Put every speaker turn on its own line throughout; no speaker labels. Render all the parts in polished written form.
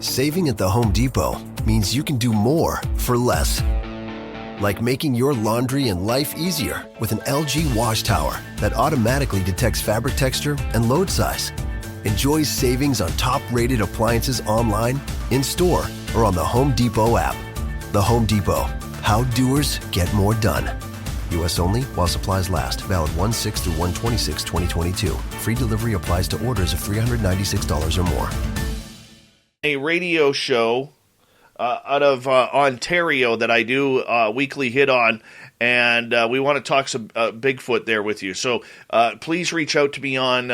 Saving at the Home Depot means you can do more for less. Like making your laundry and life easier with an LG wash tower that automatically detects fabric texture and load size. Enjoy savings on top-rated appliances online, in-store, or on the Home Depot app. The Home Depot. How doers get more done. U.S. only while supplies last. Valid 1/6 through 1/26/2022. Free delivery applies to orders of $396 or more.
A radio show out of Ontario that I do weekly hit on, and we want to talk some Bigfoot there with you. So please reach out to me on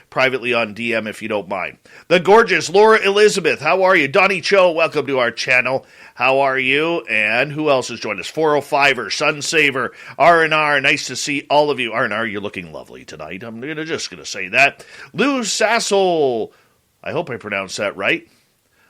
privately on DM if you don't mind. The gorgeous Laura Elizabeth, how are you? Donnie Cho, welcome to our channel. How are you? And who else has joined us? 405er, Sunsaver, R&R. Nice to see all of you. R&R, you're looking lovely tonight. I'm just going to say that. Lou Sassel, I hope I pronounced that right.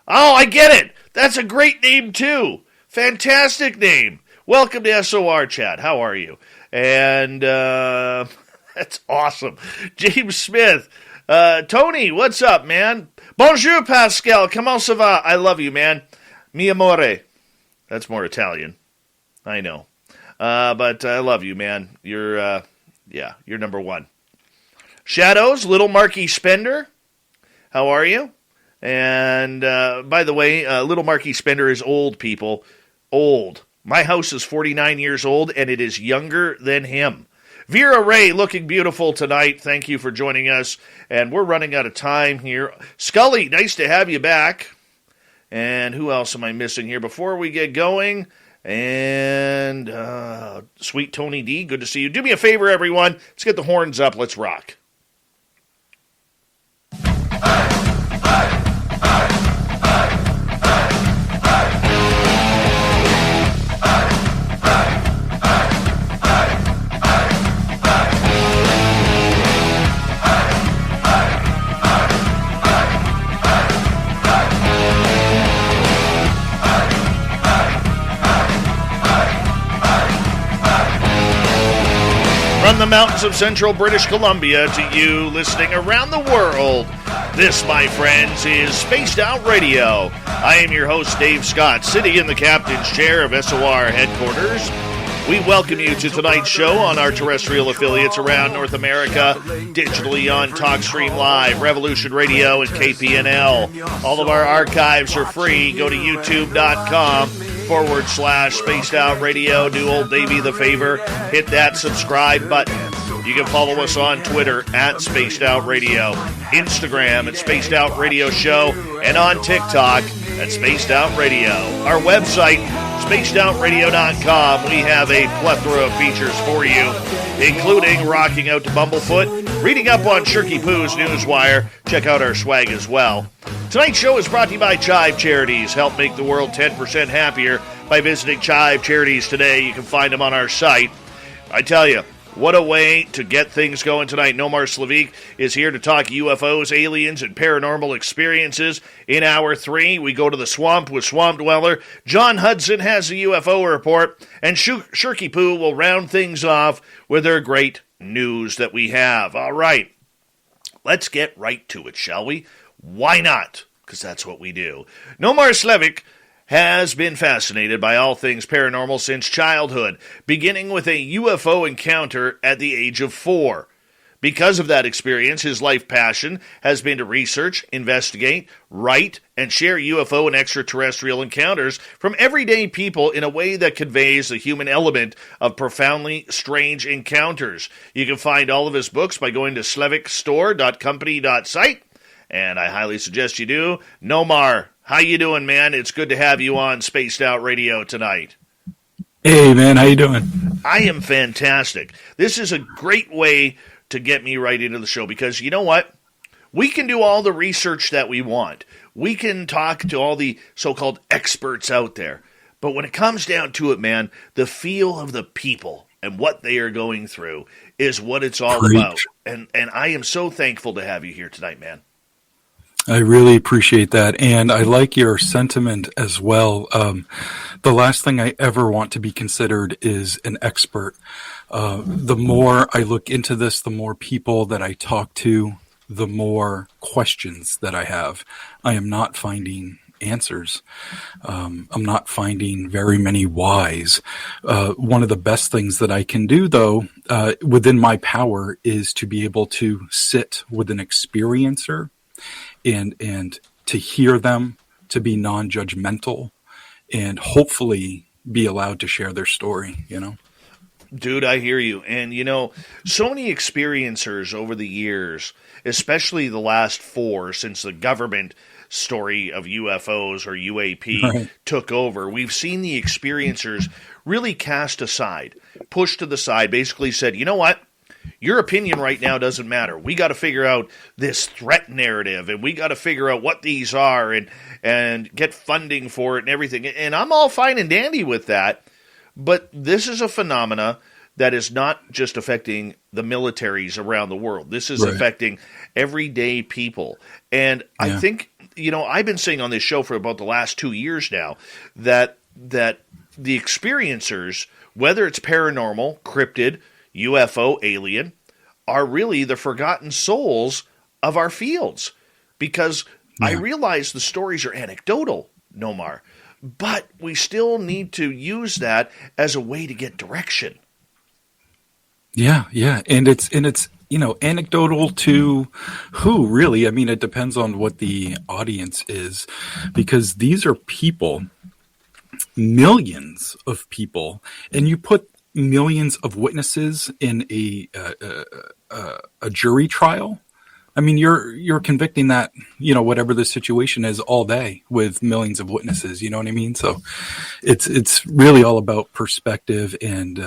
Oh, I get it. That's a great name, too. Fantastic name. Welcome to SOR Chat. How are you? And that's awesome. James Smith. Tony, what's up, man? Bonjour, Pascal. Comment ça va? I love you, man. Mi amore. That's more Italian. I know. But I love you, man. You're number one. Shadows, Little Marky Spender. How are you? And by the way, Little Marky Spender is old, people. Old. My house is 49 years old, and it is younger than him. Vera Ray, looking beautiful tonight. Thank you for joining us. And we're running out of time here. Scully, nice to have you back. And who else am I missing here before we get going? And sweet Tony D, good to see you. Do me a favor, everyone. Let's get the horns up. Let's rock. From the mountains of central British Columbia to you listening around the world, this, my friends, is Spaced Out Radio. I am your host, Dave Scott, sitting in the captain's chair of SOR headquarters. We welcome you to tonight's show on our terrestrial affiliates around North America, digitally on TalkStream Live, Revolution Radio, and KPNL. All of our archives are free. Go to youtube.com/Spaced Out Radio. Do old Davey the favor. Hit that subscribe button. You can follow us on Twitter at Spaced Out Radio, Instagram at Spaced Out Radio Show, and on TikTok at Spaced Out Radio. Our website, spacedoutradio.com. We have a plethora of features for you, including rocking out to Bumblefoot, reading up on Shirky Poo's Newswire. Check out our swag as well. Tonight's show is brought to you by Chive Charities. Help make the world 10% happier by visiting Chive Charities today. You can find them on our site. I tell you, what a way to get things going tonight. Nomar Slevik is here to talk UFOs, aliens, and paranormal experiences. In Hour 3, we go to the swamp with Swamp Dweller. John Hudson has a UFO report, and Shirky Poo will round things off with their great news that we have. All right, let's get right to it, shall we? Why not? Because that's what we do. Nomar Slevik has been fascinated by all things paranormal since childhood, beginning with a UFO encounter at the age of 4. Because of that experience, his life passion has been to research, investigate, write, and share UFO and extraterrestrial encounters from everyday people in a way that conveys the human element of profoundly strange encounters. You can find all of his books by going to slevikstore.company.site, and I highly suggest you do. Nomar, how you doing, man? It's good to have you on Spaced Out Radio tonight.
Hey, man, how you doing?
I am fantastic. This is a great way to get me right into the show because you know what? We can do all the research that we want. We can talk to all the so-called experts out there. But when it comes down to it, man, the feel of the people and what they are going through is what it's all about. And I am so thankful to have you here tonight, man.
I really appreciate that, and I like your sentiment as well. The last thing I ever want to be considered is an expert. The more I look into this, the more people that I talk to, the more questions that I have. I am not finding answers. I'm not finding very many whys. One of the best things that I can do, though, within my power, is to be able to sit with an experiencer and to hear them, to be non-judgmental, and hopefully be allowed to share their story,
Dude, I hear you. And, so many experiencers over the years, especially the last 4 since the government story of UFOs or UAP took over, we've seen the experiencers really cast aside, pushed to the side, basically said, you know what? Your opinion right now doesn't matter. We got to figure out this threat narrative, and we got to figure out what these are and get funding for it and everything. And I'm all fine and dandy with that. But this is a phenomena that is not just affecting the militaries around the world. This is affecting everyday people. And I think, I've been saying on this show for about the last 2 years now that the experiencers, whether it's paranormal, cryptid, UFO, alien, are really the forgotten souls of our fields. Because I realize the stories are anecdotal, Nomar, but we still need to use that as a way to get direction.
Yeah. And it's anecdotal to who, really? I mean, it depends on what the audience is, because these are people, millions of people, and you put millions of witnesses in a jury trial. I mean, you're convicting that, whatever the situation is, all day with millions of witnesses. You know what I mean? So it's really all about perspective and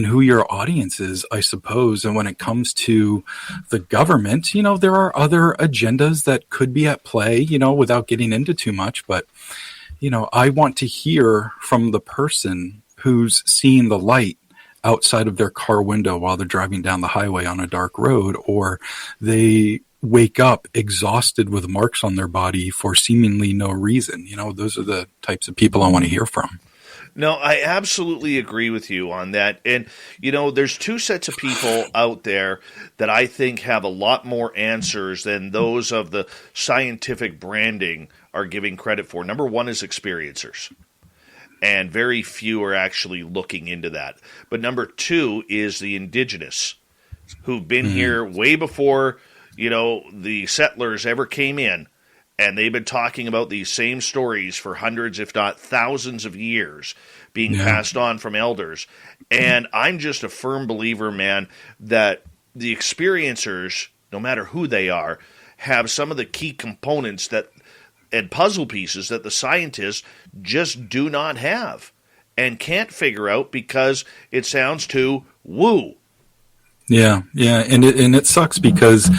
who your audience is, I suppose. And when it comes to the government, there are other agendas that could be at play, without getting into too much. But, I want to hear from the person who's seeing the light outside of their car window while they're driving down the highway on a dark road, or they wake up exhausted with marks on their body for seemingly no reason. Those are the types of people I want to hear from.
No, I absolutely agree with you on that. And, there's 2 sets of people out there that I think have a lot more answers than those of the scientific branding are giving credit for. Number 1 is experiencers. And very few are actually looking into that. But number 2 is the indigenous, who've been here way before, the settlers ever came in. And they've been talking about these same stories for hundreds, if not thousands of years, being passed on from elders. And I'm just a firm believer, man, that the experiencers, no matter who they are, have some of the key components and puzzle pieces that the scientists just do not have and can't figure out because it sounds too woo.
Yeah. And it sucks because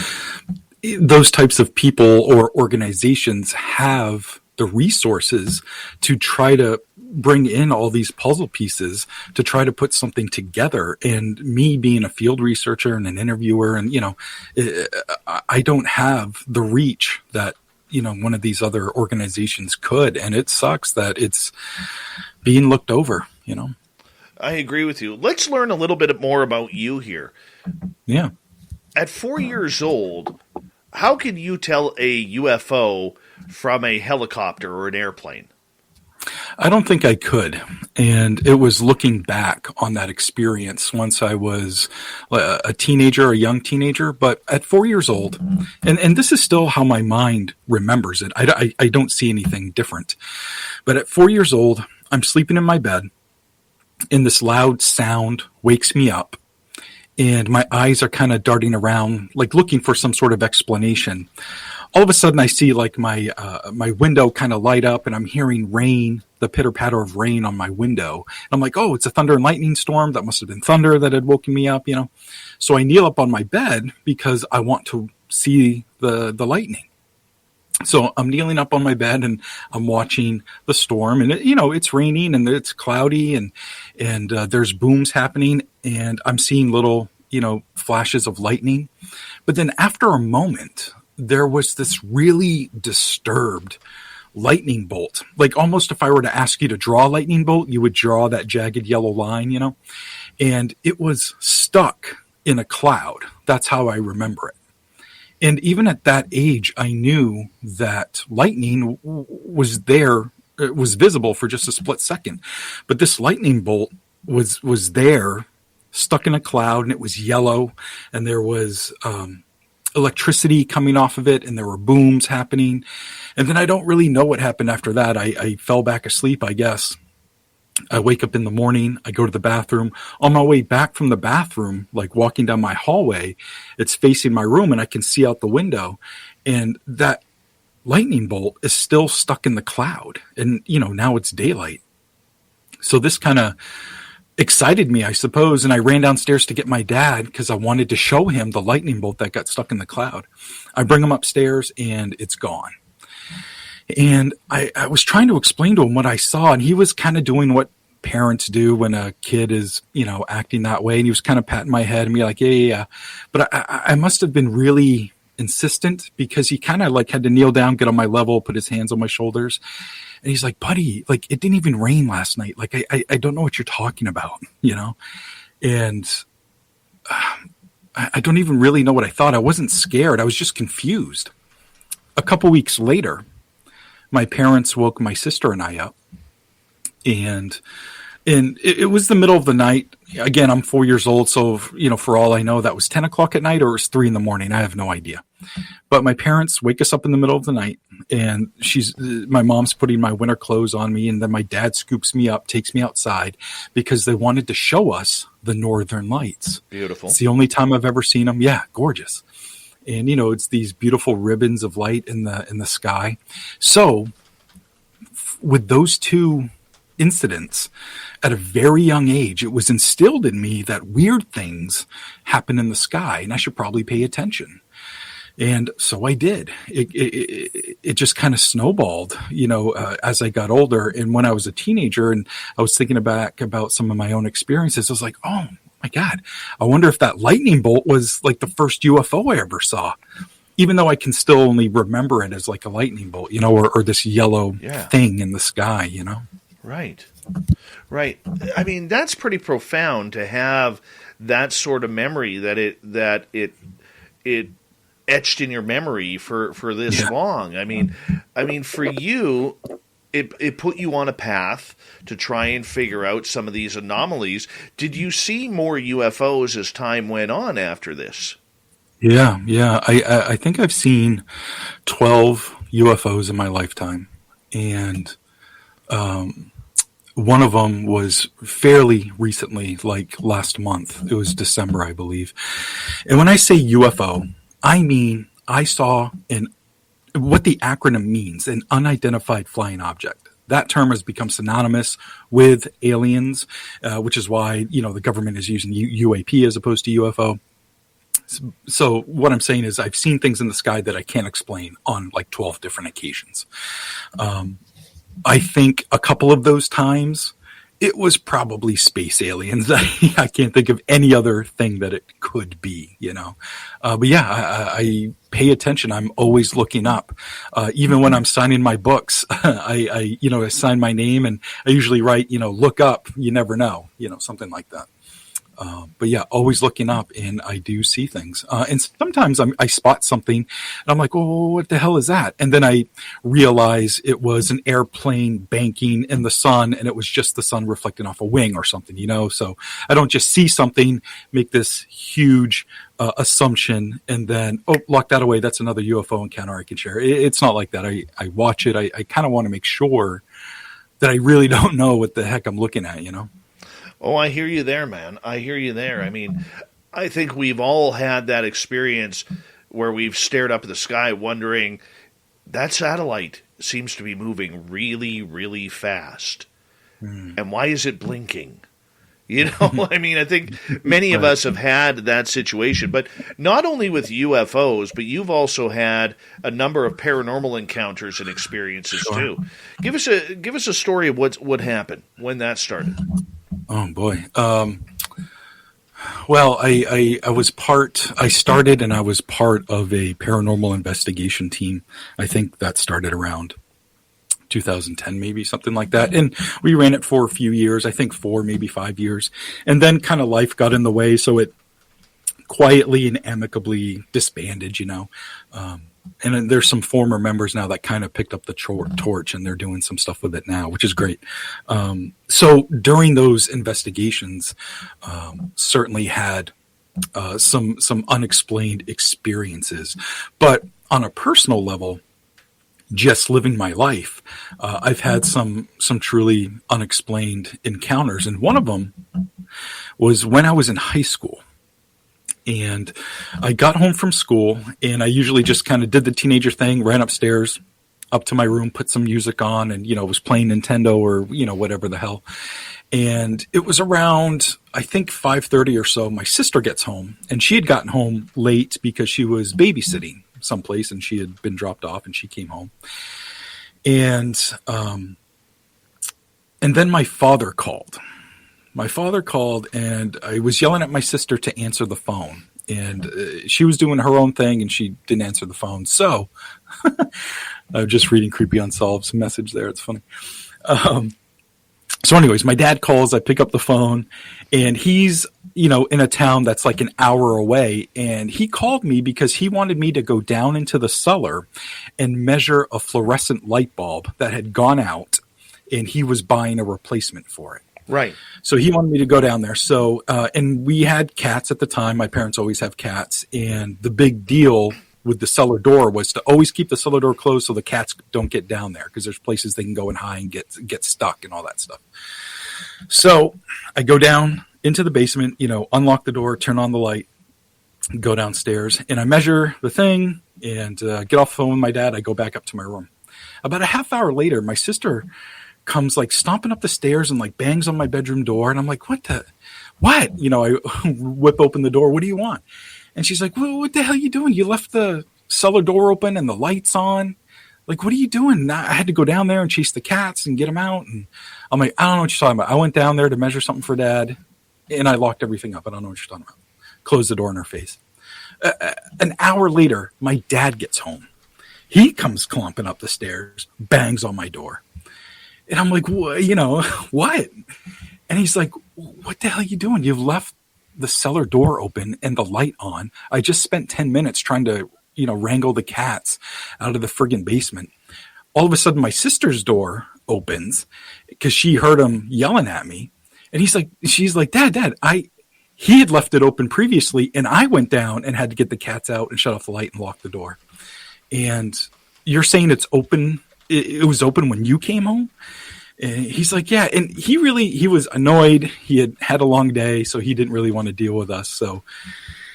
those types of people or organizations have the resources to try to bring in all these puzzle pieces to try to put something together. And me being a field researcher and an interviewer, and, I don't have the reach that, one of these other organizations could. And it sucks that it's being looked over,
I agree with you. Let's learn a little bit more about you here.
Yeah.
At 4 years old, how can you tell a UFO from a helicopter or an airplane?
I don't think I could. And it was looking back on that experience once I was a teenager, a young teenager, but at 4 years old, and this is still how my mind remembers it. I don't see anything different. But at 4 years old, I'm sleeping in my bed, and this loud sound wakes me up. And my eyes are kind of darting around, like looking for some sort of explanation. All of a sudden, I see like my window kind of light up, and I'm hearing rain, the pitter patter of rain on my window. And I'm like, oh, it's a thunder and lightning storm. That must have been thunder that had woken me up, So I kneel up on my bed because I want to see the lightning. So I'm kneeling up on my bed and I'm watching the storm, and it's raining and it's cloudy and there's booms happening, and I'm seeing little, flashes of lightning. But then after a moment, there was this really disturbed lightning bolt. Like almost if I were to ask you to draw a lightning bolt, you would draw that jagged yellow line, and it was stuck in a cloud. That's how I remember it. And even at that age, I knew that lightning was there. It was visible for just a split second, but this lightning bolt was there, stuck in a cloud, and it was yellow, and there was electricity coming off of it, and there were booms happening. And then I don't really know what happened after that. I fell back asleep, I guess. I wake up in the morning, I go to the bathroom. On my way back from the bathroom, like walking down my hallway, it's facing my room and I can see out the window. And that lightning bolt is still stuck in the cloud. And, now it's daylight. So this kind of excited me, I suppose. And I ran downstairs to get my dad because I wanted to show him the lightning bolt that got stuck in the cloud. I bring him upstairs and it's gone. And I was trying to explain to him what I saw, and he was kind of doing what parents do when a kid is, acting that way. And he was kind of patting my head and be like, yeah. But I must have been really insistent because he kind of like had to kneel down, get on my level, put his hands on my shoulders. And he's like, buddy, like it didn't even rain last night. Like, I don't know what you're talking about, And I don't even really know what I thought. I wasn't scared. I was just confused. A couple weeks later, my parents woke my sister and I up, and it was the middle of the night. Again, I'm 4 years old, so for all I know, that was 10 o'clock at night or it was 3 a.m. I have no idea. But my parents wake us up in the middle of the night, and my mom's putting my winter clothes on me, and then my dad scoops me up, takes me outside because they wanted to show us the Northern Lights.
Beautiful.
It's the only time I've ever seen them. Yeah, gorgeous. And, it's these beautiful ribbons of light in the sky. So with those two incidents at a very young age, it was instilled in me that weird things happen in the sky and I should probably pay attention. And so I did. It just kind of snowballed, as I got older. And when I was a teenager and I was thinking back about some of my own experiences, I was like, oh, my God, I wonder if that lightning bolt was like the first UFO I ever saw, even though I can still only remember it as like a lightning bolt, or this yellow thing in the sky,
Right. Right. I mean, that's pretty profound to have that sort of memory that it etched in your memory for this long. I mean, for you, it put you on a path to try and figure out some of these anomalies. Did you see more UFOs as time went on after this?
Yeah. I think I've seen 12 UFOs in my lifetime. And one of them was fairly recently, like last month. It was December, I believe. And when I say UFO, I mean I saw what the acronym means, an unidentified flying object. That term has become synonymous with aliens, which is why, the government is using UAP as opposed to UFO. So what I'm saying is I've seen things in the sky that I can't explain on like 12 different occasions. I think a couple of those times it was probably space aliens. I can't think of any other thing that it could be, But yeah, I pay attention. I'm always looking up. Even when I'm signing my books, I sign my name and I usually write, look up, you never know, something like that. But yeah, always looking up, and I do see things. And sometimes I spot something, and I'm like, oh, what the hell is that? And then I realize it was an airplane banking in the sun, and it was just the sun reflecting off a wing or something, So I don't just see something, make this huge assumption, and then, lock that away. That's another UFO encounter I can share. It's not like that. I watch it. I kind of want to make sure that I really don't know what the heck I'm looking at,
Oh, I hear you there, man. I hear you there. I mean, I think we've all had that experience where we've stared up at the sky wondering, that satellite seems to be moving really, really fast. And why is it blinking? I mean, I think many of us have had that situation, but not only with UFOs, but you've also had a number of paranormal encounters and experiences too. Give us a story of what happened when that started.
Oh boy. Well, I started and I was part of a paranormal investigation team. I think that started around 2010, maybe something like that. And we ran it for a few years, I think 4, maybe 5 years. And then kind of life got in the way. So it quietly and amicably disbanded, and then there's some former members now that kind of picked up the torch, and they're doing some stuff with it now, which is great. So during those investigations, certainly had some unexplained experiences, but on a personal level, just living my life, I've had some truly unexplained encounters, and one of them was when I was in high school. And I got home from school, and I usually just kind of did the teenager thing, ran upstairs, up to my room, put some music on, and, was playing Nintendo or, whatever the hell. And it was around, I think, 5:30 or so. My sister gets home, and she had gotten home late because she was babysitting someplace, and she had been dropped off, and she came home. And then my father called. And I was yelling at my sister to answer the phone, and she was doing her own thing, and she didn't answer the phone. So I was just reading Creepy Unsolved's message there. It's funny. So anyways, my dad calls, I pick up the phone, and he's, in a town that's like an hour away. And he called me because he wanted me to go down into the cellar and measure a fluorescent light bulb that had gone out, and he was buying a replacement for it.
Right.
So he wanted me to go down there. So, and we had cats at the time. My parents always have cats. And the big deal with the cellar door was to always keep the cellar door closed so the cats don't get down there, because there's places they can go and hide and get stuck and all that stuff. So I go down into the basement, unlock the door, turn on the light, go downstairs, and I measure the thing and get off the phone with my dad. I go back up to my room. About a half hour later, my sister comes like stomping up the stairs and like bangs on my bedroom door. And I'm like, what? I whip open the door. What do you want? And she's like, well, what the hell are you doing? You left the cellar door open and the lights on. Like, what are you doing? I had to go down there and chase the cats and get them out. And I'm like, I don't know what you're talking about. I went down there to measure something for Dad, and I locked everything up. I don't know what you're talking about. Closed the door in her face. An hour later, my dad gets home. He comes clumping up the stairs, bangs on my door. And I'm like, what? And he's like, what the hell are you doing? You've left the cellar door open and the light on. I just spent 10 minutes trying to, wrangle the cats out of the friggin' basement. All of a sudden, my sister's door opens because she heard him yelling at me. And she's like, Dad, he had left it open previously, and I went down and had to get the cats out and shut off the light and lock the door. And you're saying it's open? It was open when you came home? And he's like, yeah. And he was annoyed. He had a long day, so he didn't really want to deal with us. So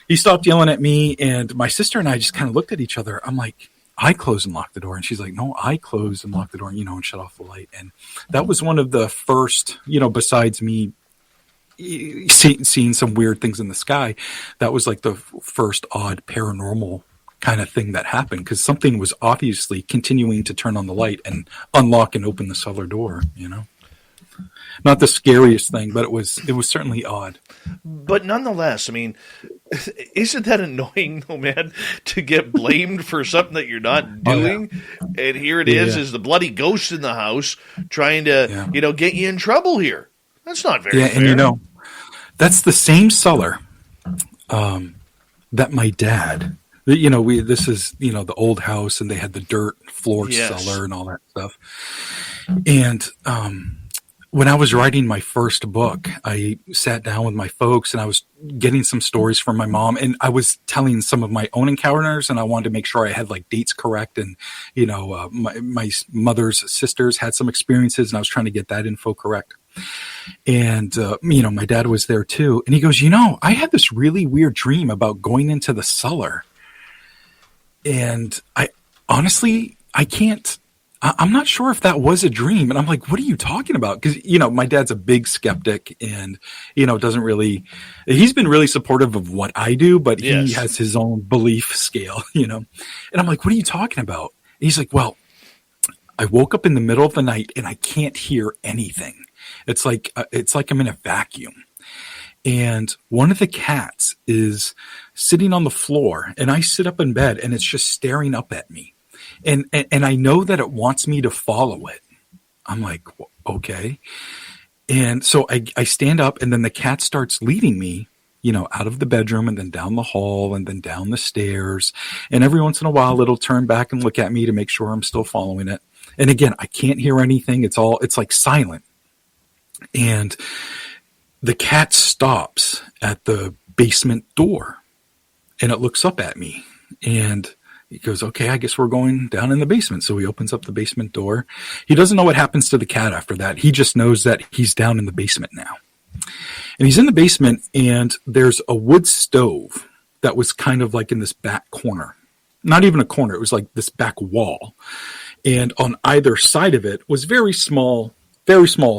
he stopped yelling at me, and my sister and I just kind of looked at each other. I'm like, I closed and locked the door. And she's like, no, I closed and locked the door, and shut off the light. And that was one of the first, besides me seeing some weird things in the sky, that was like the first odd paranormal kind of thing that happened, because something was obviously continuing to turn on the light and unlock and open the cellar door. Not the scariest thing, but it was certainly odd.
But nonetheless, I mean, isn't that annoying, though, man, to get blamed for something that you're not doing? Oh, yeah. And here it is the bloody ghost in the house trying to, get you in trouble here. That's not very fair.
And that's the same cellar that my dad. This is the old house, and they had the dirt floor cellar and all that stuff. And when I was writing my first book, I sat down with my folks, and I was getting some stories from my mom, and I was telling some of my own encounters, and I wanted to make sure I had like dates correct. And, my mother's sisters had some experiences, and I was trying to get that info correct. And, my dad was there too. And he goes, I had this really weird dream about going into the cellar. And I'm not sure if that was a dream. And I'm like, what are you talking about? Because, my dad's a big skeptic, and, he's been really supportive of what I do, but he has his own belief scale, And I'm like, what are you talking about? And he's like, well, I woke up in the middle of the night and I can't hear anything. It's like I'm in a vacuum. And one of the cats is sitting on the floor, and I sit up in bed, and it's just staring up at me. And I know that it wants me to follow it. I'm like, okay. And so I stand up, and then the cat starts leading me, out of the bedroom and then down the hall and then down the stairs. And every once in a while, it'll turn back and look at me to make sure I'm still following it. And again, I can't hear anything. It's like silent. And the cat stops at the basement door and it looks up at me and he goes, okay, I guess we're going down in the basement. So he opens up the basement door. He doesn't know what happens to the cat after that. He just knows that he's down in the basement now. And he's in the basement and there's a wood stove that was kind of like in this back corner. Not even a corner. It was like this back wall. And on either side of it was very small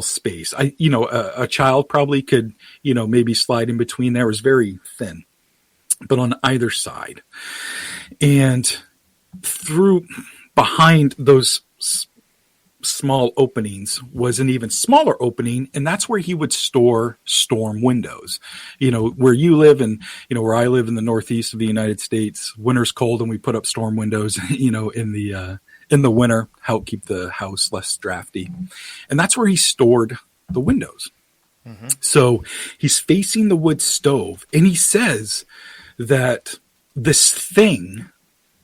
space. A child probably could, maybe slide in between there. It was very thin, but on either side. And through behind those small openings was an even smaller opening, and that's where he would store storm windows. Where you live and where I live in the northeast of the United States, winter's cold and we put up storm windows, in the winter, help keep the house less drafty. And that's where he stored the windows. Mm-hmm. So he's facing the wood stove, and he says that this thing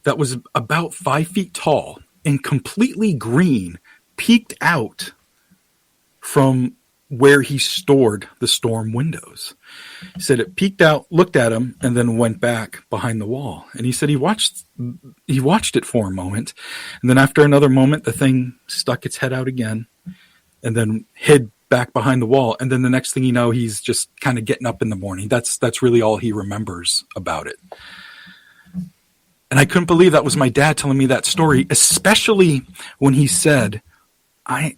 that was about 5 feet tall and completely green peeked out from where he stored the storm windows. He said it peeked out, looked at him, and then went back behind the wall. And he said he watched it for a moment, and then after another moment, the thing stuck its head out again, and then hid back behind the wall. And then the next thing you know, he's just kind of getting up in the morning. That's really all he remembers about it. And I couldn't believe that was my dad telling me that story, especially when he said, I'm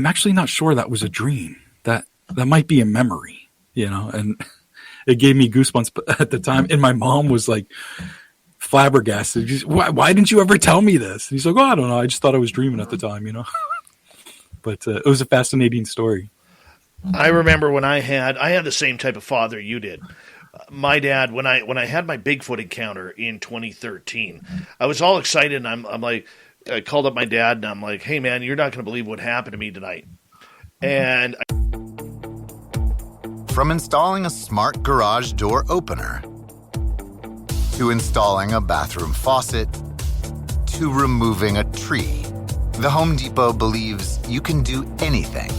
actually not sure that was a dream. That might be a memory, and it gave me goosebumps at the time. And my mom was like flabbergasted. Why didn't you ever tell me this? And he's like, I don't know. I just thought I was dreaming at the time, But it was a fascinating story.
I remember when I had the same type of father you did. My dad, when I had my Bigfoot encounter in 2013, I was all excited. And I'm like, I called up my dad and I'm like, hey man, you're not going to believe what happened to me tonight. And
from installing a smart garage door opener, to installing a bathroom faucet, to removing a tree, the Home Depot believes you can do anything,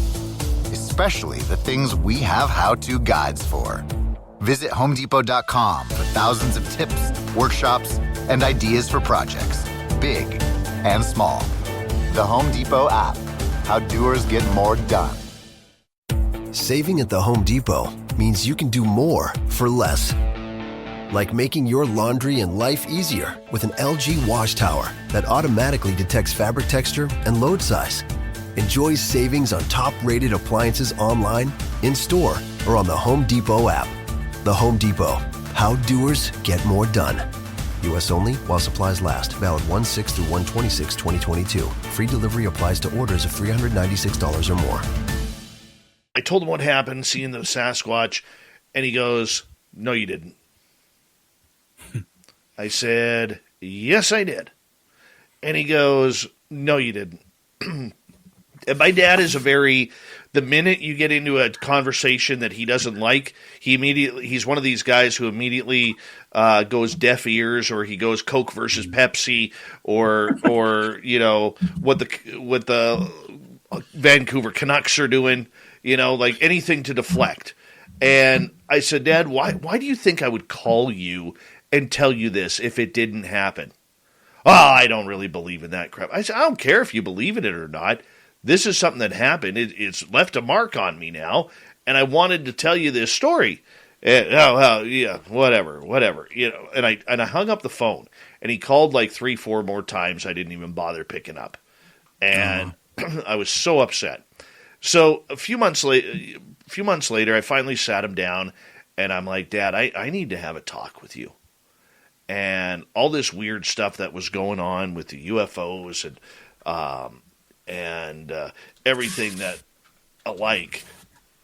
especially the things we have how-to guides for. Visit HomeDepot.com for thousands of tips, workshops, and ideas for projects, big and small. The Home Depot app. How doers get more done.
Saving at the Home Depot means you can do more for less. Like making your laundry and life easier with an LG wash tower that automatically detects fabric texture and load size. Enjoy savings on top-rated appliances online, in-store, or on the Home Depot app. The Home Depot. How doers get more done. U.S. only while supplies last. Valid 1/6 through 1/26/2022. Free delivery applies to orders of $396 or more.
I told him what happened, seeing the Sasquatch, and he goes, no, you didn't. I said, yes, I did. And he goes, no, you didn't. And my dad is the minute you get into a conversation that he doesn't like, he's one of these guys who immediately goes deaf ears, or he goes Coke versus Pepsi, or what the Vancouver Canucks are doing, like anything to deflect. And I said, Dad, why do you think I would call you and tell you this if it didn't happen? Oh, I don't really believe in that crap. I said, I don't care if you believe in it or not. This is something that happened. It's left a mark on me now, and I wanted to tell you this story. Yeah, whatever. And I hung up the phone, and he called like 3-4 more times. I didn't even bother picking up, and I was so upset. So a few months later, I finally sat him down, and I'm like, Dad, I need to have a talk with you. And all this weird stuff that was going on with the UFOs and everything that alike.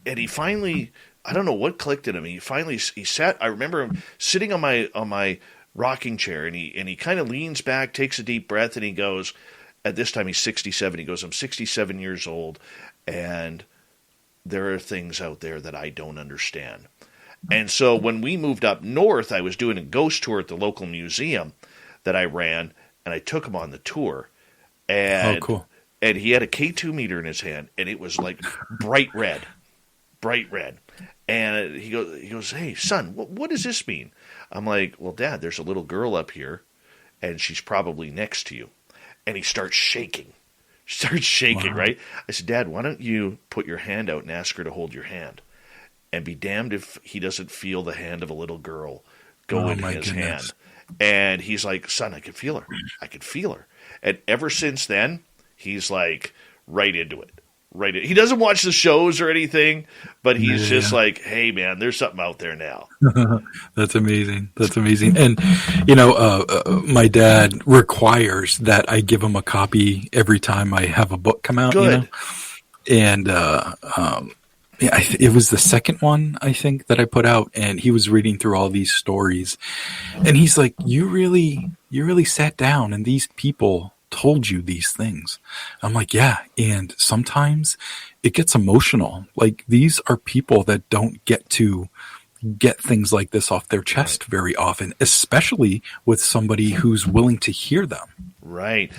And he finally, I don't know what clicked in him. He sat. I remember him sitting on my rocking chair, and he kind of leans back, takes a deep breath, and he goes. At this time, he's 67. He goes, I'm 67 years old, and there are things out there that I don't understand. And so when we moved up north, I was doing a ghost tour at the local museum that I ran, and I took him on the tour. And,
cool.
And he had a K2 meter in his hand, and it was like bright red. And he goes, hey, son, what does this mean? I'm like, well, Dad, there's a little girl up here, and she's probably next to you. And he starts shaking. Wow. Right? I said, Dad, why don't you put your hand out and ask her to hold your hand? And be damned if he doesn't feel the hand of a little girl go in his hand. And he's like, son, I could feel her. And ever since then, he's like right into it. He doesn't watch the shows or anything, but he's just like, hey, man, there's something out there now.
That's amazing. And, my dad requires that I give him a copy every time I have a book come out.
Good.
And it was the second one, I think, that I put out, and he was reading through all these stories. And he's like, you really sat down and these people told you these things. I'm like, yeah. And sometimes it gets emotional. Like, these are people that don't get to get things like this off their chest very often, especially with somebody who's willing to hear them.
Right.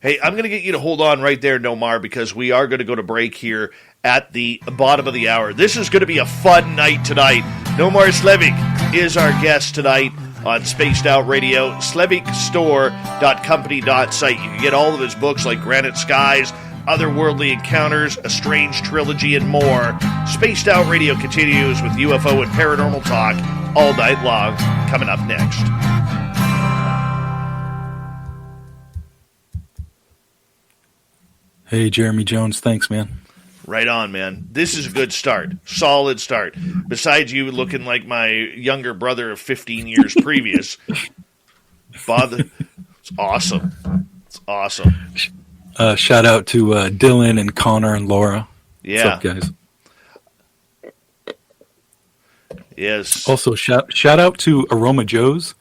Hey, I'm going to get you to hold on right there, Nomar, because we are going to go to break here at the bottom of the hour. This is going to be a fun night tonight. Nomar Slevik is our guest tonight on Spaced Out Radio. SlevikStore.company.site. You can get all of his books like Granite Skies, Otherworldly Encounters, A Strange Trilogy, and more. Spaced Out Radio continues with UFO and paranormal talk all night long. Coming up next.
Hey, Jeremy Jones. Thanks, man.
Right on, man. This is a good start. Solid start. Besides you looking like my younger brother of 15 years previous. It's awesome. It's awesome.
Shout out to Dylan and Connor and Laura.
Yeah.
What's up, guys?
Yes.
Also, shout out to Aroma Joe's.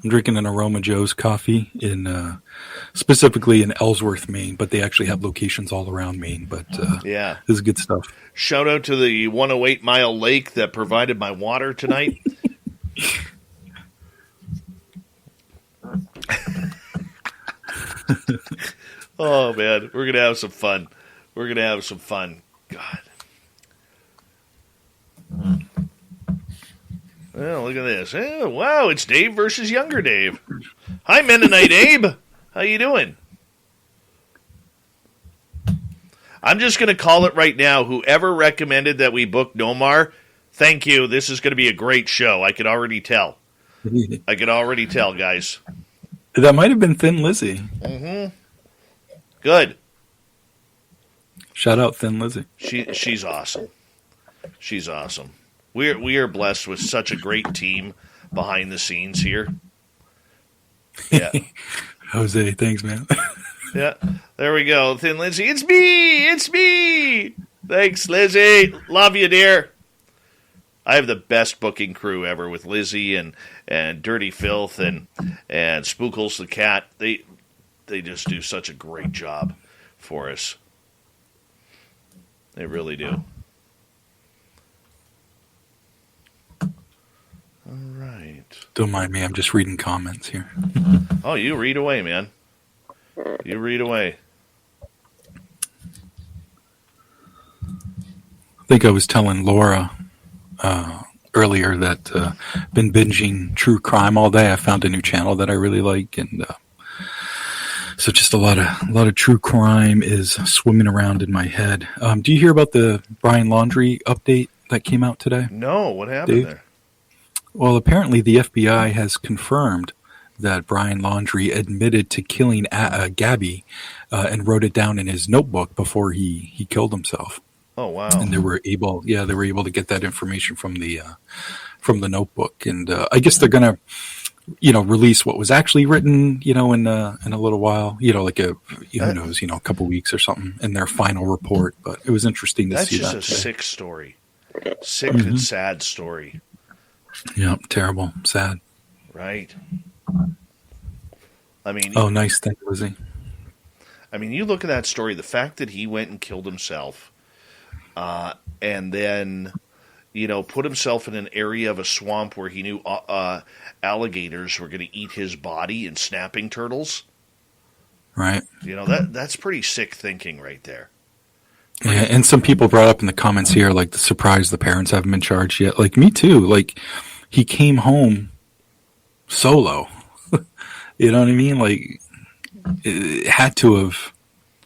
I'm drinking an Aroma Joe's coffee specifically in Ellsworth, Maine, but they actually have locations all around Maine. But this is good stuff.
Shout out to the 108 Mile Lake that provided my water tonight. Oh, man. We're going to have some fun. God. Well, look at this. Oh, wow, it's Dave versus younger Dave. Hi, Mennonite Abe. How you doing? I'm just going to call it right now. Whoever recommended that we book Nomar, thank you. This is going to be a great show. I can already tell. Guys.
That might have been Thin Lizzy.
Mm-hmm. Good.
Shout out Thin Lizzy.
She's awesome. She's awesome. We are blessed with such a great team behind the scenes here. Yeah.
Jose, thanks, man.
Yeah. There we go. Thin Lizzy. It's me. Thanks, Lizzy. Love you, dear. I have the best booking crew ever with Lizzy and Dirty Filth and Spookles the cat. They just do such a great job for us. They really do. All right.
Don't mind me. I'm just reading comments here.
Oh, you read away, man. You read away.
I think I was telling Laura earlier that I've been binging true crime all day. I found a new channel that I really like, and so just a lot of true crime is swimming around in my head. Do you hear about the Brian Laundrie update that came out today?
No, what happened there?
Well, apparently the FBI has confirmed that Brian Laundrie admitted to killing Gabby and wrote it down in his notebook before he killed himself.
Oh, wow.
And they were able to get that information from the notebook. And I guess they're going to, release what was actually written, in a little while, like who knows, a couple weeks or something in their final report. But it was interesting to see that.
That's just a sick story. Sick and sad story.
Yeah, terrible, sad.
Right. I mean,
oh, nice, thank you, Lizzie.
I mean, you look at that story. The fact that he went and killed himself, and then, put himself in an area of a swamp where he knew alligators were going to eat his body and snapping turtles.
Right.
That's pretty sick thinking right there.
Yeah, and some people brought up in the comments here, like, the surprise the parents haven't been charged yet. Like, me too. Like, he came home solo. You know what I mean? Like, it had to have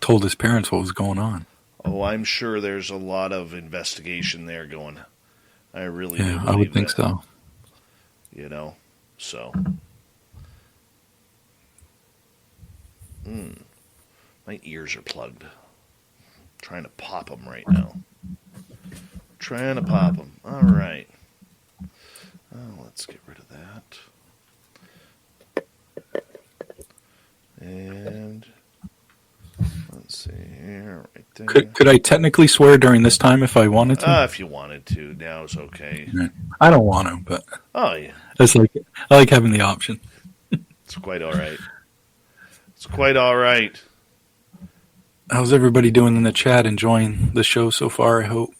told his parents what was going on.
Oh, I'm sure there's a lot of investigation there going. I really do believe
I would think
that.
so.
So. My ears are plugged. Trying to pop them right now. Trying to pop them. All right. Let's get rid of that. And let's see here, right there.
Could I technically swear during this time if I wanted to?
If you wanted to, now is okay.
I don't want to, but
Oh yeah,
I like having the option.
it's quite all right. It's quite all right.
How's everybody doing in the chat? Enjoying the show so far, I hope.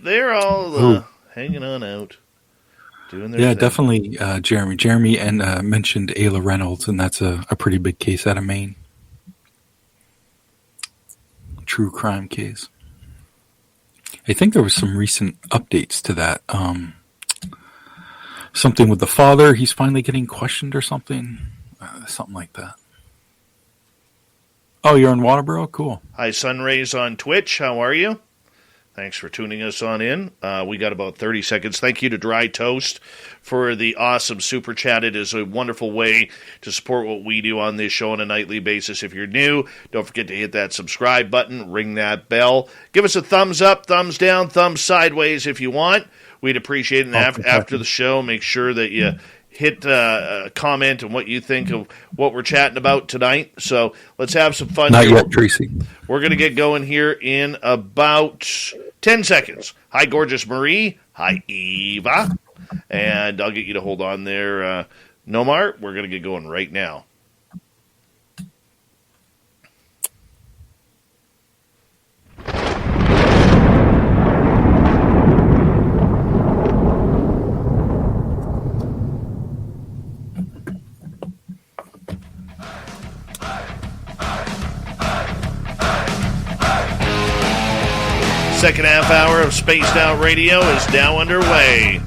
They're all hanging on out, doing their thing.
Definitely Jeremy. Jeremy and mentioned Ayla Reynolds, and that's a pretty big case out of Maine. True crime case. I think there was some recent updates to that. Something with the father. He's finally getting questioned or something. Something like that. Oh, you're in Waterboro? Cool.
Hi, Sunrays on Twitch. How are you? Thanks for tuning us on in. We got about 30 seconds. Thank you to Dry Toast for the awesome super chat. It is a wonderful way to support what we do on this show on a nightly basis. If you're new, don't forget to hit that subscribe button, ring that bell. Give us a thumbs up, thumbs down, thumbs sideways if you want. We'd appreciate it. And after the show, make sure that you hit a comment on what you think of what we're chatting about tonight. So let's have some fun.
Not yet, Tracy.
We're going to get going here in about 10 seconds. Hi, gorgeous Marie. Hi, Eva. And I'll get you to hold on there, Nomar. We're going to get going right now. Second half hour of Spaced Out Radio is now underway.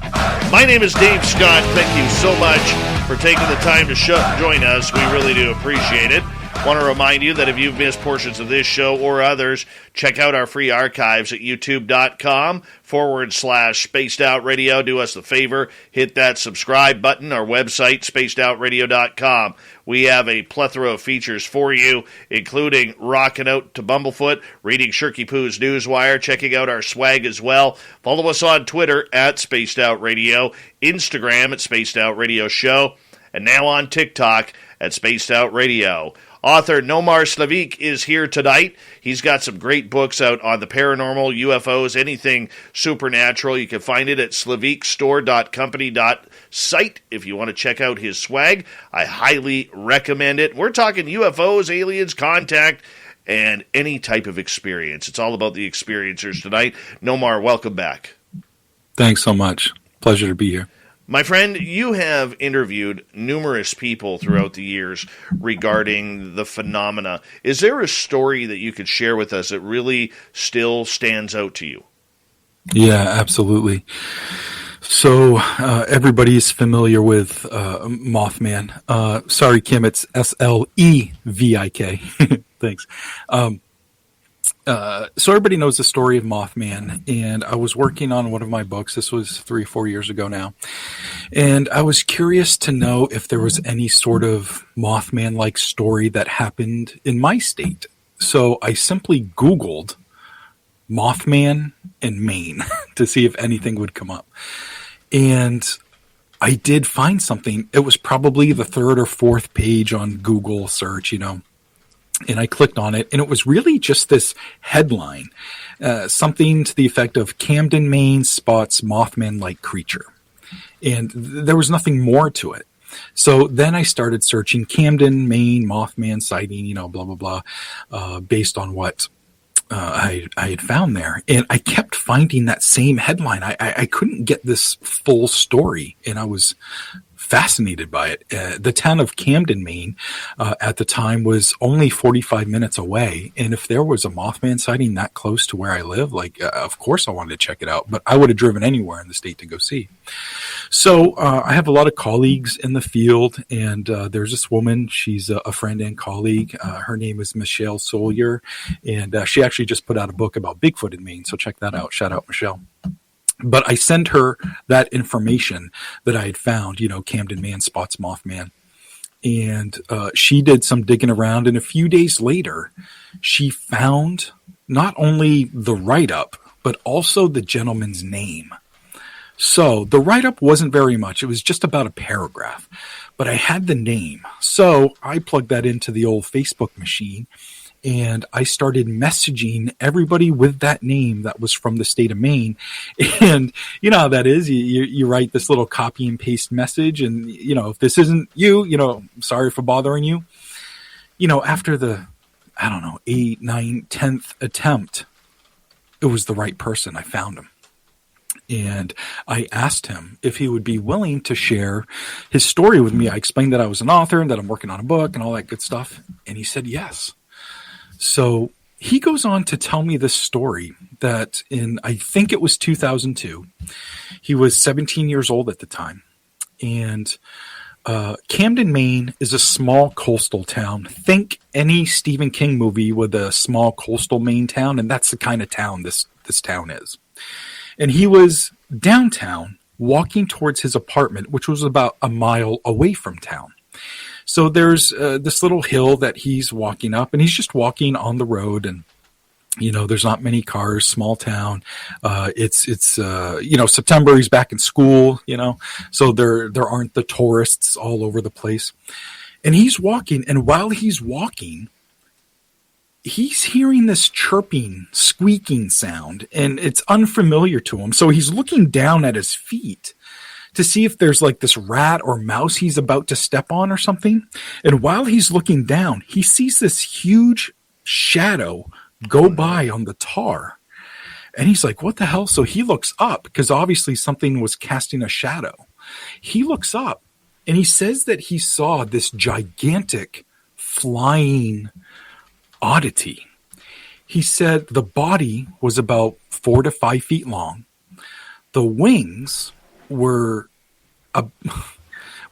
My name is Dave Scott. Thank you so much for taking the time to join us. We really do appreciate it. Want to remind you that if you've missed portions of this show or others, check out our free archives at youtube.com/Spaced Out Radio. Do us the favor, hit that subscribe button. Our website, spacedoutradio.com. We have a plethora of features for you, including rocking out to Bumblefoot, reading Shirky Poo's Newswire, checking out our swag as well. Follow us on Twitter at Spaced Out Radio, Instagram at Spaced Out Radio Show, and now on TikTok at Spaced Out Radio. Author Nomar Slevik is here tonight. He's got some great books out on the paranormal, UFOs, anything supernatural. You can find it at slevikstore.company.site if you want to check out his swag. I highly recommend it. We're talking UFOs, aliens, contact, and any type of experience. It's all about the experiencers tonight. Nomar, welcome back.
Thanks so much. Pleasure to be here.
My friend, you have interviewed numerous people throughout the years regarding the phenomena. Is there a story that you could share with us that really still stands out to you?
Yeah, absolutely. So everybody's familiar with Mothman. Sorry, Kim, it's Slevik. Thanks. So everybody knows the story of Mothman, and I was working on one of my books. This was 3 or 4 years ago now. And I was curious to know if there was any sort of Mothman-like story that happened in my state. So I simply Googled Mothman in Maine to see if anything would come up. And I did find something. It was probably the 3rd or 4th page on Google search, And I clicked on it, and it was really just this headline, something to the effect of Camden, Maine spots Mothman-like creature. And there was nothing more to it. So then I started searching Camden, Maine, Mothman sighting, blah, blah, blah, based on what I had found there, and I kept finding that same headline. I couldn't get this full story, and I was fascinated by it. The town of Camden, Maine, at the time was only 45 minutes away. And if there was a Mothman sighting that close to where I live, of course I wanted to check it out, but I would have driven anywhere in the state to go see. So I have a lot of colleagues in the field, and there's this woman. She's a friend and colleague. Her name is Michelle Sawyer, and she actually just put out a book about Bigfoot in Maine. So check that out. Shout out, Michelle. But I sent her that information that I had found, Camden Man spots Mothman. And she did some digging around. And a few days later, she found not only the write-up, but also the gentleman's name. So the write-up wasn't very much. It was just about a paragraph. But I had the name. So I plugged that into the old Facebook machine. And I started messaging everybody with that name that was from the state of Maine. And you know how that is. You write this little copy and paste message. And, if this isn't you, sorry for bothering you. After the, 8th, 9th, 10th attempt, it was the right person. I found him. And I asked him if he would be willing to share his story with me. I explained that I was an author and that I'm working on a book and all that good stuff. And he said yes. So he goes on to tell me this story that I think it was 2002. He was 17 years old at the time. And Camden, Maine is a small coastal town. Think any Stephen King movie with a small coastal Maine town. And that's the kind of town this town is. And he was downtown walking towards his apartment, which was about a mile away from town. So there's this little hill that he's walking up, and he's just walking on the road, and there's not many cars, small town. It's September, he's back in school, so there aren't the tourists all over the place. And he's walking, and while he's walking, he's hearing this chirping, squeaking sound, and it's unfamiliar to him. So he's looking down at his feet to see if there's like this rat or mouse he's about to step on or something. And while he's looking down, he sees this huge shadow go by on the tar. And he's like, what the hell? So he looks up because obviously something was casting a shadow. He looks up and he says that he saw this gigantic flying oddity. He said the body was about 4 to 5 feet long. The wings were,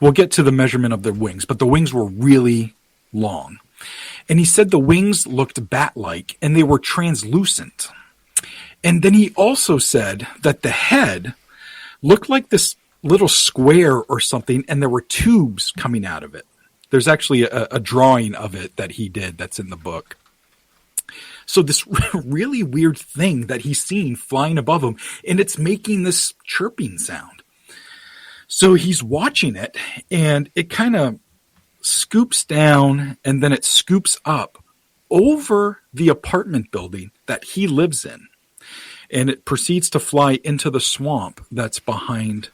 we'll get to the measurement of the wings, but the wings were really long. And he said the wings looked bat-like and they were translucent. And then he also said that the head looked like this little square or something, and there were tubes coming out of it. There's actually a drawing of it that he did that's in the book. So this really weird thing that he's seeing flying above him, and it's making this chirping sound. So he's watching it, and it kind of scoops down, and then it scoops up over the apartment building that he lives in. And it proceeds to fly into the swamp that's behind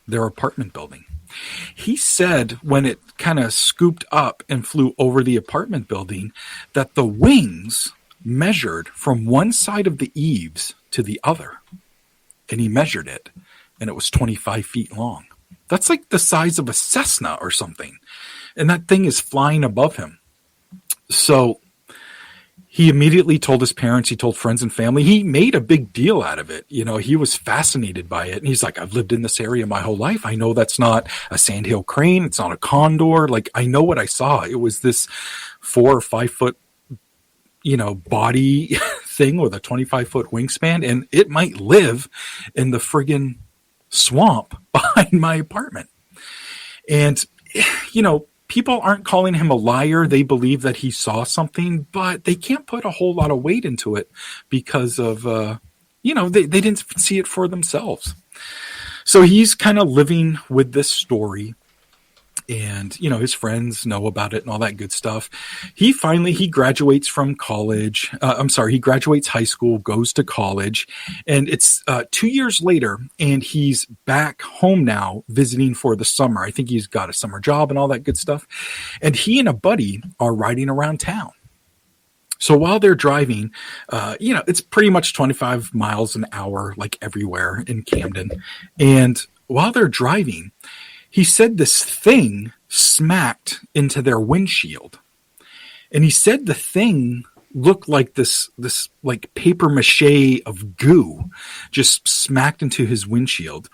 their apartment building. He said when it kind of scooped up and flew over the apartment building that the wings measured from one side of the eaves to the other. And he measured it, and it was 25 feet long. That's like the size of a Cessna or something. And that thing is flying above him. So he immediately told his parents, he told friends and family. He made a big deal out of it. He was fascinated by it. And he's like, I've lived in this area my whole life. I know that's not a sandhill crane. It's not a condor. Like, I know what I saw. It was this 4 or 5 foot, body thing with a 25-foot wingspan. And it might live in the friggin' swamp behind my apartment. And, people aren't calling him a liar. They believe that he saw something, but they can't put a whole lot of weight into it because of, they didn't see it for themselves. So he's kind of living with this story. And, his friends know about it and all that good stuff. He graduates from college. He graduates high school, goes to college, and it's 2 years later, and he's back home now visiting for the summer. I think he's got a summer job and all that good stuff. And he and a buddy are riding around town. So while they're driving, it's pretty much 25 miles an hour, like everywhere in Camden. And while they're driving, he said this thing smacked into their windshield. And he said the thing looked like this like paper mache of goo just smacked into his windshield.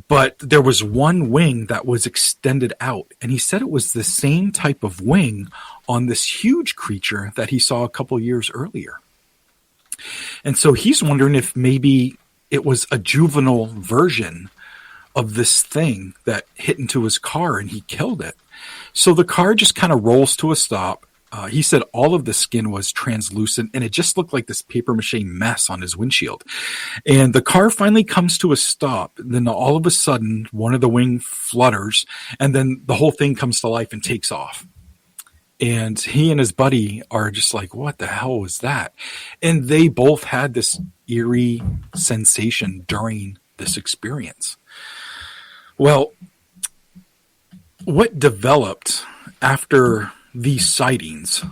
But there was one wing that was extended out. And he said it was the same type of wing on this huge creature that he saw a couple years earlier. And so he's wondering if maybe it was a juvenile version of this thing that hit into his car and he killed it. So the car just kind of rolls to a stop. He said all of the skin was translucent and it just looked like this paper mache mess on his windshield. And the car finally comes to a stop. Then all of a sudden, one of the wing flutters and then the whole thing comes to life and takes off. And he and his buddy are just like, what the hell was that? And they both had this eerie sensation during this experience. Well, what developed after these sightings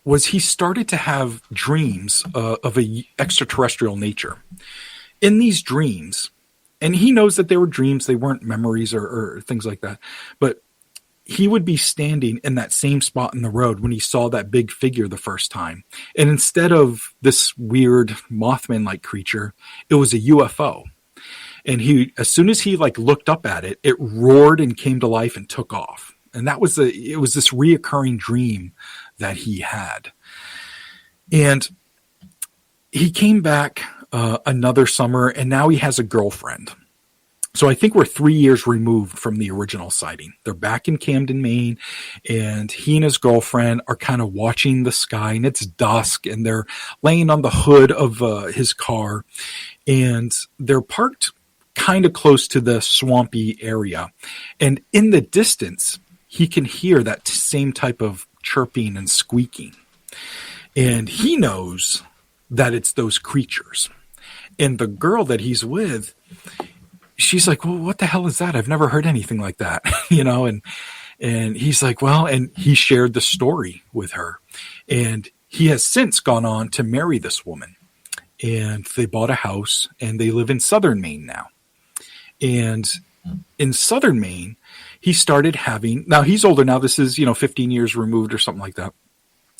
was he started to have dreams of a extraterrestrial nature. In these dreams, and he knows that they were dreams, they weren't memories or things like that, but he would be standing in that same spot in the road when he saw that big figure the first time. And instead of this weird Mothman-like creature, it was a UFO. And as soon as he looked up at it, it roared and came to life and took off. And it was this reoccurring dream that he had. And he came back another summer, and now he has a girlfriend. So I think we're 3 years removed from the original sighting. They're back in Camden, Maine, and he and his girlfriend are kind of watching the sky, and it's dusk, and they're laying on the hood of his car, and they're parked kind of close to the swampy area. And in the distance, he can hear that same type of chirping and squeaking. And he knows that it's those creatures. And the girl that he's with, she's like, well, what the hell is that? I've never heard anything like that, and he's like, well, and he shared the story with her. And he has since gone on to marry this woman. And they bought a house, and they live in southern Maine now. And in southern Maine, he started having, now he's older now, this is, 15 years removed or something like that.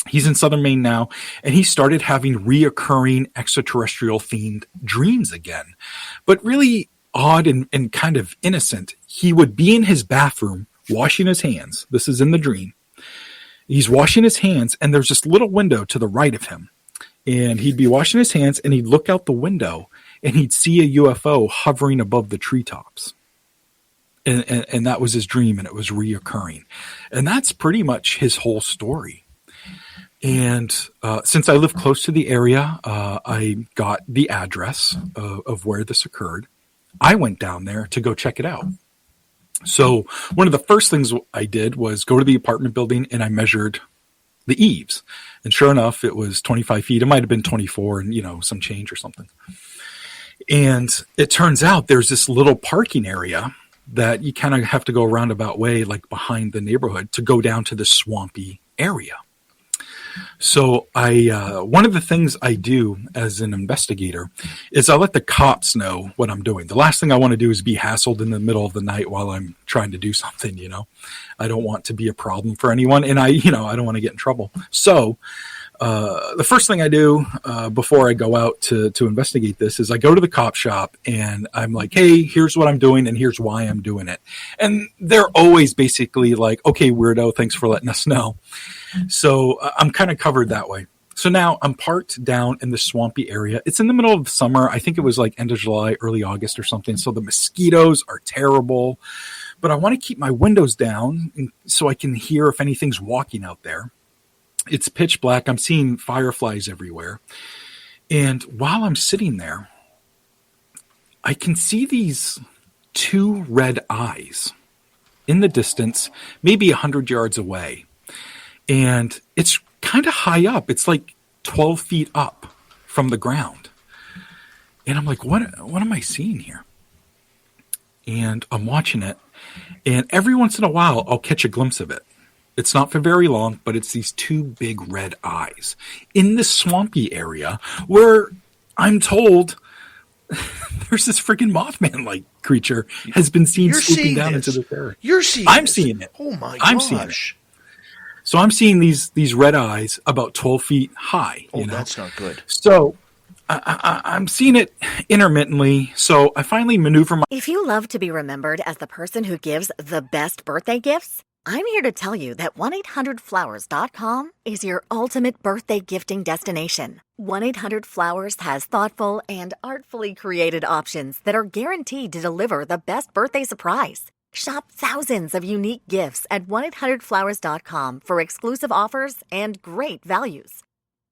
He's in southern Maine now, and he started having reoccurring extraterrestrial themed dreams again, but really odd and kind of innocent. He would be in his bathroom washing his hands. This is in the dream. He's washing his hands, and there's this little window to the right of him. And he'd be washing his hands, and he'd look out the window, and he'd see a UFO hovering above the treetops. And that was his dream, and it was reoccurring. And that's pretty much his whole story. And since I live close to the area, I got the address of where this occurred. I went down there to go check it out. So one of the first things I did was go to the apartment building, and I measured the eaves. And sure enough, it was 25 feet. It might have been 24 and, some change or something. And it turns out there's this little parking area that you kind of have to go a roundabout way, like behind the neighborhood, to go down to the swampy area. So one of the things I do as an investigator is I let the cops know what I'm doing. The last thing I want to do is be hassled in the middle of the night while I'm trying to do something, I don't want to be a problem for anyone, and I don't want to get in trouble. So the first thing I do before I go out to investigate this is I go to the cop shop, and I'm like, hey, here's what I'm doing, and here's why I'm doing it. And they're always basically like, okay, weirdo, thanks for letting us know. So I'm kind of covered that way. So now I'm parked down in the swampy area. It's in the middle of summer. I think it was like end of July, early August or something. So the mosquitoes are terrible. But I want to keep my windows down so I can hear if anything's walking out there. It's pitch black. I'm seeing fireflies everywhere. And while I'm sitting there, I can see these two red eyes in the distance, maybe 100 yards away. And it's kind of high up. It's like 12 feet up from the ground. And I'm like, what am I seeing here? And I'm watching it. And every once in a while, I'll catch a glimpse of it. It's not for very long, but it's these two big red eyes in this swampy area where I'm told there's this freaking Mothman-like creature has been seen swooping down into this area.
You're seeing
I'm
this.
seeing it.
Oh my
I'm seeing it.
gosh.
So I'm seeing these red eyes about 12 feet high.
Oh,
you know?
that's not good.
So I'm seeing it intermittently. So I finally maneuver my.
If you love to be remembered as the person who gives the best birthday gifts, I'm here to tell you that 1-800-Flowers.com is your ultimate birthday gifting destination. 1-800-Flowers has thoughtful and artfully created options that are guaranteed to deliver the best birthday surprise. Shop thousands of unique gifts at 1-800-Flowers.com for exclusive offers and great values.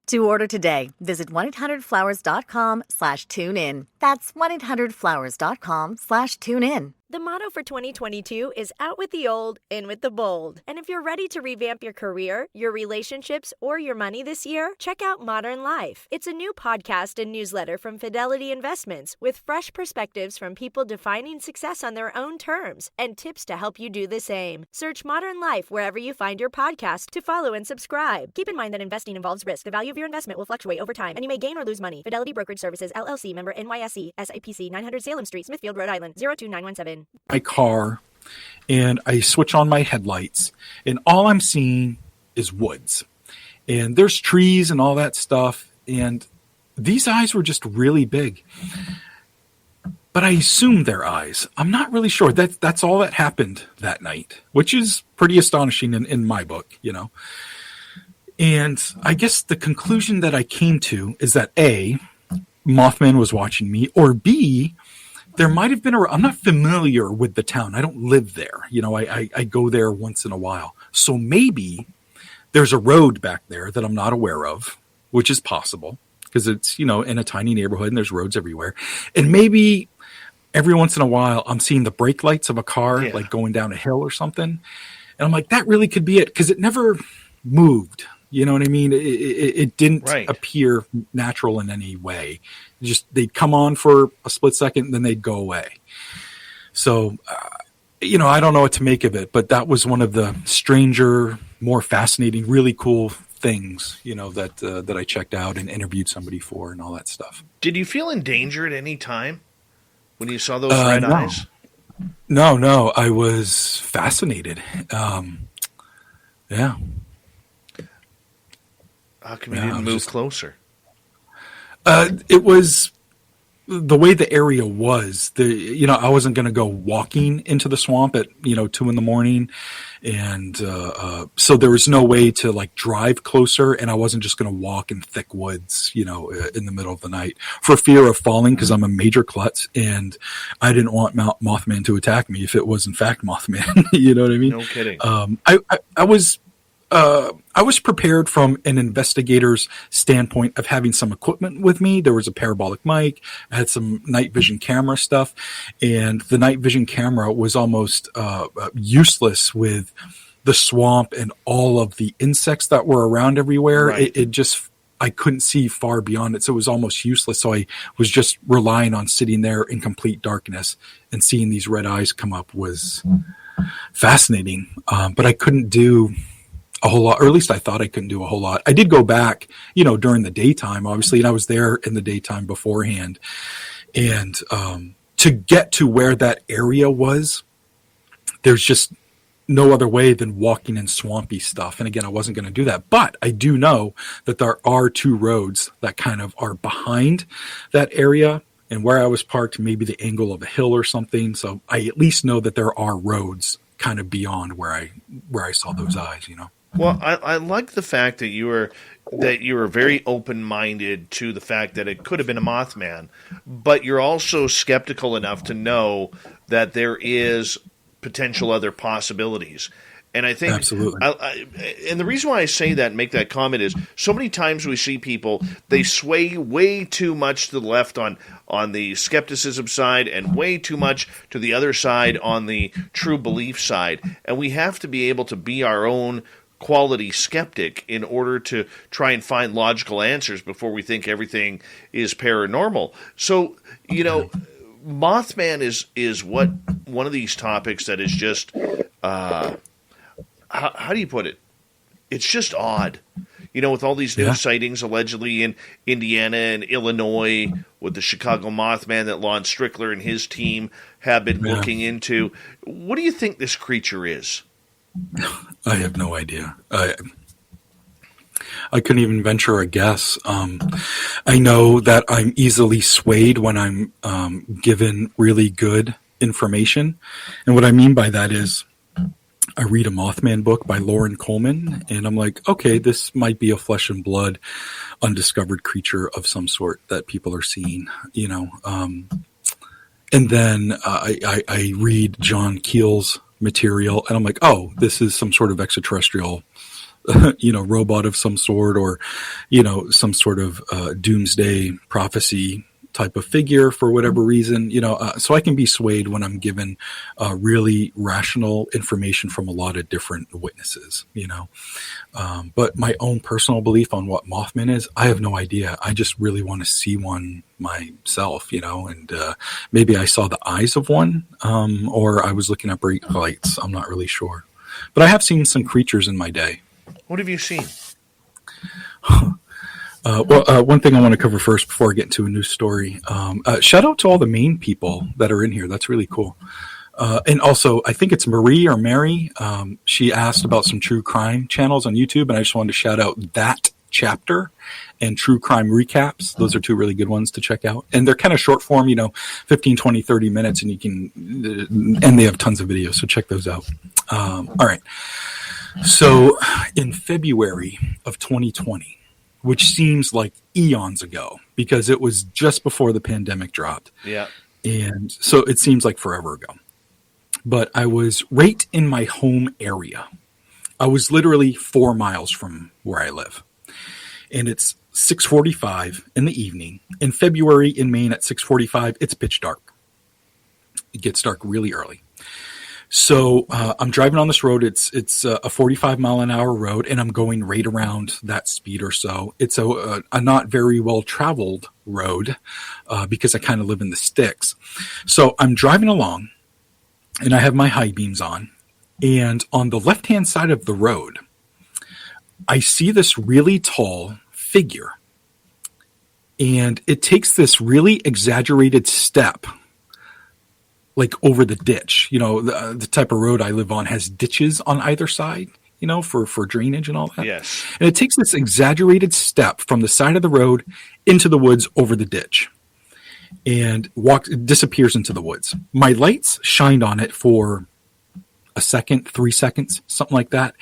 To order today, visit 1-800-Flowers.com/tune-in. That's 1-800-Flowers.com/tune-in.
The motto for 2022 is out with the old, in with the bold. And if you're ready to revamp your career, your relationships, or your money this year, check out Modern Life. It's a new podcast and newsletter from Fidelity Investments with fresh perspectives from people defining success on their own terms and tips to help you do the same. Search Modern Life wherever you find your podcast to follow and subscribe. Keep in mind that investing involves risk. The value of your investment will fluctuate over time, and you may gain or lose money. Fidelity Brokerage Services, LLC, member NYSE, SIPC, 900 Salem Street, Smithfield, Rhode Island, 02917.
My car and I switch on my headlights, and all I'm seeing is woods, and there's trees and all that stuff, and these eyes were just really big, but I assume they're eyes. I'm not really sure. That's all that happened that night, which is pretty astonishing in my book, you know. And I guess the conclusion that I came to is that A, Mothman was watching me, or B, there might have been I'm not familiar with the town. I don't live there. You know, I go there once in a while. So maybe there's a road back there that I'm not aware of, which is possible because it's, you know, in a tiny neighborhood and there's roads everywhere. And maybe every once in a while I'm seeing the brake lights of a car like going down a hill or something. And I'm like, that really could be it because it never moved. You know what I mean? It didn't appear natural in any way. Just they'd come on for a split second, and then they'd go away. So, you know, I don't know what to make of it, but that was one of the stranger, more fascinating, really cool things, you know, that I checked out and interviewed somebody for and all that stuff.
Did you feel in danger at any time when you saw those red eyes?
No, I was fascinated. Yeah.
How come you didn't move closer?
It was the way the area was. You know, I wasn't going to go walking into the swamp at 2 a.m, and so there was no way to like drive closer, and I wasn't just going to walk in thick woods, in the middle of the night for fear of falling because I'm a major klutz, and I didn't want Mothman to attack me if it was in fact Mothman. You know what I mean?
No kidding.
I was prepared from an investigator's standpoint of having some equipment with me. There was a parabolic mic. I had some night vision camera stuff, and the night vision camera was almost useless with the swamp and all of the insects that were around everywhere.
Right.
I couldn't see far beyond it, so it was almost useless. So I was just relying on sitting there in complete darkness, and seeing these red eyes come up was fascinating. But I couldn't do a whole lot, or at least I thought I couldn't do a whole lot. I did go back, during the daytime, obviously, and I was there in the daytime beforehand. And to get to where that area was, there's just no other way than walking in swampy stuff. And again, I wasn't going to do that. But I do know that there are two roads that kind of are behind that area. And where I was parked, maybe the angle of a hill or something. So I at least know that there are roads kind of beyond where I saw those eyes,
Well, I like the fact that you were very open-minded to the fact that it could have been a Mothman, but you're also skeptical enough to know that there is potential other possibilities. And I think
absolutely.
And the reason why I say that and make that comment is so many times we see people, they sway way too much to the left on the skepticism side and way too much to the other side on the true belief side. And we have to be able to be our own quality skeptic in order to try and find logical answers before we think everything is paranormal. So, Mothman is what one of these topics that is just how do you put it? It's just odd. With all these new sightings allegedly in Indiana and Illinois with the Chicago Mothman that Lon Strickler and his team have been looking into. What do you think this creature is?
I have no idea. I couldn't even venture a guess. I know that I'm easily swayed when I'm given really good information. And what I mean by that is I read a Mothman book by Lauren Coleman, and I'm like, okay, this might be a flesh and blood, undiscovered creature of some sort that people are seeing, And then I read John Keel's material, and I'm like, oh, this is some sort of extraterrestrial, robot of some sort, or, some sort of doomsday prophecy type of figure for whatever reason, so I can be swayed when I'm given really rational information from a lot of different witnesses, but my own personal belief on what Mothman is, I have no idea. I just really want to see one myself, and maybe I saw the eyes of one, or I was looking at bright lights. I'm not really sure, but I have seen some creatures in my day.
What have you seen?
One thing I want to cover first before I get into a new story. Shout out to all the Maine people that are in here. That's really cool. And also, I think it's Marie or Mary. She asked about some true crime channels on YouTube, and I just wanted to shout out That Chapter and True Crime Recaps. Those are two really good ones to check out. And they're kind of short form, 15, 20, 30 minutes, and and they have tons of videos, so check those out. All right. So in February of 2020, which seems like eons ago because it was just before the pandemic dropped.
Yeah.
And so it seems like forever ago. But I was right in my home area. I was literally 4 miles from where I live. And it's 6:45 in the evening. In February in Maine at 6:45, it's pitch dark. It gets dark really early. So I'm driving on this road. It's a 45 mile an hour road, and I'm going right around that speed or so. It's a not very well traveled road because I kind of live in the sticks. So I'm driving along, and I have my high beams on. And on the left hand side of the road, I see this really tall figure, and it takes this really exaggerated step like over the ditch. The type of road I live on has ditches on either side, for drainage and all that.
Yes.
And it takes this exaggerated step from the side of the road into the woods over the ditch and disappears into the woods. My lights shined on it for a second, 3 seconds, something like that.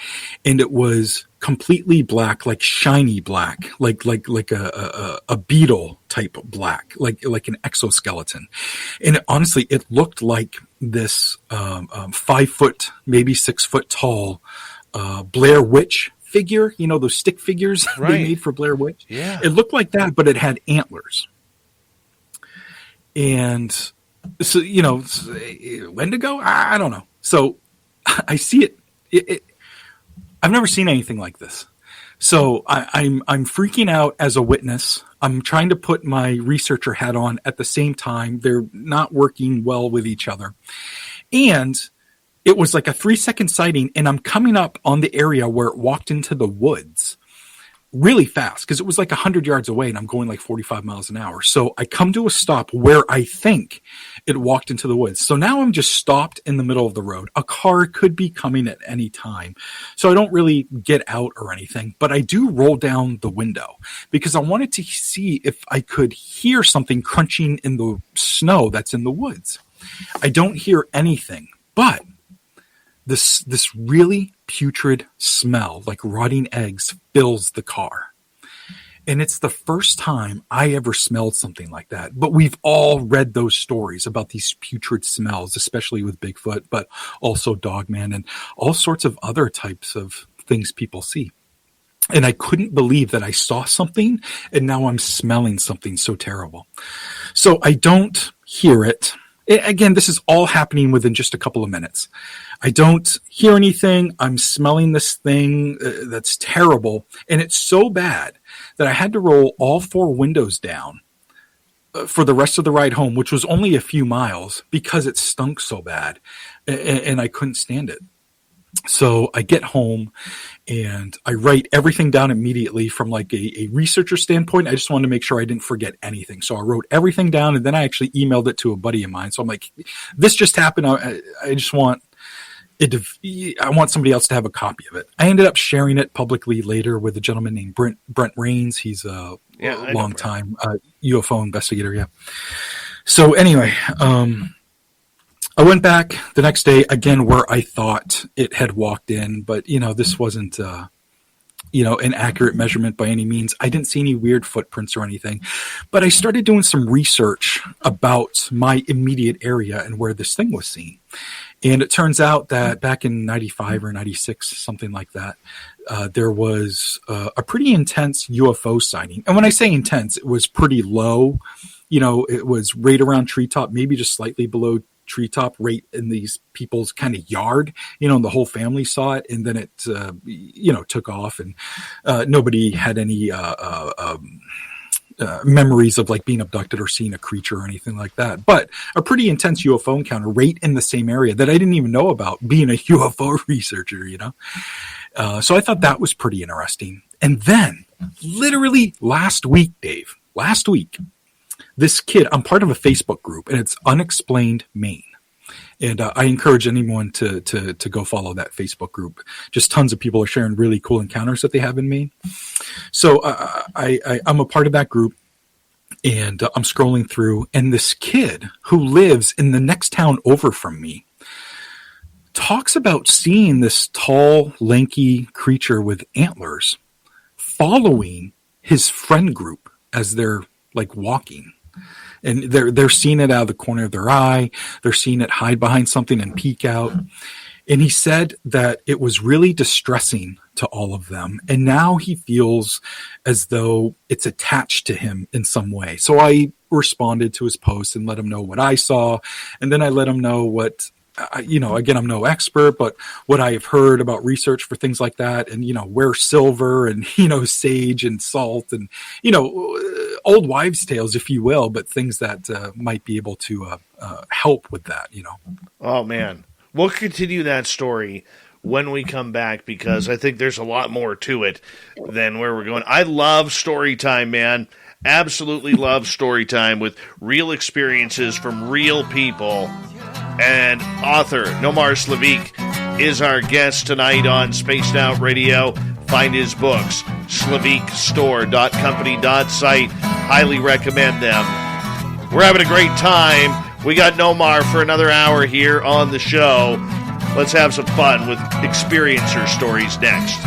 And it was completely black, like shiny black, like a beetle type black, like an exoskeleton. And honestly, it looked like this 5 foot, maybe 6 foot tall Blair Witch figure. Those stick figures they made for Blair Witch.
Yeah.
It looked like that, but it had antlers. And so, Wendigo? I don't know. So I see it. I've never seen anything like this. So I'm freaking out as a witness. I'm trying to put my researcher hat on at the same time. They're not working well with each other. And it was like a 3-second sighting, and I'm coming up on the area where it walked into the woods really fast because it was like 100 yards away, and I'm going like 45 miles an hour. So I come to a stop where I think it walked into the woods. So now I'm just stopped in the middle of the road. A car could be coming at any time. So I don't really get out or anything, but I do roll down the window because I wanted to see if I could hear something crunching in the snow that's in the woods. I don't hear anything, but this really putrid smell, like rotting eggs, fills the car. And it's the first time I ever smelled something like that. But we've all read those stories about these putrid smells, especially with Bigfoot, but also Dogman and all sorts of other types of things people see. And I couldn't believe that I saw something, and now I'm smelling something so terrible. So I don't hear it. Again, this is all happening within just a couple of minutes. I don't hear anything. I'm smelling this thing that's terrible. And it's so bad that I had to roll all 4 windows down for the rest of the ride home, which was only a few miles because it stunk so bad and I couldn't stand it. So I get home and I write everything down immediately from like a researcher standpoint. I just wanted to make sure I didn't forget anything. So I wrote everything down, and then I actually emailed it to a buddy of mine. So I'm like, this just happened. I just want I want somebody else to have a copy of it. I ended up sharing it publicly later with a gentleman named Brent Rains. He's a long time UFO investigator. Yeah. So anyway, I went back the next day again where I thought it had walked in, but this wasn't an accurate measurement by any means. I didn't see any weird footprints or anything, but I started doing some research about my immediate area and where this thing was seen. And it turns out that back in 95 or 96, something like that, there was a pretty intense UFO sighting. And when I say intense, it was pretty low. It was right around treetop, maybe just slightly below treetop, right in these people's kind of yard, and the whole family saw it. And then it, took off, and nobody had any memories of like being abducted or seeing a creature or anything like that. But a pretty intense UFO encounter right in the same area that I didn't even know about, being a UFO researcher, So I thought that was pretty interesting. And then literally last week, Dave, this kid, I'm part of a Facebook group, and it's Unexplained Maine. And I encourage anyone to go follow that Facebook group. Just tons of people are sharing really cool encounters that they have in Maine. So I'm a part of that group, and I'm scrolling through, and this kid who lives in the next town over from me talks about seeing this tall, lanky creature with antlers following his friend group as they're like walking. And they're seeing it out of the corner of their eye. They're seeing it hide behind something and peek out. And he said that it was really distressing to all of them. And now he feels as though it's attached to him in some way. So I responded to his post and let him know what I saw. And then I let him know what, again, I'm no expert, but what I have heard about research for things like that, and, where silver and, sage and salt and, old wives' tales, if you will, but things that might be able to help with that,
Oh, man. We'll continue that story when we come back, because I think there's a lot more to it than where we're going. I love story time, man. Absolutely love story time with real experiences from real people. And author Nomar Slevik is our guest tonight on Spaced Out Radio. Find his books, slevikstore.company.site. Highly recommend them. We're having a great time. We got Nomar for another hour here on the show. Let's have some fun with experiencer stories next.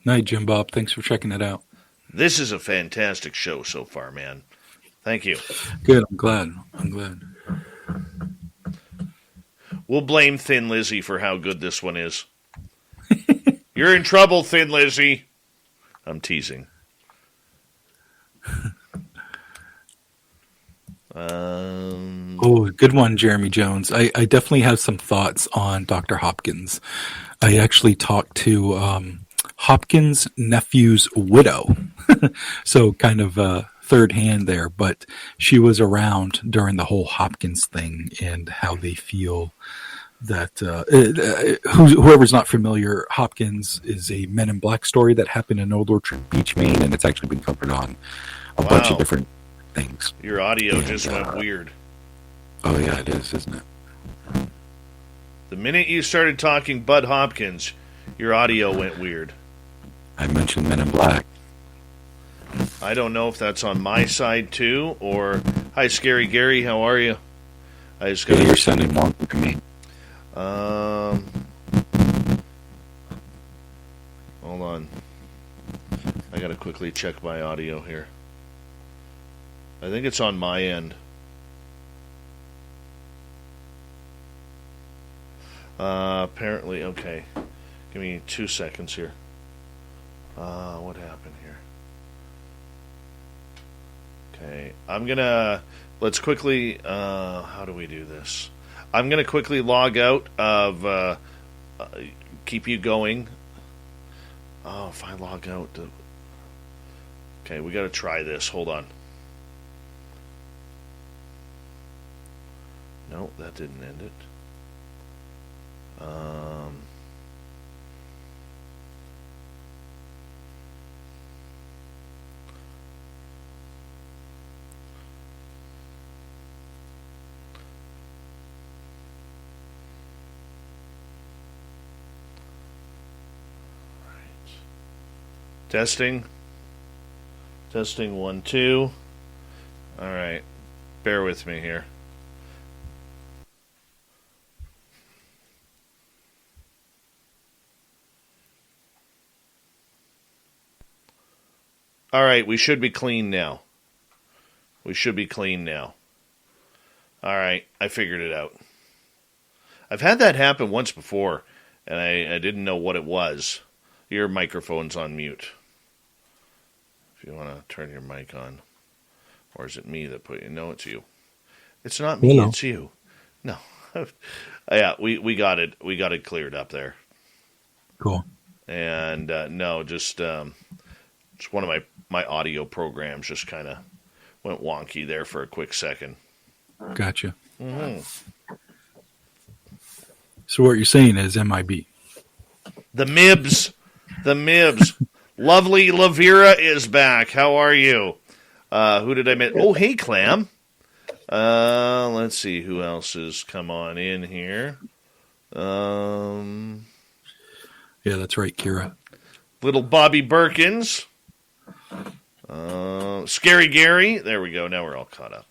Night, Jim Bob. Thanks for checking it out.
This is a fantastic show so far, man. Thank you.
Good. I'm glad.
We'll blame Thin Lizzy for how good this one is. You're in trouble, Thin Lizzy. I'm teasing.
Good one, Jeremy Jones. I definitely have some thoughts on Dr. Hopkins. I actually talked to Hopkins' nephew's widow, so kind of third hand there, but she was around during the whole Hopkins thing and how they feel that whoever's not familiar, Hopkins is a Men in Black story that happened in Old Orchard Beach, Maine, and it's actually been covered on a bunch of different things.
Your audio just went weird.
Oh yeah, it is, isn't it?
The minute you started talking Bud Hopkins, your audio went weird.
I mentioned Men in Black.
I don't know if that's on my side too, or hi, Scary Gary, how are you? I just got.
You're sending one to me.
Hold on. I gotta quickly check my audio here. I think it's on my end. Apparently, okay. Give me 2 seconds here. What happened here? Okay, let's quickly, how do we do this? I'm gonna quickly log out of, keep you going. Oh, if I log out, okay, we gotta try this, hold on. No, that didn't end it. Testing. Testing 1, 2. All right. Bear with me here. All right, we should be clean now. We should be clean now. All right, I figured it out. I've had that happen once before, and I didn't know what it was. Your microphone's on mute. If you want to turn your mic on. Or is it me that put you? No, it's you. It's not me, it's you. No. Yeah, we got it. We got it cleared up there.
Cool.
And no, just one of my audio programs just kind of went wonky there for a quick second.
Gotcha.
Mm-hmm.
So what you're saying is MIB.
The Mibs. The Mibs. Lovely Lavira is back. How are you? Who did I miss? Oh, hey, Clam. Let's see who else has come on in here.
Yeah, that's right, Kira.
Little Bobby Birkins. Scary Gary. There we go. Now we're all caught up.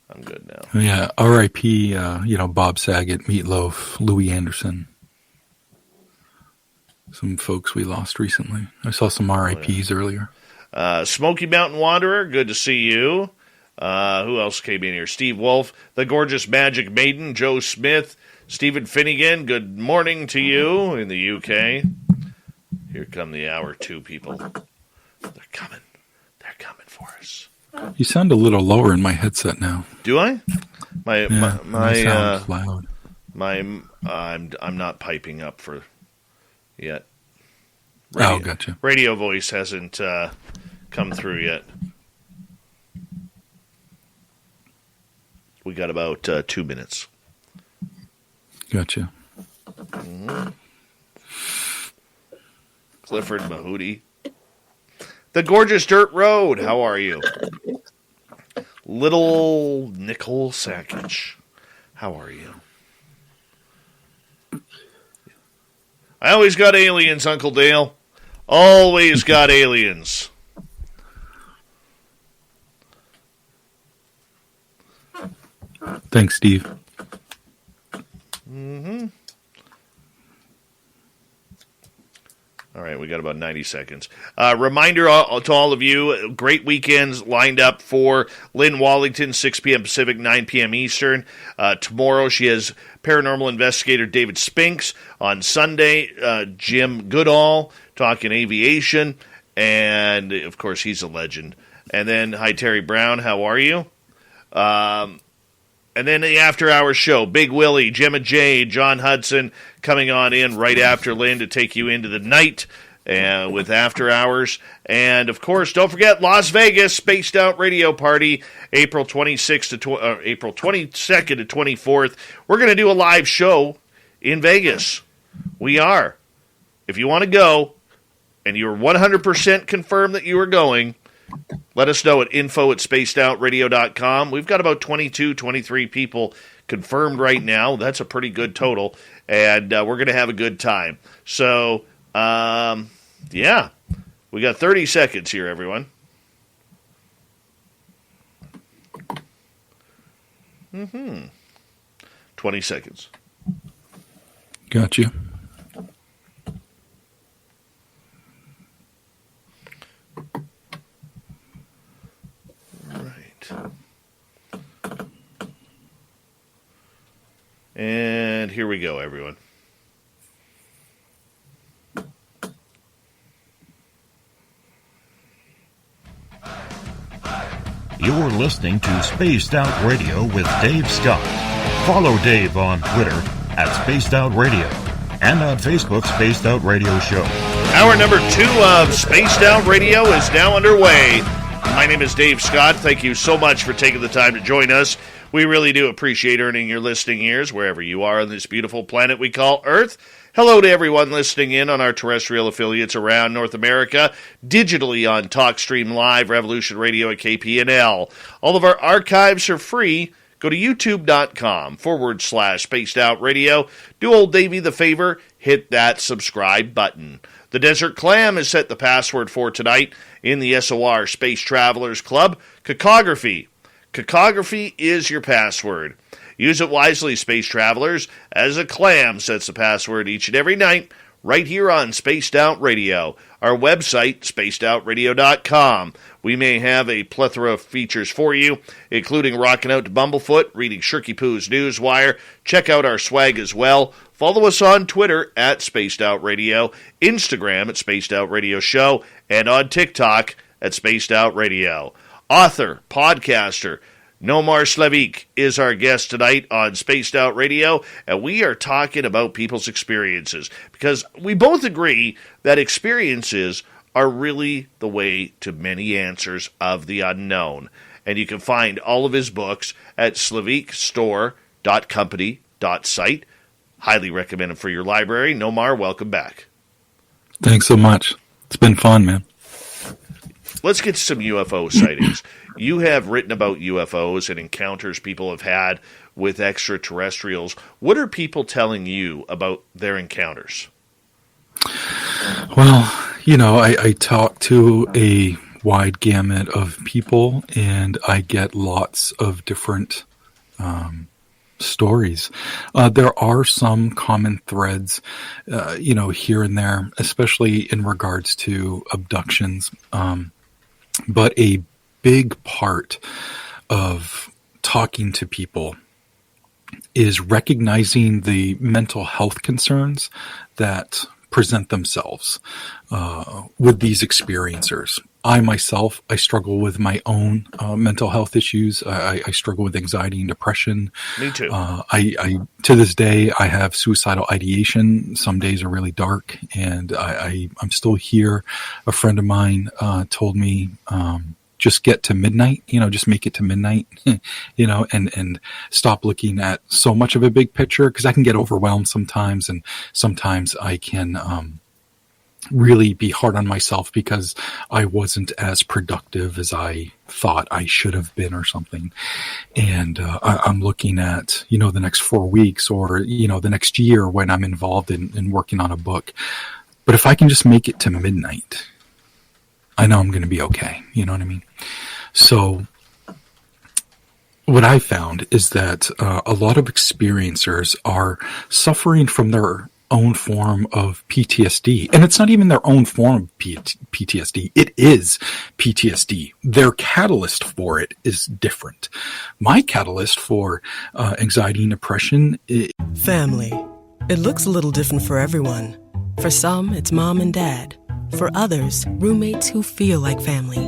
I'm good now.
Yeah, R.I.P. Bob Saget, Meatloaf, Louis Anderson. Some folks we lost recently. I saw some R.I.P.s earlier.
Smoky Mountain Wanderer, good to see you. Who else came in here? Steve Wolf, the Gorgeous Magic Maiden, Joe Smith, Stephen Finnegan, good morning to you in the UK. Here come the hour 2 people. They're coming. They're coming for us.
You sound a little lower in my headset now.
Do I? My
sounds loud.
I'm not piping up for yet.
Gotcha.
Radio voice hasn't come through yet. We got about 2 minutes.
Gotcha.
Mm-hmm. Clifford Mahooty. The Gorgeous Dirt Road. How are you? Little Nicole Sakic. How are you? I always got aliens, Uncle Dale. Always got aliens.
Thanks, Steve.
Mm-hmm. All right, we got about 90 seconds. Reminder to all of you, great weekends lined up for Lynn Wallington, 6 p.m. Pacific, 9 p.m. Eastern. Tomorrow she has paranormal investigator David Spinks. On Sunday, Jim Goodall talking aviation. And, of course, he's a legend. And then, hi, Terry Brown. How are you? And then the after-hours show, Big Willie, Gemma J, John Hudson coming on in right after Lynn to take you into the night with After Hours. And, of course, don't forget Las Vegas Spaced Out Radio Party, April 22nd to 24th. We're going to do a live show in Vegas. We are. If you want to go and you're 100% confirmed that you are going, let us know at info@spacedoutradio.com. We've got about 22, 23 people confirmed right now. That's a pretty good total. And we're going to have a good time. So, yeah. We got 30 seconds here, everyone. 20 seconds.
Got you.
And here we go, everyone.
You're listening to Spaced Out Radio with Dave Scott. Follow Dave on Twitter @Spaced Out Radio and on Facebook, Spaced Out Radio Show.
Hour number 2 of Spaced Out Radio is now underway. My name is Dave Scott. Thank you so much for taking the time to join us. We really do appreciate earning your listening ears wherever you are on this beautiful planet we call Earth. Hello to everyone listening in on our terrestrial affiliates around North America, digitally on TalkStream Live, Revolution Radio at KPNL. All of our archives are free. Go to youtube.com/Spaced Out Radio. Do old Davey the favor, hit that subscribe button. The Desert Clam has set the password for tonight in the SOR Space Travelers Club. Cacography. Cacography is your password. Use it wisely, space travelers, as a clam sets the password each and every night right here on Spaced Out Radio. Our website, spacedoutradio.com. We may have a plethora of features for you, including rocking out to Bumblefoot, reading Shirky Poo's Newswire. Check out our swag as well. Follow us on Twitter at Spaced Out Radio, Instagram at Spaced Out Radio Show, and on TikTok at Spaced Out Radio. Author, podcaster, Nomar Slevik is our guest tonight on Spaced Out Radio, and we are talking about people's experiences, because we both agree that experiences are really the way to many answers of the unknown. And you can find all of his books at slevikstore.company.site. Highly recommended for your library. Nomar, welcome back.
Thanks so much. It's been fun, man.
Let's get to some UFO sightings. You have written about UFOs and encounters people have had with extraterrestrials. What are people telling you about their encounters?
Well, I talk to a wide gamut of people, and I get lots of different stories. There are some common threads, here and there, especially in regards to abductions. But a big part of talking to people is recognizing the mental health concerns that present themselves with these experiencers. I myself, I struggle with my own mental health issues. I struggle with anxiety and depression.
Me too.
I to this day, I have suicidal ideation. Some days are really dark, and I'm still here. A friend of mine told me, just get to midnight, just make it to midnight, and stop looking at so much of a big picture, because I can get overwhelmed sometimes, and sometimes I can really be hard on myself because I wasn't as productive as I thought I should have been or something. And I'm looking at, the next 4 weeks or, the next year when I'm involved in working on a book. But if I can just make it to midnight, I know I'm going to be okay. You know what I mean? So what I found is that a lot of experiencers are suffering from their own form of PTSD. And it's not even their own form of PTSD. It is PTSD. Their catalyst for it is different. My catalyst for anxiety and depression is
family. It looks a little different for everyone. For some, it's mom and dad. For others, roommates who feel like family.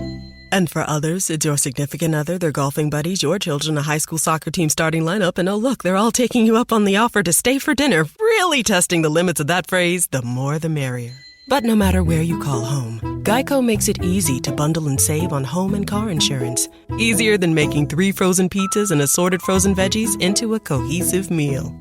And for others, it's your significant other, their golfing buddies, your children, a high school soccer team starting lineup, and oh look, they're all taking you up on the offer to stay for dinner, really testing the limits of that phrase, the more the merrier. But no matter where you call home, Geico makes it easy to bundle and save on home and car insurance. Easier than making 3 frozen pizzas and assorted frozen veggies into a cohesive meal.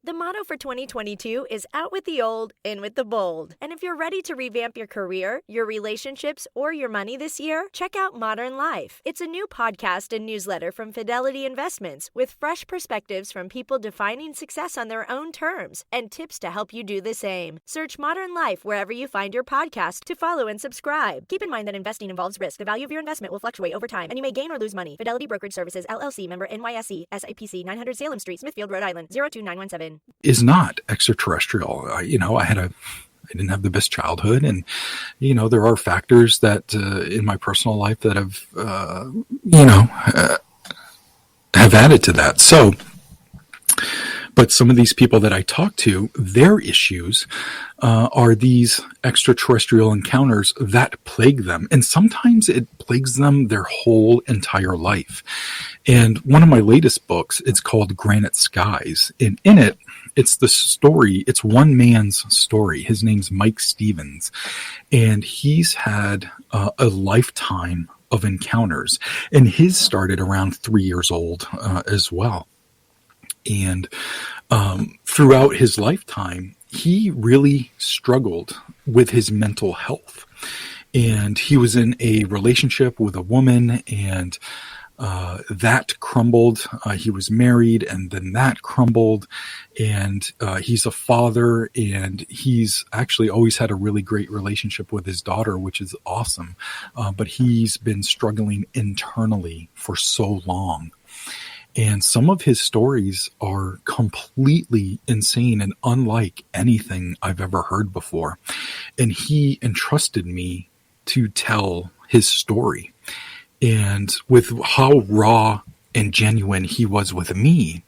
The motto for 2022 is out with the old, in with the bold. And if you're ready to revamp your career, your relationships, or your money this year, check out Modern Life. It's a new podcast and newsletter from Fidelity Investments with fresh perspectives from people defining success on their own terms and tips to help you do the same. Search Modern Life wherever you find your podcast to follow and subscribe. Keep in mind that investing involves risk. The value of your investment will fluctuate over time, and you may gain or lose money. Fidelity Brokerage Services, LLC, member NYSE, SIPC, 900 Salem Street, Smithfield, Rhode Island, 02917.
Is not extraterrestrial. I didn't have the best childhood, and there are factors that in my personal life that have added to that. So, but some of these people that I talk to, their issues are these extraterrestrial encounters that plague them, and sometimes it plagues them their whole entire life. And one of my latest books, it's called Granite Skies, and in it, it's the story, it's one man's story. His name's Mike Stevens, and he's had a lifetime of encounters, and his started around 3 years old as well. And throughout his lifetime, he really struggled with his mental health. And he was in a relationship with a woman, and that crumbled. He was married, and then that crumbled. And he's a father, and he's actually always had a really great relationship with his daughter, which is awesome. But he's been struggling internally for so long. And some of his stories are completely insane and unlike anything I've ever heard before. And he entrusted me to tell his story. And with how raw and genuine he was with me,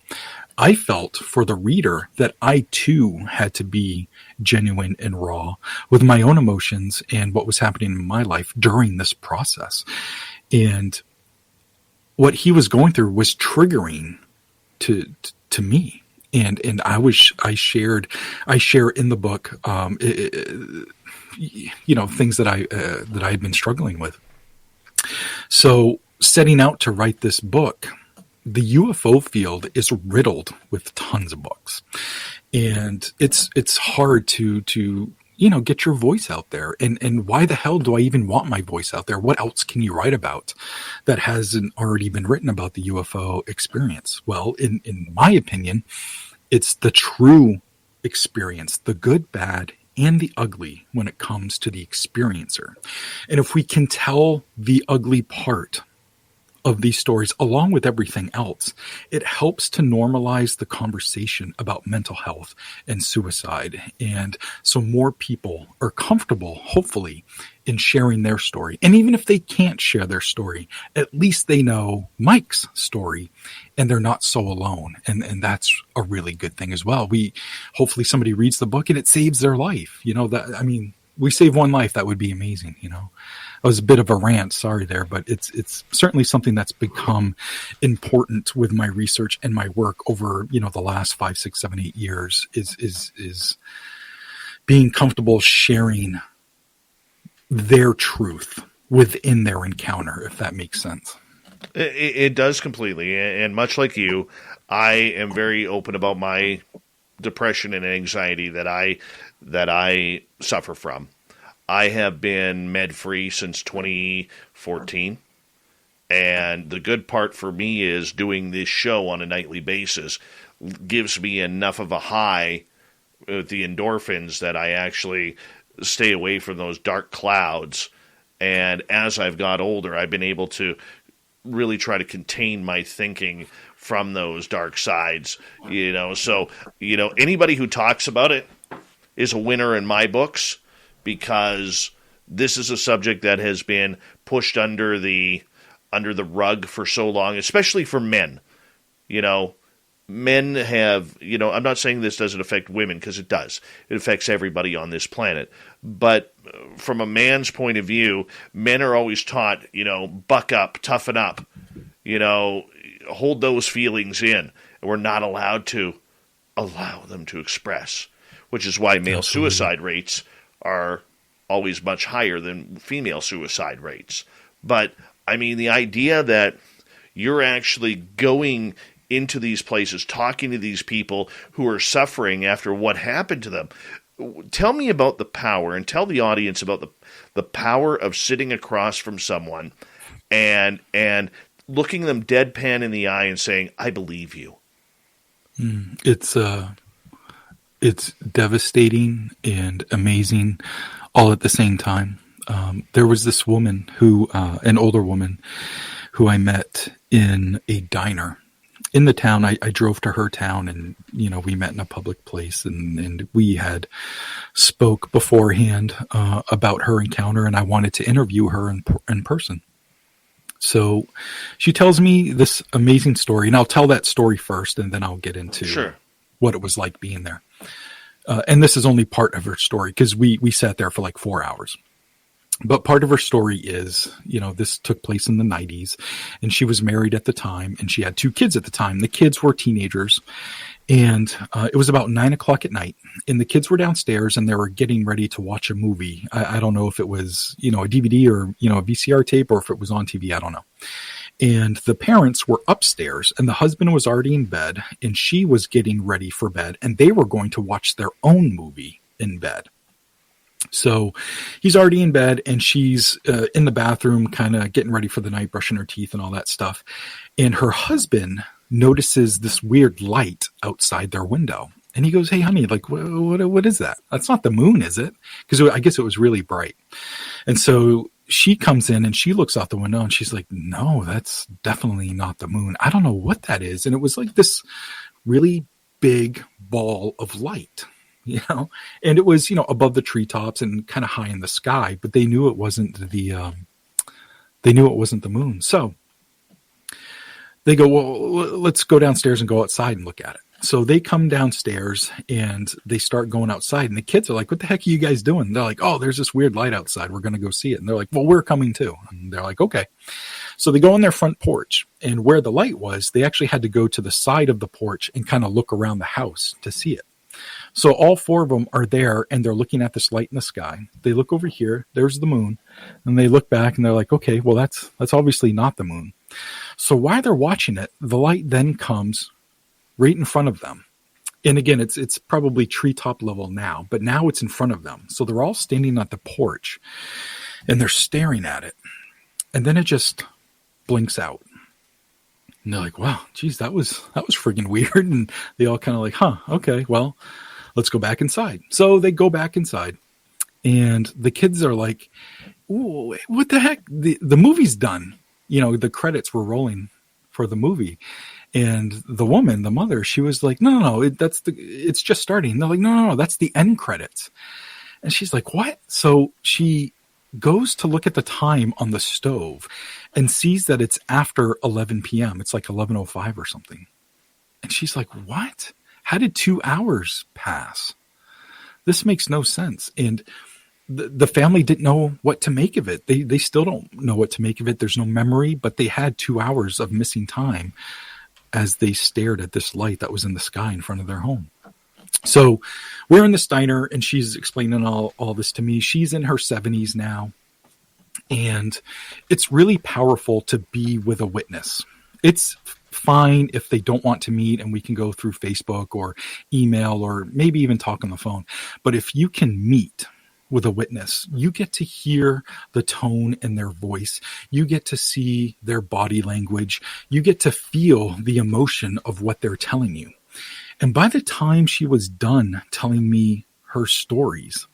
I felt for the reader that I too had to be genuine and raw with my own emotions and what was happening in my life during this process. And what he was going through was triggering to me. And I share in the book, things that I had been struggling with. So setting out to write this book, the UFO field is riddled with tons of books, and it's hard to get your voice out there. And why the hell do I even want my voice out there? What else can you write about that hasn't already been written about the UFO experience? Well, in my opinion, it's the true experience, the good, bad, and the ugly when it comes to the experiencer. And if we can tell the ugly part of these stories along with everything else, it helps to normalize the conversation about mental health and suicide. And so more people are comfortable, hopefully, in sharing their story. And even if they can't share their story, at least they know Mike's story and they're not so alone. And that's a really good thing as well. Hopefully somebody reads the book and it saves their life. We save one life, that would be amazing. That was a bit of a rant, sorry there, but it's certainly something that's become important with my research and my work over, the last 5, 6, 7, 8 years is being comfortable sharing their truth within their encounter, if that makes sense.
It does completely. And much like you, I am very open about my depression and anxiety that I suffer from. I have been med-free since 2014, and the good part for me is doing this show on a nightly basis gives me enough of a high with the endorphins that I actually stay away from those dark clouds. And as I've got older, I've been able to really try to contain my thinking from those dark sides, So, anybody who talks about it is a winner in my books, because this is a subject that has been pushed under the rug for so long, especially for men. Men have, I'm not saying this doesn't affect women, because it does. It affects everybody on this planet. But from a man's point of view, men are always taught, buck up, toughen up, hold those feelings in. And we're not allowed to allow them to express, which is why male suicide rates are always much higher than female suicide rates. But, the idea that you're actually going into these places, talking to these people who are suffering after what happened to them. Tell me about the power, and tell the audience about the power of sitting across from someone and looking them deadpan in the eye and saying, I believe you.
It's devastating and amazing all at the same time. There was this woman an older woman who I met in a diner in the town. I drove to her town, and, we met in a public place, and we had spoke beforehand about her encounter, and I wanted to interview her in person. So she tells me this amazing story, and I'll tell that story first, and then I'll get into what it was like being there. And this is only part of her story, because we sat there for like 4 hours. But part of her story is, this took place in the 90s, and she was married at the time, and she had 2 kids at the time. The kids were teenagers, And it was about 9:00 at night, and the kids were downstairs and they were getting ready to watch a movie. I don't know if it was, a DVD or, a VCR tape, or if it was on TV. I don't know. And the parents were upstairs and the husband was already in bed and she was getting ready for bed, and they were going to watch their own movie in bed. So he's already in bed and she's in the bathroom kind of getting ready for the night, brushing her teeth and all that stuff. And her husband notices this weird light outside their window. And he goes, "Hey, honey, like, what is that? That's not the moon, is it?" Because I guess it was really bright. And so she comes in and she looks out the window and she's like, "No, that's definitely not the moon. I don't know what that is." And it was like this really big ball of light, and it was, above the treetops and kind of high in the sky, but they knew it wasn't the moon. So they go, "Well, let's go downstairs and go outside and look at it." So they come downstairs and they start going outside, and the kids are like, "What the heck are you guys doing?" They're like, "Oh, there's this weird light outside. We're going to go see it." And they're like, "Well, we're coming too." And they're like, "Okay." So they go on their front porch, and where the light was, they actually had to go to the side of the porch and kind of look around the house to see it. So all four of them are there and they're looking at this light in the sky. They look over here, there's the moon, and they look back and they're like, "Okay, well, that's obviously not the moon." So while they're watching it, the light then comes right in front of them. And again, it's probably treetop level now, but now it's in front of them. So they're all standing at the porch and they're staring at it. And then it just blinks out. And they're like, "Wow, geez, that was freaking weird." And they all kind of like, "Huh, okay, well, let's go back inside." So they go back inside and the kids are like, "Ooh, what the heck? The movie's done." The credits were rolling for the movie. And the woman, the mother, she was like, no, it's just starting. And they're like, no, that's the end credits. And she's like, "What?" So she goes to look at the time on the stove and sees that it's after 11 p.m. It's like 11:05 or something. And she's like, "What? How did 2 hours pass? This makes no sense." And the family didn't know what to make of it. They still don't know what to make of it. There's no memory, but they had 2 hours of missing time as they stared at this light that was in the sky in front of their home. So we're in the diner and she's explaining all this to me. She's in her 70s now. And it's really powerful to be with a witness. It's fine if they don't want to meet and we can go through Facebook or email or maybe even talk on the phone. But if you can meet with a witness, you get to hear the tone in their voice. You get to see their body language. You get to feel the emotion of what they're telling you. And by the time she was done telling me her stories,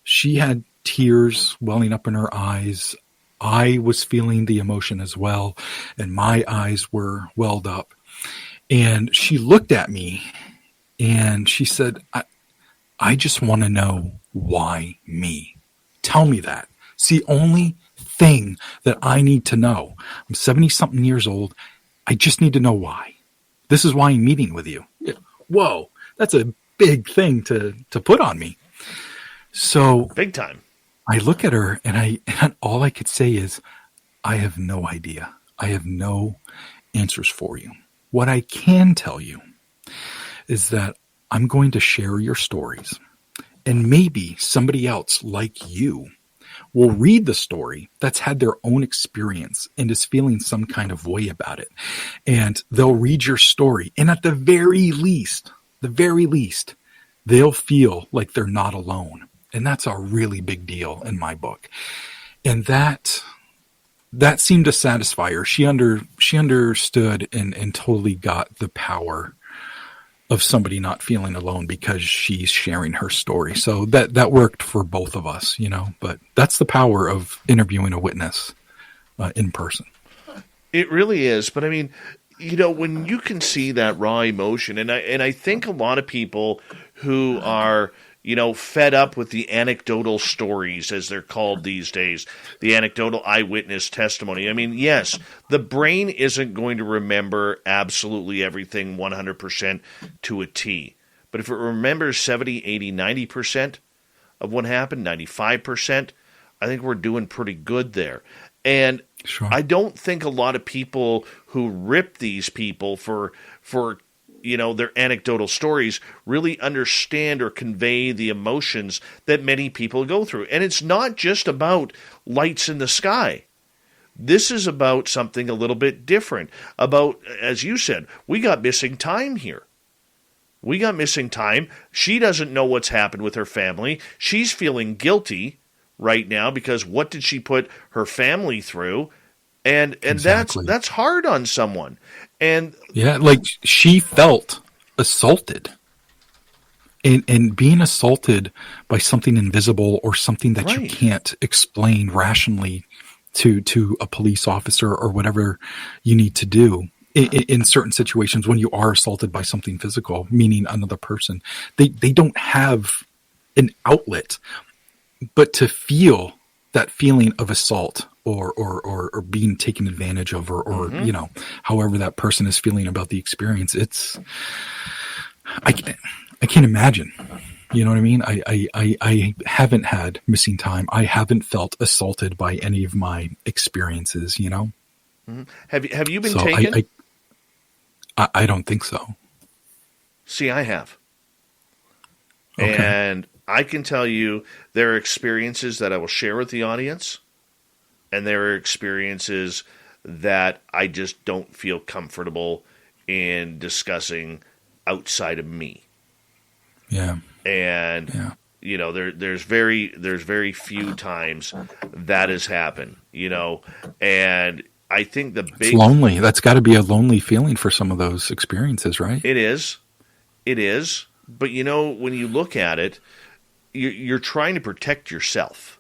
she had tears welling up in her eyes. I was feeling the emotion as well, and my eyes were welled up. And she looked at me and she said, I just want to know why me. Tell me that. It's the only thing that I need to know. I'm 70-something years old. I just need to know why. This is why I'm meeting with you. Whoa, that's a big thing to put on me. So
big time.
I look at her and all I could say is, I have no idea. I have no answers for you. What I can tell you is that I'm going to share your stories, and maybe somebody else like you will read the story that's had their own experience and is feeling some kind of way about it. And they'll read your story. And at the very least, they'll feel like they're not alone. And that's a really big deal in my book. And that seemed to satisfy her. She understood and totally got the power of somebody not feeling alone because she's sharing her story. So that worked for both of us, but that's the power of interviewing a witness in person.
It really is. But I mean, when you can see that raw emotion, and I think a lot of people who are, fed up with the anecdotal stories, as they're called these days, the anecdotal eyewitness testimony. I mean, yes, the brain isn't going to remember absolutely everything 100% to a T. But if it remembers 70, 80, 90% of what happened, 95%, I think we're doing pretty good there. And sure. I don't think a lot of people who rip these people for their anecdotal stories really understand or convey the emotions that many people go through. And it's not just about lights in the sky. This is about something a little bit different. About, as you said, we got missing time here. We got missing time. She doesn't know what's happened with her family. She's feeling guilty right now because what did she put her family through? And
Exactly.
that's hard on someone. And
Yeah, like she felt assaulted. And being assaulted by something invisible or something that you
Right.
can't explain rationally to a police officer or whatever you need to do in certain situations when you are assaulted by something physical, meaning another person, they don't have an outlet but to feel that feeling of assault or being taken advantage of or however that person is feeling about the experience. I can't imagine. You know what I mean? I haven't had missing time. I haven't felt assaulted by any of my experiences,
Mm-hmm. Have you been
So
taken?
I don't think so.
See, I have.
Okay.
And I can tell you there are experiences that I will share with the audience, and there are experiences that I just don't feel comfortable in discussing outside of me.
Yeah.
And
Yeah.
there's very few times that has happened, and I think the
It's
big
lonely. That's got to be a lonely feeling for some of those experiences, right?
It is. But when you look at it, you're trying to protect yourself.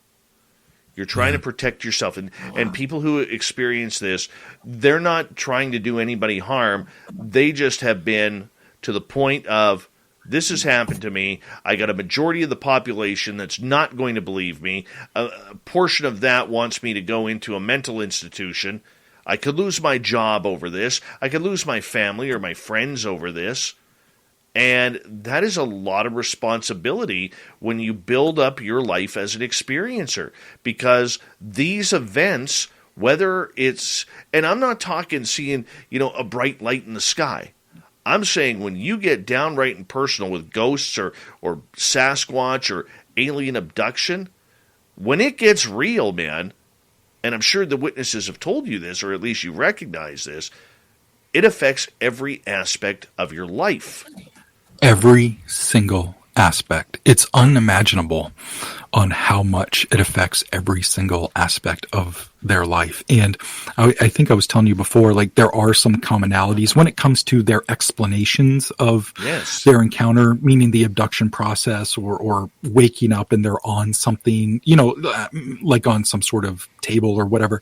You're trying to protect yourself. And people who experience this, they're not trying to do anybody harm. They just have been to the point of, this has happened to me. I got a majority of the population that's not going to believe me. A portion of that wants me to go into a mental institution. I could lose my job over this. I could lose my family or my friends over this. And that is a lot of responsibility when you build up your life as an experiencer. Because these events, whether it's, and I'm not talking seeing, a bright light in the sky. I'm saying when you get downright and personal with ghosts or Sasquatch or alien abduction, when it gets real, man, and I'm sure the witnesses have told you this, or at least you recognize this, it affects every aspect of your life.
Every single aspect. It's unimaginable on how much it affects every single aspect of their life. And I think I was telling you before, like there are some commonalities when it comes to their explanations of their encounter, meaning the abduction process or waking up and they're on something, like on some sort of table or whatever.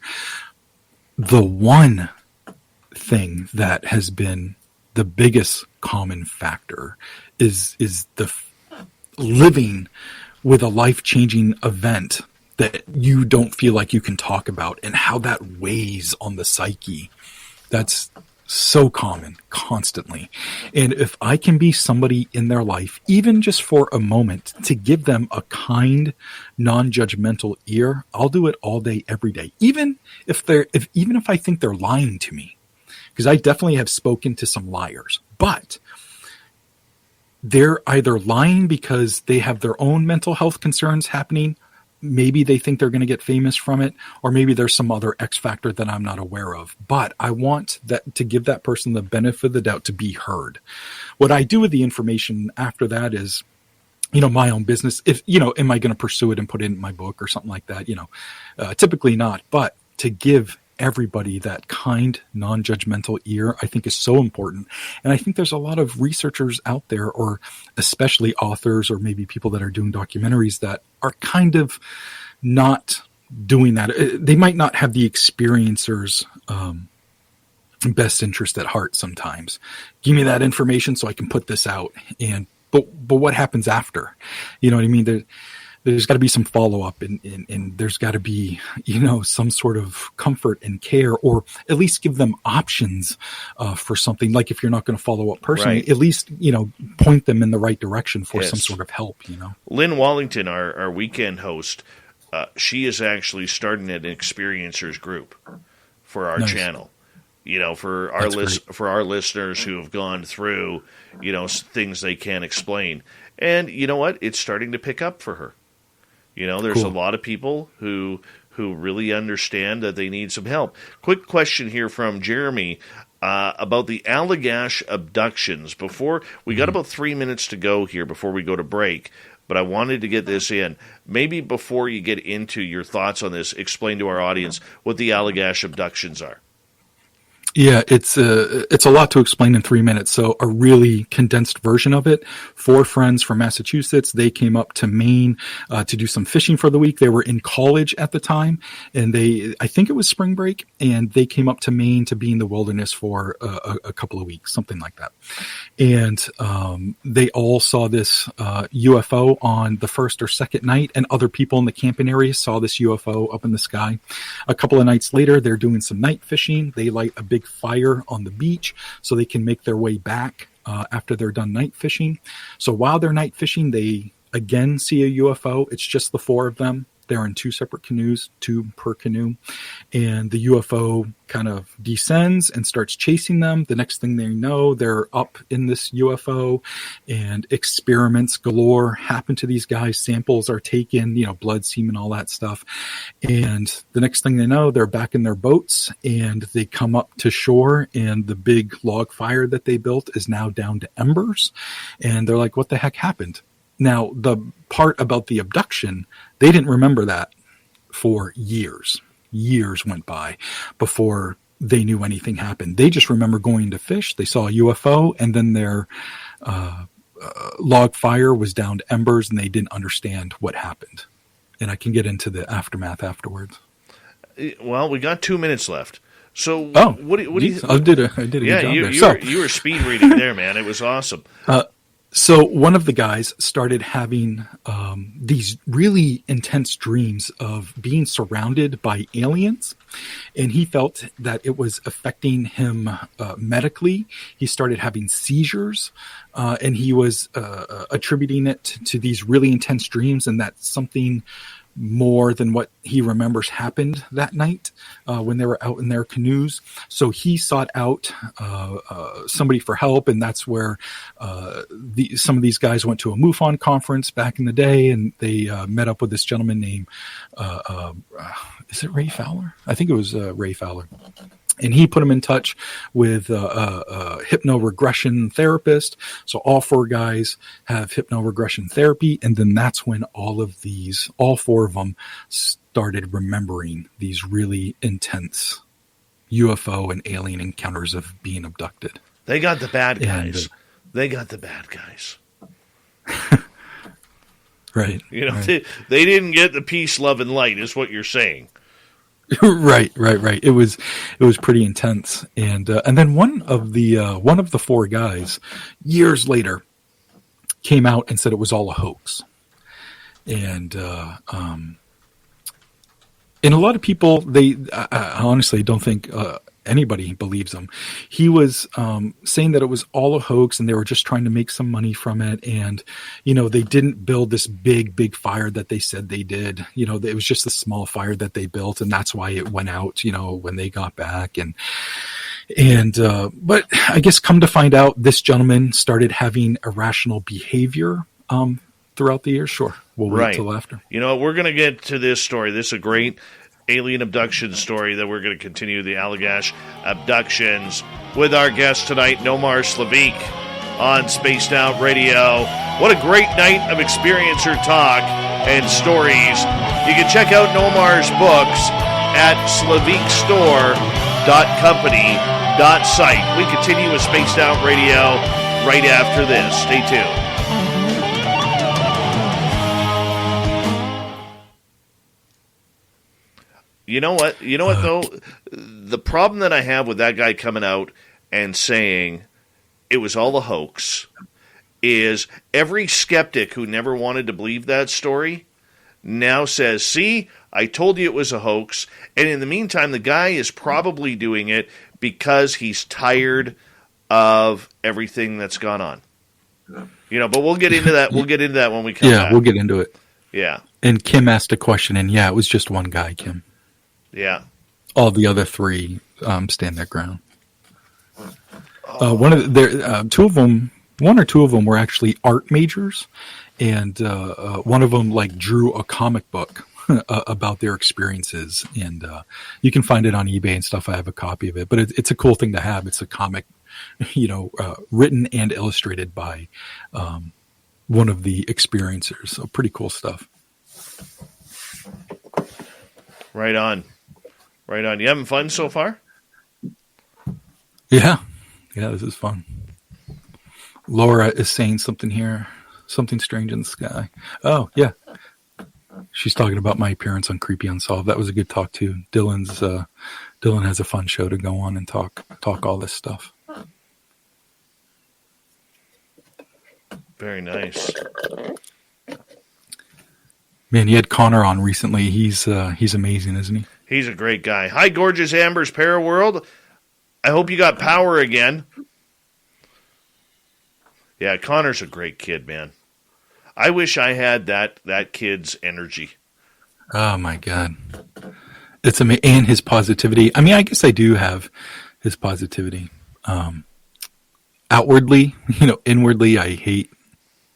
The one thing that has been the biggest common factor is the living with a life-changing event that you don't feel like you can talk about and how that weighs on the psyche. That's so common constantly. And if I can be somebody in their life, even just for a moment, to give them a kind, non-judgmental ear, I'll do it all day, every day. Even if I think they're lying to me, because I definitely have spoken to some liars, but they're either lying because they have their own mental health concerns happening. Maybe they think they're going to get famous from it, or maybe there's some other X factor that I'm not aware of. But I want that to give that person the benefit of the doubt to be heard. What I do with the information after that is, my own business. If, am I going to pursue it and put it in my book or something like that? Typically not, but to give everybody that kind, non-judgmental ear, I think is so important. And I think there's a lot of researchers out there, or especially authors, or maybe people that are doing documentaries that are kind of not doing that. They might not have the experiencer's best interest at heart sometimes. Give me that information so I can put this out. But what happens after? You know what I mean? There's got to be some follow-up and there's got to be, some sort of comfort and care, or at least give them options for something. Like if you're not going to follow up personally,
Right.
at least, point them in the right direction for some sort of help,
Lynn Wallington, our weekend host, she is actually starting an experiencers group for our
Nice.
channel. for our listeners who have gone through, things they can't explain. And you know what? It's starting to pick up for her. There's a lot of people who really understand that they need some help. Quick question here from Jeremy about the Allagash abductions. Before we got about 3 minutes to go here before we go to break, but I wanted to get this in. Maybe before you get into your thoughts on this, explain to our audience what the Allagash abductions are.
Yeah, it's a lot to explain in 3 minutes. So a really condensed version of it. 4 friends from Massachusetts, they came up to Maine to do some fishing for the week. They were in college at the time, and I think it was spring break, and they came up to Maine to be in the wilderness for a couple of weeks, something like that. And they all saw this UFO on the first or second night, and other people in the camping area saw this UFO up in the sky. A couple of nights later, they're doing some night fishing. They light a big fire on the beach so they can make their way back after they're done night fishing. So while they're night fishing, they again see a UFO. It's just the 4 of them. They're in 2 separate canoes, 2 per canoe. And the UFO kind of descends and starts chasing them. The next thing they know, they're up in this UFO, and experiments galore happen to these guys. Samples are taken, blood, semen, all that stuff. And the next thing they know, they're back in their boats, and they come up to shore, and the big log fire that they built is now down to embers. And they're like, what the heck happened? Now, the part about the abduction, they didn't remember that for years. Years went by before they knew anything happened. They just remember going to fish. They saw a UFO, and then their log fire was down to embers, and they didn't understand what happened. And I can get into the aftermath afterwards.
Well, we got 2 minutes left. So, what do you?
I did a good job there.
You were speed reading there, man. It was awesome.
So one of the guys started having these really intense dreams of being surrounded by aliens, and he felt that it was affecting him medically. He started having seizures, and he was attributing it to these really intense dreams, and that something more than what he remembers happened that night when they were out in their canoes. So he sought out somebody for help, and that's where some of these guys went to a MUFON conference back in the day, and they met up with this gentleman named, is it Ray Fowler? I think it was Ray Fowler. And he put him in touch with a hypno-regression therapist. So all 4 guys have hypno-regression therapy. And then that's when all 4 of them started remembering these really intense UFO and alien encounters of being abducted.
They got the bad guys. They got the bad guys.
Right.
Right. They didn't get the peace, love, and light is what you're saying.
Right. It was pretty intense, and then one of the 4 guys years later came out and said it was all a hoax, and a lot of people I honestly don't think anybody believes him. He was saying that it was all a hoax, and they were just trying to make some money from it. And, they didn't build this big fire that they said they did. It was just a small fire that they built, and that's why it went out, when they got back. But I guess come to find out, this gentleman started having irrational behavior throughout the years. Sure. We'll wait till after.
We're going to get to this story. This is a great alien abduction story that we're going to continue, the Allagash abductions, with our guest tonight, Nomar Slevik, on Spaced Out Radio. What a great night of experiencer talk and stories. You can check out Nomar's books at slevikstore.company.site. We continue with Spaced Out Radio right after this. Stay tuned. You know what, though? The problem that I have with that guy coming out and saying it was all a hoax is every skeptic who never wanted to believe that story now says, see, I told you it was a hoax. And in the meantime, the guy is probably doing it because he's tired of everything that's gone on. But we'll get into that. We'll get into that when we come back.
Yeah, we'll get into it.
Yeah.
And Kim asked a question, and it was just one guy, Kim.
Yeah.
All the other 3 stand their ground. One of their two of them, one or two of them were actually art majors, and one of them like drew a comic book about their experiences, and you can find it on eBay and stuff. I have a copy of it, but it's a cool thing to have. It's a comic, written and illustrated by one of the experiencers. So pretty cool stuff.
Right on. Right on. You having fun so far?
Yeah, this is fun. Laura is saying something here. Something strange in the sky. Oh, yeah. She's talking about my appearance on Creepy Unsolved. That was a good talk too. Dylan has a fun show to go on and talk all this stuff.
Very nice.
Man, you had Connor on recently. He's amazing, isn't he?
He's a great guy. Hi, Gorgeous Amber's Paraworld. I hope you got power again. Yeah, Connor's a great kid, man. I wish I had that kid's energy.
Oh my God, it's amazing, and his positivity. I mean, I guess I do have his positivity. Outwardly, inwardly, I hate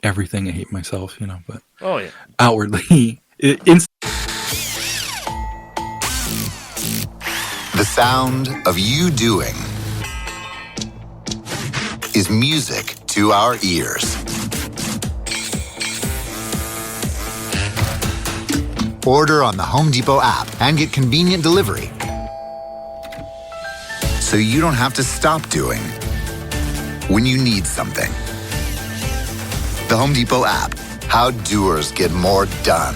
everything. I hate myself, but
oh yeah,
outwardly,
the sound of you doing is music to our ears. Order on the Home Depot app and get convenient delivery, so you don't have to stop doing when you need something. The Home Depot app, how doers get more done.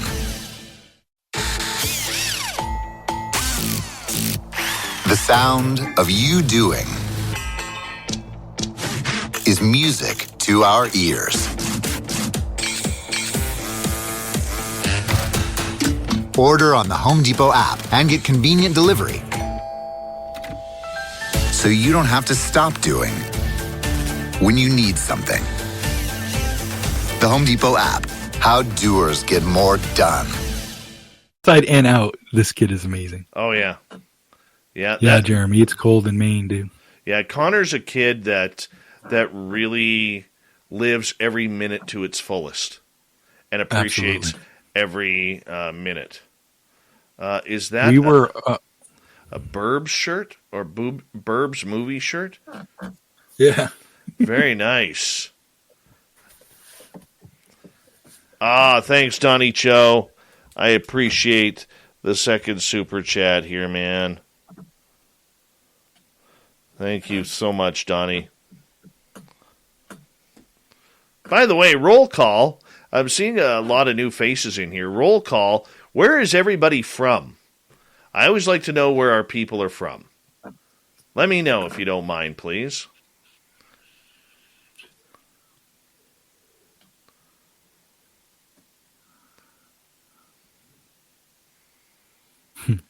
The sound of you doing is music to our ears. Order on the Home Depot app and get convenient delivery, so you don't have to stop doing when you need something. The Home Depot app, how doers get more done.
inside and out, this kid is amazing.
Oh yeah, yeah.
Yeah, Jeremy, it's cold in Maine, dude.
Yeah, Connor's a kid that really lives every minute to its fullest and appreciates every minute. Is that a Burbs shirt or Burbs movie shirt?
Yeah.
Very nice. Thanks, Donnie Cho. I appreciate the second super chat here, man. Thank you so much, Donnie. By the way, roll call. I'm seeing a lot of new faces in here. Roll call. Where is everybody from? I always like to know where our people are from. Let me know if you don't mind, please.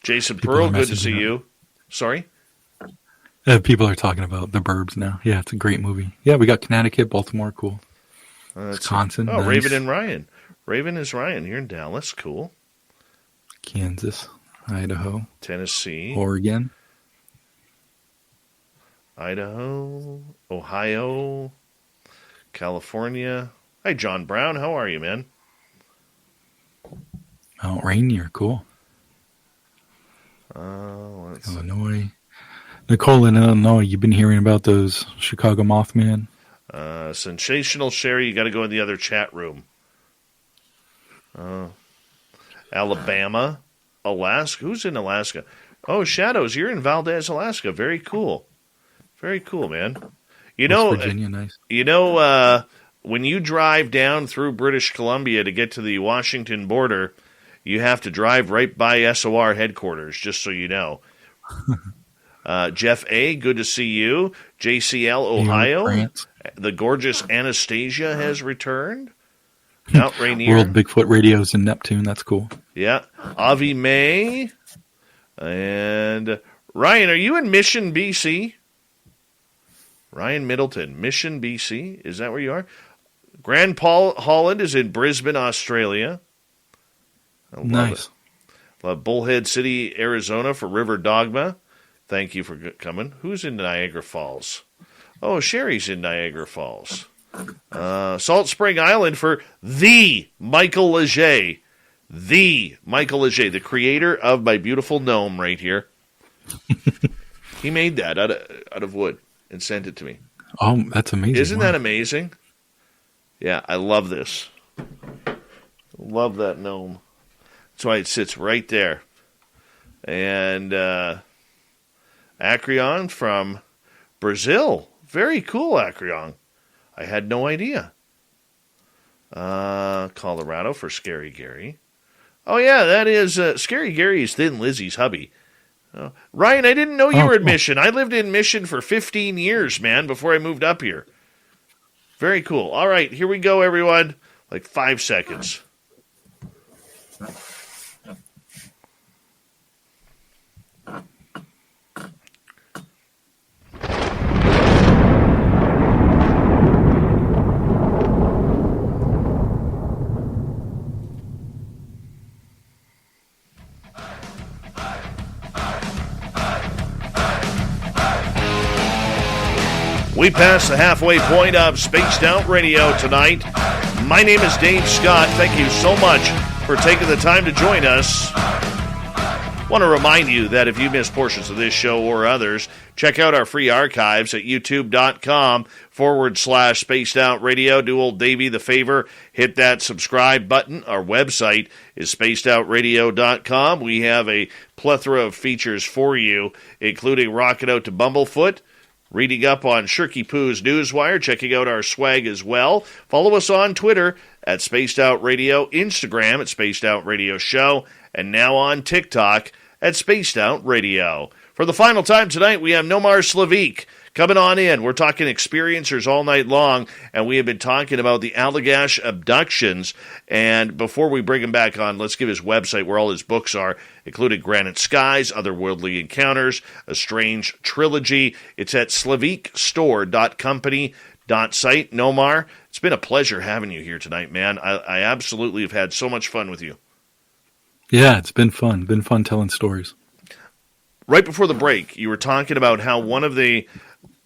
Jason Pearl, good to see you. Sorry?
People are talking about The Burbs now. Yeah, it's a great movie. Yeah, we got Connecticut, Baltimore, cool. Wisconsin.
Oh,
nice.
Raven and Ryan. Raven is Ryan. You're in Dallas. Cool.
Kansas, Idaho,
Tennessee,
Oregon,
Idaho, Ohio, California. Hi, John Brown. How are you, man?
Mount Rainier, cool. Illinois. Nicole in Illinois, you've been hearing about those Chicago Mothman?
Sensational Sherry, you got to go in the other chat room. Alabama, Alaska. Who's in Alaska? Oh, Shadows, you're in Valdez, Alaska. Very cool. Very cool, man.
West Virginia, nice.
When you drive down through British Columbia to get to the Washington border, you have to drive right by SOR headquarters, just so you know. Jeff A., good to see you. JCL, Ohio. The gorgeous Anastasia has returned. Mount Rainier.
World Bigfoot Radios in Neptune. That's cool.
Yeah. Avi May. And Ryan, are you in Mission, BC? Ryan Middleton, Mission, BC. Is that where you are? Grand Holland is in Brisbane, Australia. I love it. Bullhead City, Arizona for River Dogma. Thank you for coming. Who's in Niagara Falls? Oh, Sherry's in Niagara Falls. Salt Spring Island for the Michael Leger. The Michael Leger, the creator of my beautiful gnome right here. He made that out of wood and sent it to me.
Oh, that's amazing.
Isn't that amazing? Yeah, I love this. Love that gnome. That's why it sits right there. And Acreon from Brazil. Very cool, Acreon. I had no idea. Colorado for Scary Gary. Oh, yeah, that is Scary Gary is Thin Lizzie's hubby. Ryan, I didn't know you were in Mission. I lived in Mission for 15 years, man, before I moved up here. Very cool. All right, here we go, everyone. Like 5 seconds. We passed the halfway point of Spaced Out Radio tonight. My name is Dave Scott. Thank you so much for taking the time to join us. I want to remind you that if you missed portions of this show or others, check out our free archives at youtube.com/Spaced Out Radio. Do old Davey the favor, hit that subscribe button. Our website is spacedoutradio.com. We have a plethora of features for you, including Rockin' Out to Bumblefoot, reading up on Shirky Poo's Newswire, checking out our swag as well. Follow us on Twitter at Spaced Out Radio, Instagram at Spaced Out Radio Show, and now on TikTok at Spaced Out Radio. For the final time tonight, we have Nomar Slevik coming on in. We're talking experiencers all night long, and we have been talking about the Allagash abductions. And before we bring him back on, let's give his website where all his books are, including Granite Skies, Otherworldly Encounters, A Strange Trilogy. It's at slevikstore.company.site. Nomar, it's been a pleasure having you here tonight, man. I absolutely have had so much fun with you.
Yeah, it's been fun. Been fun telling stories.
Right before the break, you were talking about how one of the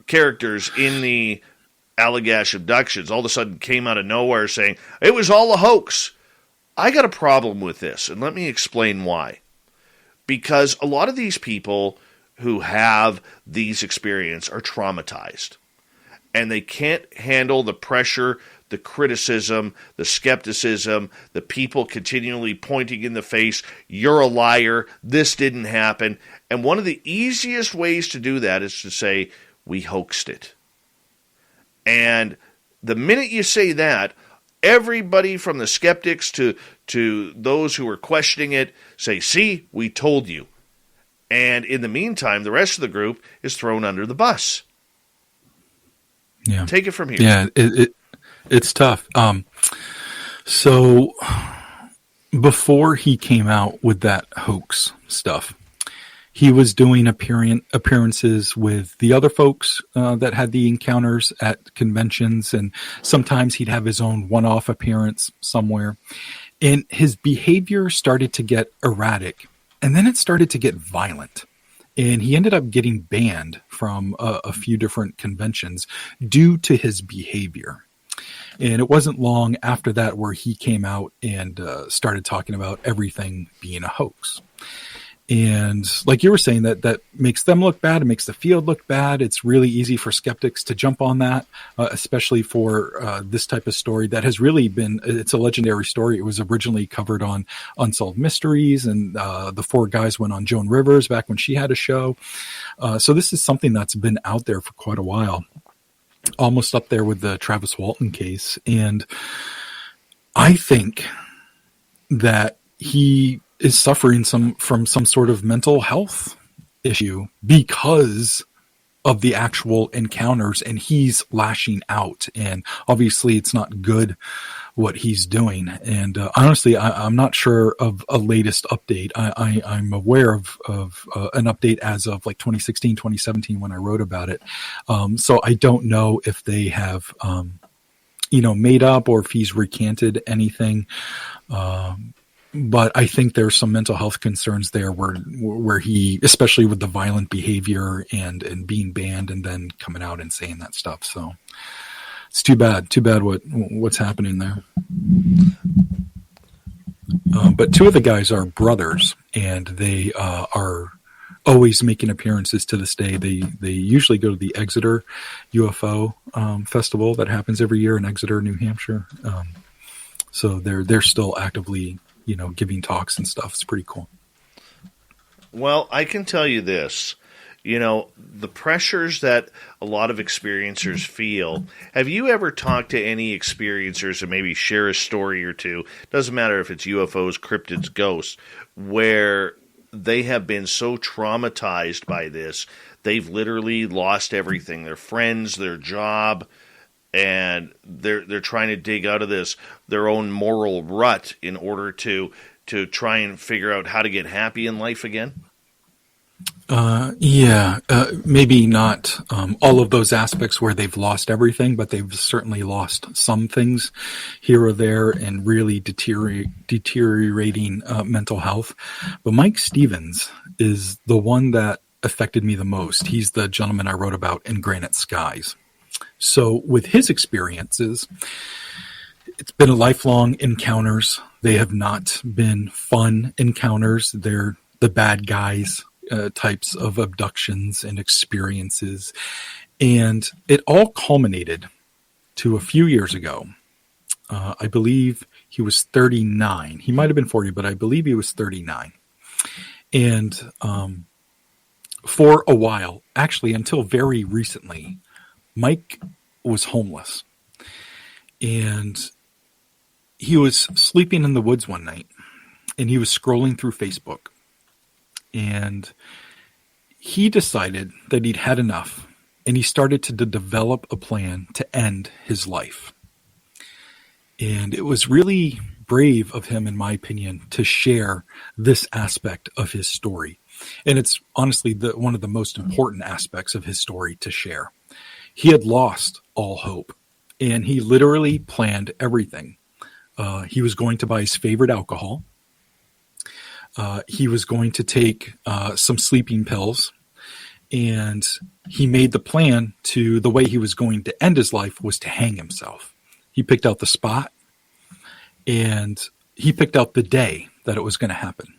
characters in the Allagash abductions all of a sudden came out of nowhere saying, it was all a hoax. I got a problem with this, and let me explain why. Because a lot of these people who have these experiences are traumatized, and they can't handle the pressure, the criticism, the skepticism, the people continually pointing in the face, you're a liar, this didn't happen. And one of the easiest ways to do that is to say, we hoaxed it. And the minute you say that, everybody from the skeptics to those who are questioning it say, see, we told you. And in the meantime, the rest of the group is thrown under the bus.
Yeah.
Take it from here.
Yeah, it's tough. So before he came out with that hoax stuff, he was doing appearances with the other folks that had the encounters at conventions, and sometimes he'd have his own one-off appearance somewhere. And his behavior started to get erratic, and then it started to get violent. And he ended up getting banned from a few different conventions due to his behavior. And it wasn't long after that where he came out and started talking about everything being a hoax. And like you were saying, that makes them look bad. It makes the field look bad. It's really easy for skeptics to jump on that, especially for this type of story that has really been, it's a legendary story. It was originally covered on Unsolved Mysteries, and the four guys went on Joan Rivers back when she had a show. So this is something that's been out there for quite a while, almost up there with the Travis Walton case. And I think that he is suffering from some sort of mental health issue because of the actual encounters, and he's lashing out. And obviously it's not good what he's doing. And honestly, I'm not sure of a latest update. I'm aware of an update as of like 2016, 2017 when I wrote about it. So I don't know if they have, made up or if he's recanted anything. but I think there's some mental health concerns there where he, especially with the violent behavior and being banned and then coming out and saying that stuff. So it's too bad what's happening there. But two of the guys are brothers, and they are always making appearances to this day. They usually go to the Exeter UFO festival that happens every year in Exeter, New Hampshire. So they're still actively, giving talks and stuff. It's pretty cool.
Well, I can tell you this. The pressures that a lot of experiencers feel. Have you ever talked to any experiencers and maybe share a story or two? Doesn't matter if it's UFOs, cryptids, ghosts, where they have been so traumatized by this, they've literally lost everything, their friends, their job, and they're trying to dig out of this their own moral rut in order to try and figure out how to get happy in life again?
Maybe not all of those aspects where they've lost everything, but they've certainly lost some things here or there and really deteriorating mental health. But Mike Stevens is the one that affected me the most. He's the gentleman I wrote about in Granite Skies. So with his experiences, it's been lifelong encounters. They have not been fun encounters. They're the bad guys types of abductions and experiences. And it all culminated to a few years ago. I believe he was 39. He might have been 40, but I believe he was 39. And for a while, actually until very recently, Mike was homeless. And he was sleeping in the woods one night, and he was scrolling through Facebook. And he decided that he'd had enough, and he started to develop a plan to end his life. And it was really brave of him, in my opinion, to share this aspect of his story. And it's honestly one of the most important aspects of his story to share. He had lost all hope, and he literally planned everything. He was going to buy his favorite alcohol. He was going to take some sleeping pills, and he made the plan to the way he was going to end his life was to hang himself. He picked out the spot, and he picked out the day that it was going to happen.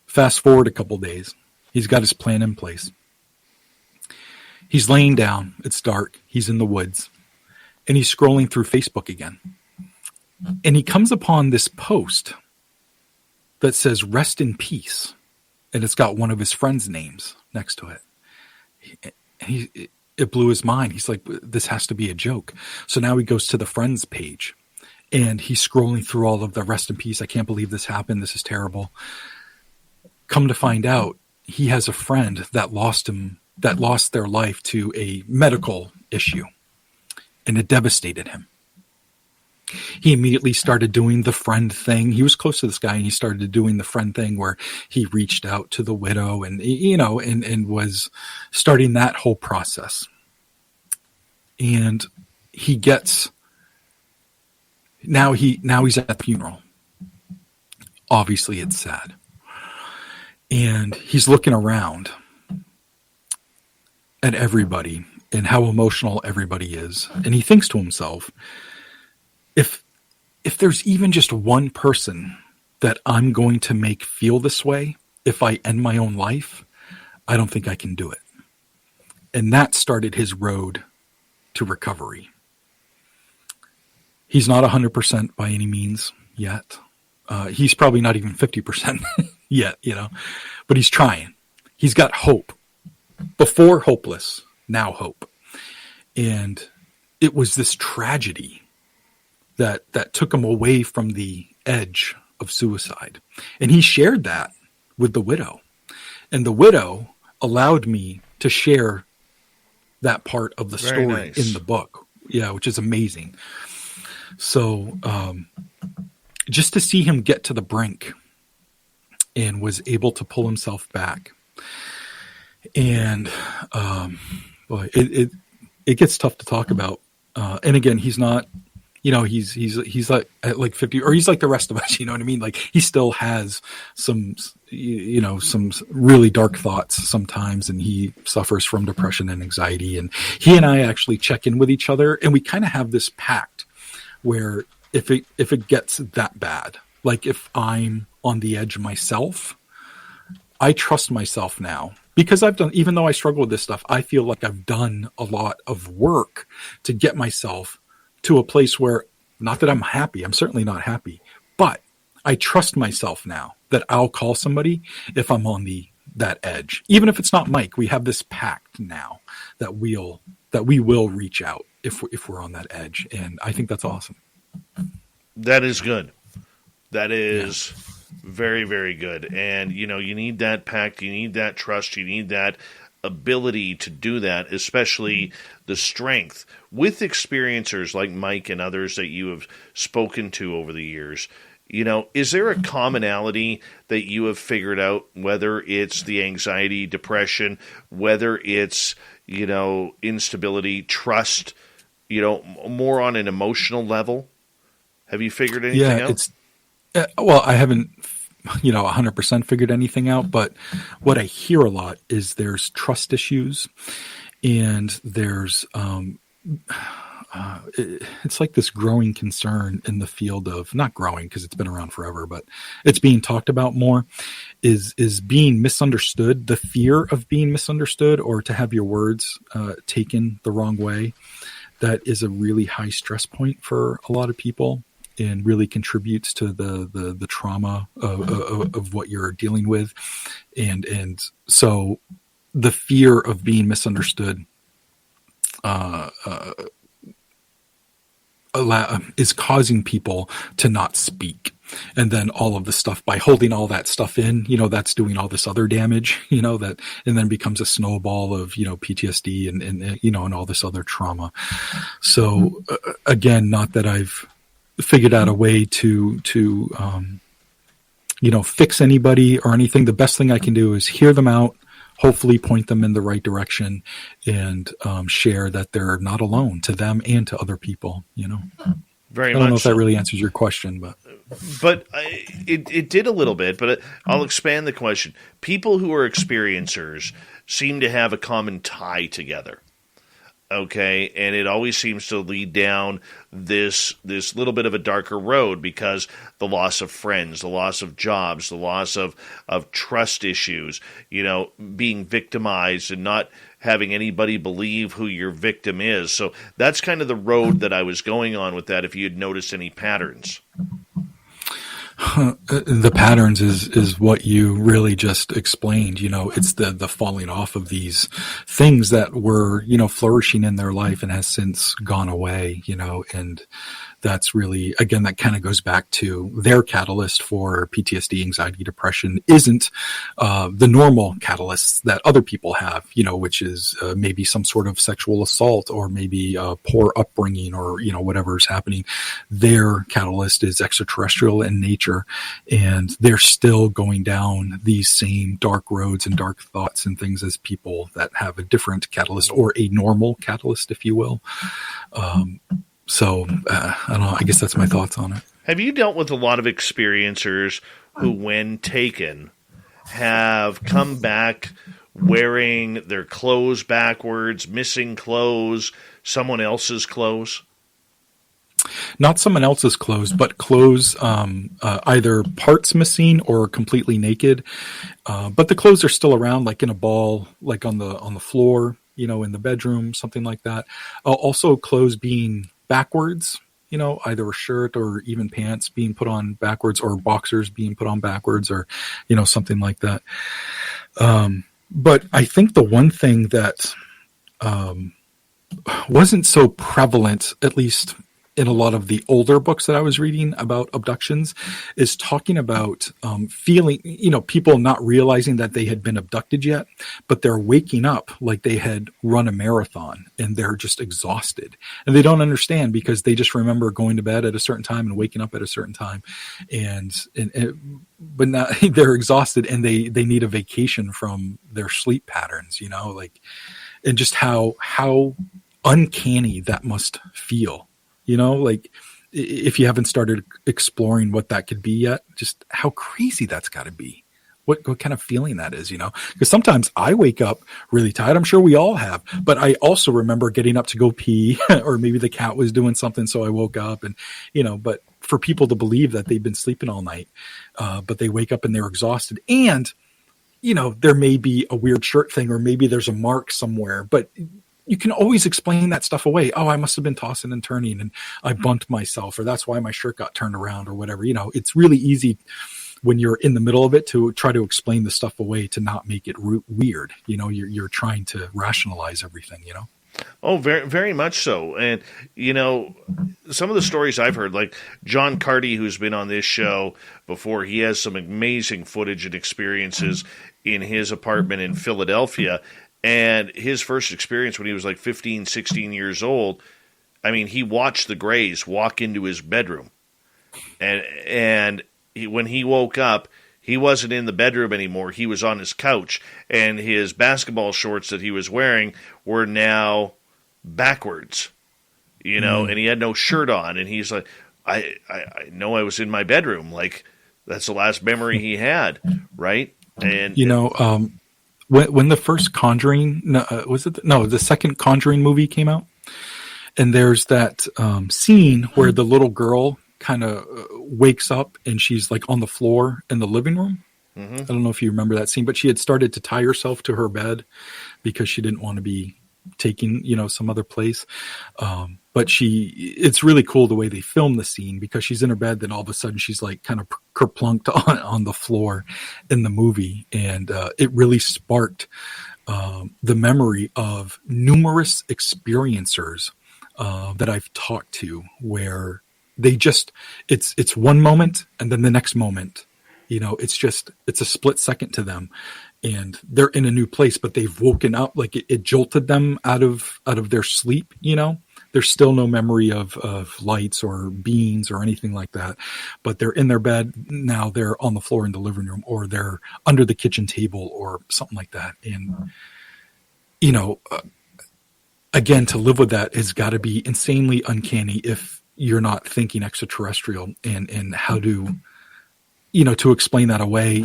Fast forward a couple days, he's got his plan in place. He's laying down, it's dark, he's in the woods, and he's scrolling through Facebook again. And he comes upon this post that says, "Rest in peace." And it's got one of his friends' names next to it. It blew his mind. He's like, this has to be a joke. So now he goes to the friends page, and he's scrolling through all of the "rest in peace. I can't believe this happened. This is terrible." Come to find out, he has a friend that lost their life to a medical issue, and it devastated him. He immediately started doing the friend thing. He was close to this guy, and he started doing the friend thing where he reached out to the widow and was starting that whole process. And now he's at the funeral. Obviously it's sad. And he's looking around at everybody and how emotional everybody is. And he thinks to himself, if there's even just one person that I'm going to make feel this way, if I end my own life, I don't think I can do it. And that started his road to recovery. He's not 100% by any means yet. He's probably not even 50% yet, but he's trying. He's got hope. Before hopeless, now hope. And it was this tragedy that took him away from the edge of suicide. And he shared that with the widow. And the widow allowed me to share that part of the
Very
story
nice.
in the book. Yeah, which is amazing. So just to see him get to the brink and was able to pull himself back. And boy, it gets tough to talk about. And again, he's not he's like at like 50, or he's like the rest of us, you know what I mean? Like he still has some really dark thoughts sometimes, and he suffers from depression and anxiety, and he and I actually check in with each other, and we kind of have this pact where if it gets that bad, like if I'm on the edge myself, I trust myself now. Because even though I struggle with this stuff, I feel like I've done a lot of work to get myself to a place where, not that I'm happy, I'm certainly not happy, but I trust myself now that I'll call somebody if I'm on that edge. Even if it's not Mike, we have this pact now that we will reach out if we're on that edge. And I think that's awesome.
That is good. That is very, very good. And, you need that pact, you need that trust, you need that ability to do that, especially the strength. With experiencers like Mike and others that you have spoken to over the years, is there a commonality that you have figured out, whether it's the anxiety, depression, whether it's, instability, trust, more on an emotional level? Have you figured anything out?
Well, I haven't, 100% figured anything out, but what I hear a lot is there's trust issues, and there's, it's like this growing concern in the field of, not growing because it's been around forever, but it's being talked about more, is being misunderstood, the fear of being misunderstood or to have your words taken the wrong way. That is a really high stress point for a lot of people, and really contributes to the trauma of what you're dealing with. And so the fear of being misunderstood is causing people to not speak. And then all of the stuff, by holding all that stuff in, that's doing all this other damage, and then becomes a snowball of, PTSD and all this other trauma. So again, not that I've figured out a way to fix anybody or anything. The best thing I can do is hear them out, hopefully point them in the right direction, and share that they're not alone, to them and to other people.
Very much.
I don't know if that really answers your question, but
it did a little bit. But I'll expand the question. People who are experiencers seem to have a common tie together. Okay, and it always seems to lead down this little bit of a darker road, because the loss of friends, the loss of jobs, the loss of trust issues, being victimized and not having anybody believe who your victim is. So that's kind of the road that I was going on with that, if you had noticed any patterns.
The patterns is what you really just explained. It's the falling off of these things that were, flourishing in their life and has since gone away, and that's really, again, that kind of goes back to their catalyst for PTSD, anxiety, depression isn't the normal catalysts that other people have, which is maybe some sort of sexual assault, or maybe poor upbringing, or, whatever's happening. Their catalyst is extraterrestrial in nature, and they're still going down these same dark roads and dark thoughts and things as people that have a different catalyst, or a normal catalyst, if you will. So I don't know. I guess that's my thoughts on it.
Have you dealt with a lot of experiencers who, when taken, have come back wearing their clothes backwards, missing clothes, someone else's clothes?
Not someone else's clothes, but clothes either parts missing or completely naked. But the clothes are still around, like in a ball, like on the floor, in the bedroom, something like that. Also, clothes being backwards, either a shirt or even pants being put on backwards, or boxers being put on backwards, or, something like that. But I think the one thing that wasn't so prevalent, at least in a lot of the older books that I was reading about abductions, is talking about feeling, people not realizing that they had been abducted yet, but they're waking up like they had run a marathon, and they're just exhausted, and they don't understand, because they just remember going to bed at a certain time and waking up at a certain time, but now they're exhausted, and they need a vacation from their sleep patterns, and just how uncanny that must feel. if you haven't started exploring what that could be yet, just how crazy that's got to be. What kind of feeling that is, because sometimes I wake up really tired. I'm sure we all have, but I also remember getting up to go pee or maybe the cat was doing something. So I woke up and, but for people to believe that they've been sleeping all night, but they wake up and they're exhausted and, there may be a weird shirt thing or maybe there's a mark somewhere, but you can always explain that stuff away. Oh, I must have been tossing and turning and I bumped myself, or that's why my shirt got turned around or whatever. It's really easy when you're in the middle of it to try to explain the stuff away to not make it weird. You're trying to rationalize everything,
Oh, very, very much so. And, some of the stories I've heard, like John Carty, who's been on this show before, he has some amazing footage and experiences in his apartment in Philadelphia. And his first experience when he was like 15, 16 years old, he watched the Greys walk into his bedroom. And when he woke up, he wasn't in the bedroom anymore. He was on his couch, and his basketball shorts that he was wearing were now backwards, and he had no shirt on. And he's like, I know I was in my bedroom. Like, that's the last memory he had, right? And
when the first Conjuring, the second Conjuring movie came out, and there's that scene where the little girl kind of wakes up and she's like on the floor in the living room. Mm-hmm. I don't know if you remember that scene, but she had started to tie herself to her bed because she didn't want to be taking, some other place. But it's really cool the way they film the scene because she's in her bed. Then all of a sudden she's like kind of kerplunked on the floor in the movie. And it really sparked the memory of numerous experiencers that I've talked to where they just, it's one moment and then the next moment, it's a split second to them and they're in a new place, but they've woken up, like it jolted them out of their sleep. There's still no memory of lights or beings or anything like that, but they're in their bed. Now they're on the floor in the living room or they're under the kitchen table or something like that. And, again, to live with that has got to be insanely uncanny if you're not thinking extraterrestrial and how to, to explain that away,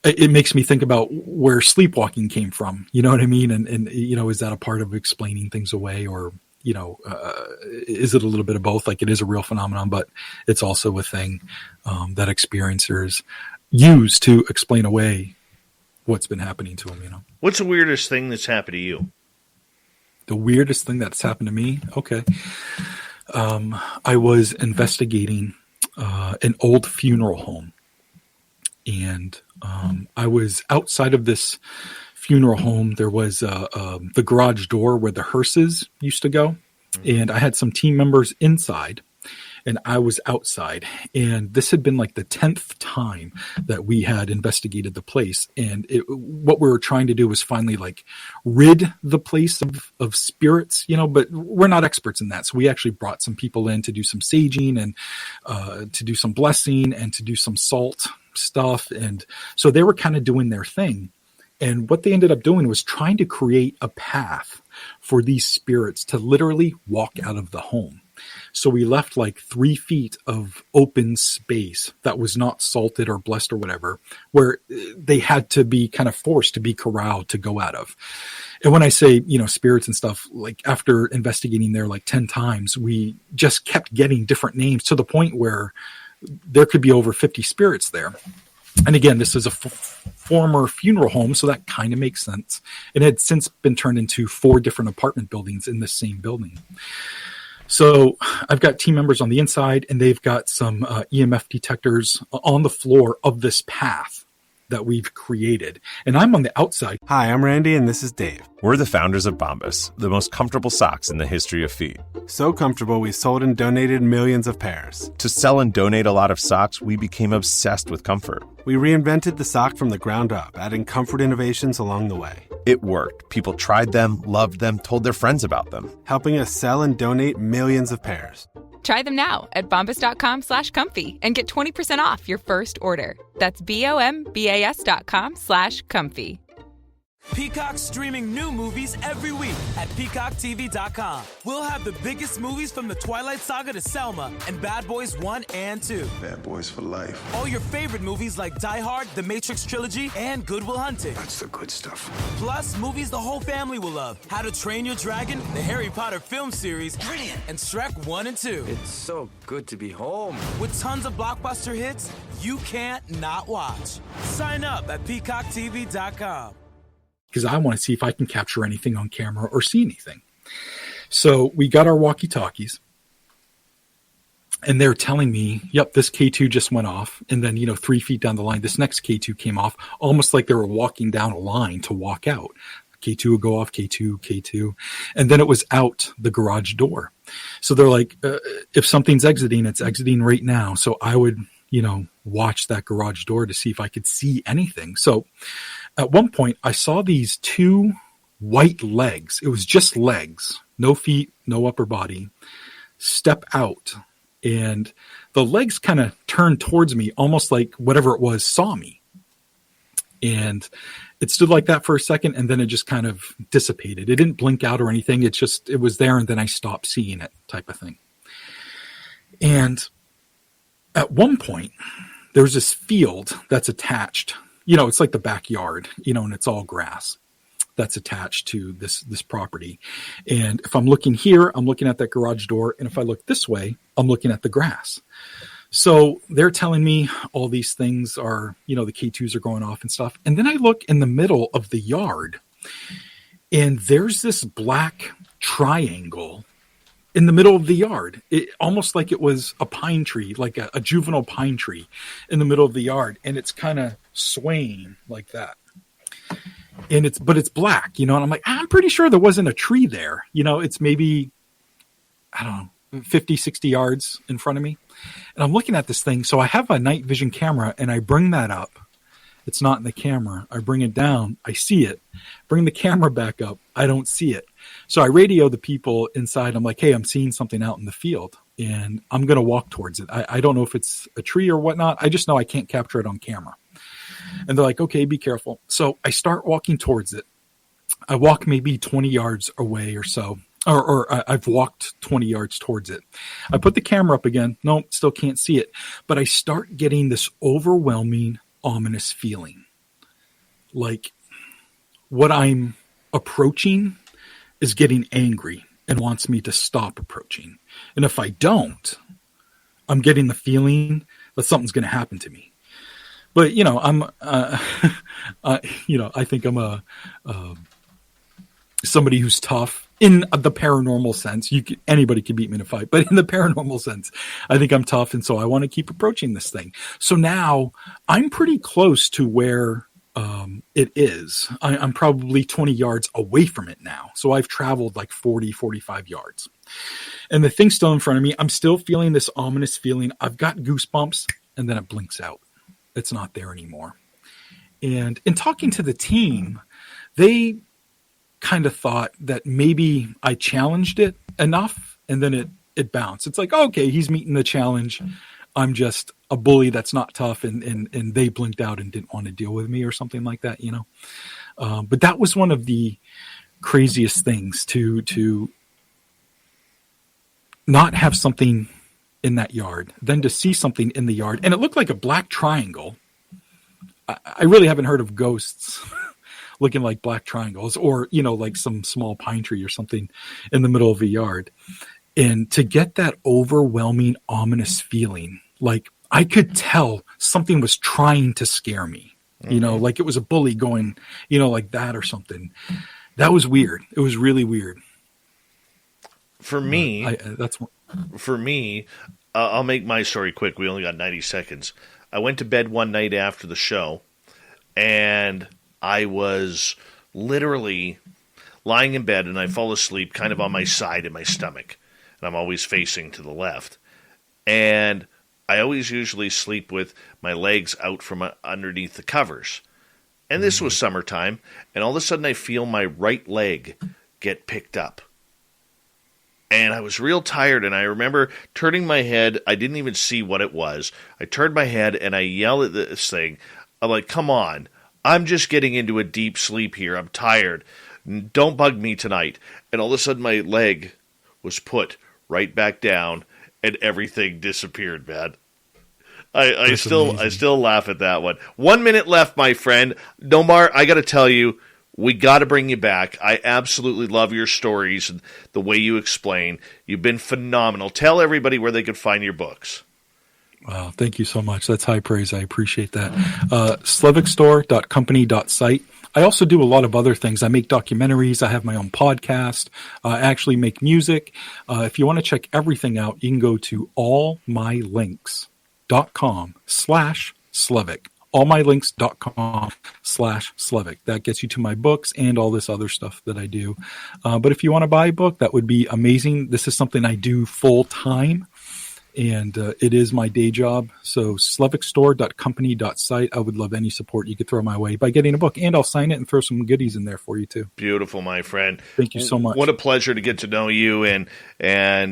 it makes me think about where sleepwalking came from, you know what I mean? And is that a part of explaining things away or, is it a little bit of both? Like it is a real phenomenon, but it's also a thing that experiencers use to explain away what's been happening to them,
What's the weirdest thing that's happened to you?
The weirdest thing that's happened to me? Okay. I was investigating an old funeral home. And I was outside of this funeral home. There was the garage door where the hearses used to go. And I had some team members inside. And I was outside. And this had been like the 10th time that we had investigated the place. And what we were trying to do was finally like rid the place of spirits, but we're not experts in that. So we actually brought some people in to do some saging and to do some blessing and to do some salt stuff. And so they were kind of doing their thing. And what they ended up doing was trying to create a path for these spirits to literally walk out of the home. So we left like 3 feet of open space that was not salted or blessed or whatever, where they had to be kind of forced to be corralled to go out of. And when I say, spirits and stuff, like after investigating there like 10 times, we just kept getting different names to the point where there could be over 50 spirits there. And again, this is a former funeral home, so that kind of makes sense. It had since been turned into 4 different apartment buildings in the same building. So I've got team members on the inside, and they've got some EMF detectors on the floor of this path that we've created. And I'm on the outside.
Hi, I'm Randy, and this is Dave.
We're the founders of Bombas, the most comfortable socks in the history of feet.
So comfortable, we sold and donated millions of pairs.
To sell and donate a lot of socks, we became obsessed with comfort.
We reinvented the sock from the ground up, adding comfort innovations along the way.
It worked. People tried them, loved them, told their friends about them,
helping us sell and donate millions of pairs.
Try them now at bombas.com/comfy and get 20% off your first order. That's BOMBAS.com/comfy.
Peacock's streaming new movies every week at PeacockTV.com. We'll have the biggest movies from the Twilight Saga to Selma and Bad Boys 1 and 2.
Bad Boys for life.
All your favorite movies like Die Hard, The Matrix Trilogy, and Good Will Hunting.
That's the good stuff.
Plus, movies the whole family will love. How to Train Your Dragon, the Harry Potter film series,
brilliant,
and Shrek 1 and 2.
It's so good to be home.
With tons of blockbuster hits you can't not watch. Sign up at PeacockTV.com.
Because I want to see if I can capture anything on camera or see anything. So we got our walkie-talkies, and they're telling me, yep, this K2 just went off. And then, 3 feet down the line, this next K2 came off, almost like they were walking down a line to walk out. K2 would go off, K2, K2. And then it was out the garage door. So they're like, if something's exiting, it's exiting right now. So I would, watch that garage door to see if I could see anything. So at one point, I saw these 2 white legs. It was just legs, no feet, no upper body, step out. And the legs kind of turned towards me, almost like whatever it was saw me. And it stood like that for a second, and then it just kind of dissipated. It didn't blink out or anything. It was there, and then I stopped seeing it, type of thing. And at one point, there's this field that's attached. It's like the backyard, and it's all grass that's attached to this property. And if I'm looking here, I'm looking at that garage door. And if I look this way, I'm looking at the grass. So they're telling me all these things are, the K2s are going off and stuff. And then I look in the middle of the yard, and there's this black triangle in the middle of the yard. It almost like it was a pine tree, like a juvenile pine tree in the middle of the yard. And it's kind of swaying like that. And it's black, and I'm like, I'm pretty sure there wasn't a tree there. It's maybe, I don't know, 50, 60 yards in front of me. And I'm looking at this thing. So I have a night vision camera, and I bring that up. It's not in the camera. I bring it down. I see it. Bring the camera back up. I don't see it. So I radio the people inside. I'm like, hey, I'm seeing something out in the field, and I'm going to walk towards it. I don't know if it's a tree or whatnot. I just know I can't capture it on camera. And they're like, okay, be careful. So I start walking towards it. I walk maybe 20 yards away or so, or I've walked 20 yards towards it. I put the camera up again. No, still can't see it. But I start getting this overwhelming, ominous feeling. Like what I'm approaching is getting angry and wants me to stop approaching. And if I don't, I'm getting the feeling that something's going to happen to me. But, I'm, I think I'm somebody who's tough in the paranormal sense. Anybody can beat me in a fight, but in the paranormal sense, I think I'm tough. And so I want to keep approaching this thing. So now I'm pretty close to where it is. I'm probably 20 yards away from it now. So I've traveled like 40, 45 yards. And the thing's still in front of me. I'm still feeling this ominous feeling. I've got goosebumps, and then it blinks out. It's not there anymore. And in talking to the team, they kind of thought that maybe I challenged it enough, and then it bounced. It's like, okay, he's meeting the challenge. I'm just a bully that's not tough, and they blinked out and didn't want to deal with me or something like that, But that was one of the craziest things to not have something in that yard, then to see something in the yard. And it looked like a black triangle. I really haven't heard of ghosts looking like black triangles, or, like some small pine tree or something in the middle of a yard. And to get that overwhelming, ominous feeling, like I could tell something was trying to scare me, like it was a bully going, like that or something. That was weird. It was really weird.
For me, I'll make my story quick. We only got 90 seconds. I went to bed one night after the show, and I was literally lying in bed, and I fall asleep kind of on my side in my stomach, and I'm always facing to the left. And I always usually sleep with my legs out from underneath the covers. And this was summertime, and all of a sudden I feel my right leg get picked up. And I was real tired, and I remember turning my head. I didn't even see what it was. I turned my head, and I yelled at this thing. I'm like, come on. I'm just getting into a deep sleep here. I'm tired. Don't bug me tonight. And all of a sudden my leg was put right back down and everything disappeared, man. I still laugh at that one. 1 minute left, my friend. Nomar, I got to tell you, we got to bring you back. I absolutely love your stories and the way you explain. You've been phenomenal. Tell everybody where they can find your books.
Wow, thank you so much. That's high praise. I appreciate that. Slevikstore.company.site. I also do a lot of other things. I make documentaries. I have my own podcast. I actually make music. If you want to check everything out, you can go to allmylinks.com/Slevik. allmylinks.com/Slevik. That gets you to my books and all this other stuff that I do. But if you want to buy a book, that would be amazing. This is something I do full time. And it is my day job. So slevikstore.company.site. I would love any support you could throw my way by getting a book. And I'll sign it and throw some goodies in there for you, too.
Beautiful, my friend.
Thank you so much.
What a pleasure to get to know you. And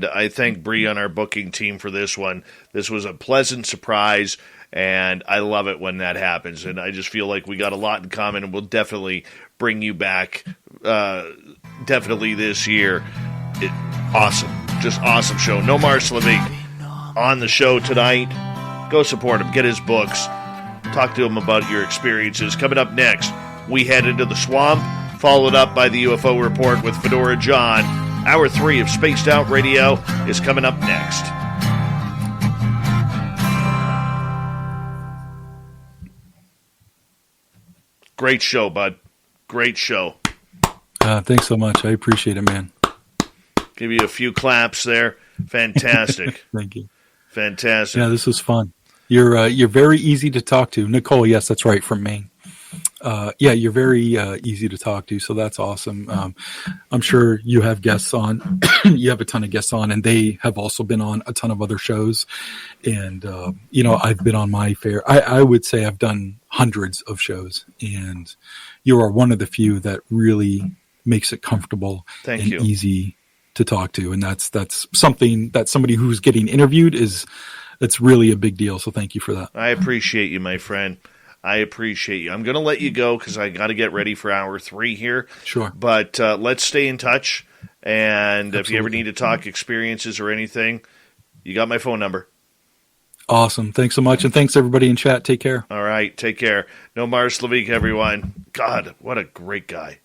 I thank Bree on our booking team for this one. This was a pleasant surprise, and I love it when that happens. And I just feel like we got a lot in common, and we'll definitely bring you back definitely this year. Awesome. Just awesome show. Nomar Slevik on the show tonight. Go support him. Get his books. Talk to him about your experiences. Coming up next, we head into the swamp, followed up by the UFO Report with Fedora John. Hour 3 of Spaced Out Radio is coming up next. Great show, bud. Great show.
Thanks so much. I appreciate it, man.
Give you a few claps there. Fantastic.
Thank you.
Fantastic.
Yeah, this was fun. You're very easy to talk to. Nicole, yes, that's right, from Maine. Yeah, you're very easy to talk to, so that's awesome. I'm sure you have guests on. You have a ton of guests on, and they have also been on a ton of other shows. And, I've been on my fair. I would say I've done hundreds of shows, and you are one of the few that really makes it comfortable and easy to talk to. And that's something that somebody who's getting interviewed it's really a big deal. So thank you for that.
I appreciate you, my friend. I appreciate you. I'm going to let you go because I got to get ready for hour 3 here.
Sure.
But let's stay in touch. And
Absolutely.
If you ever need to talk experiences or anything, you got my phone number.
Awesome. Thanks so much. And thanks everybody in chat. Take care.
All right. Take care. Nomar Slevik, everyone. God, what a great guy.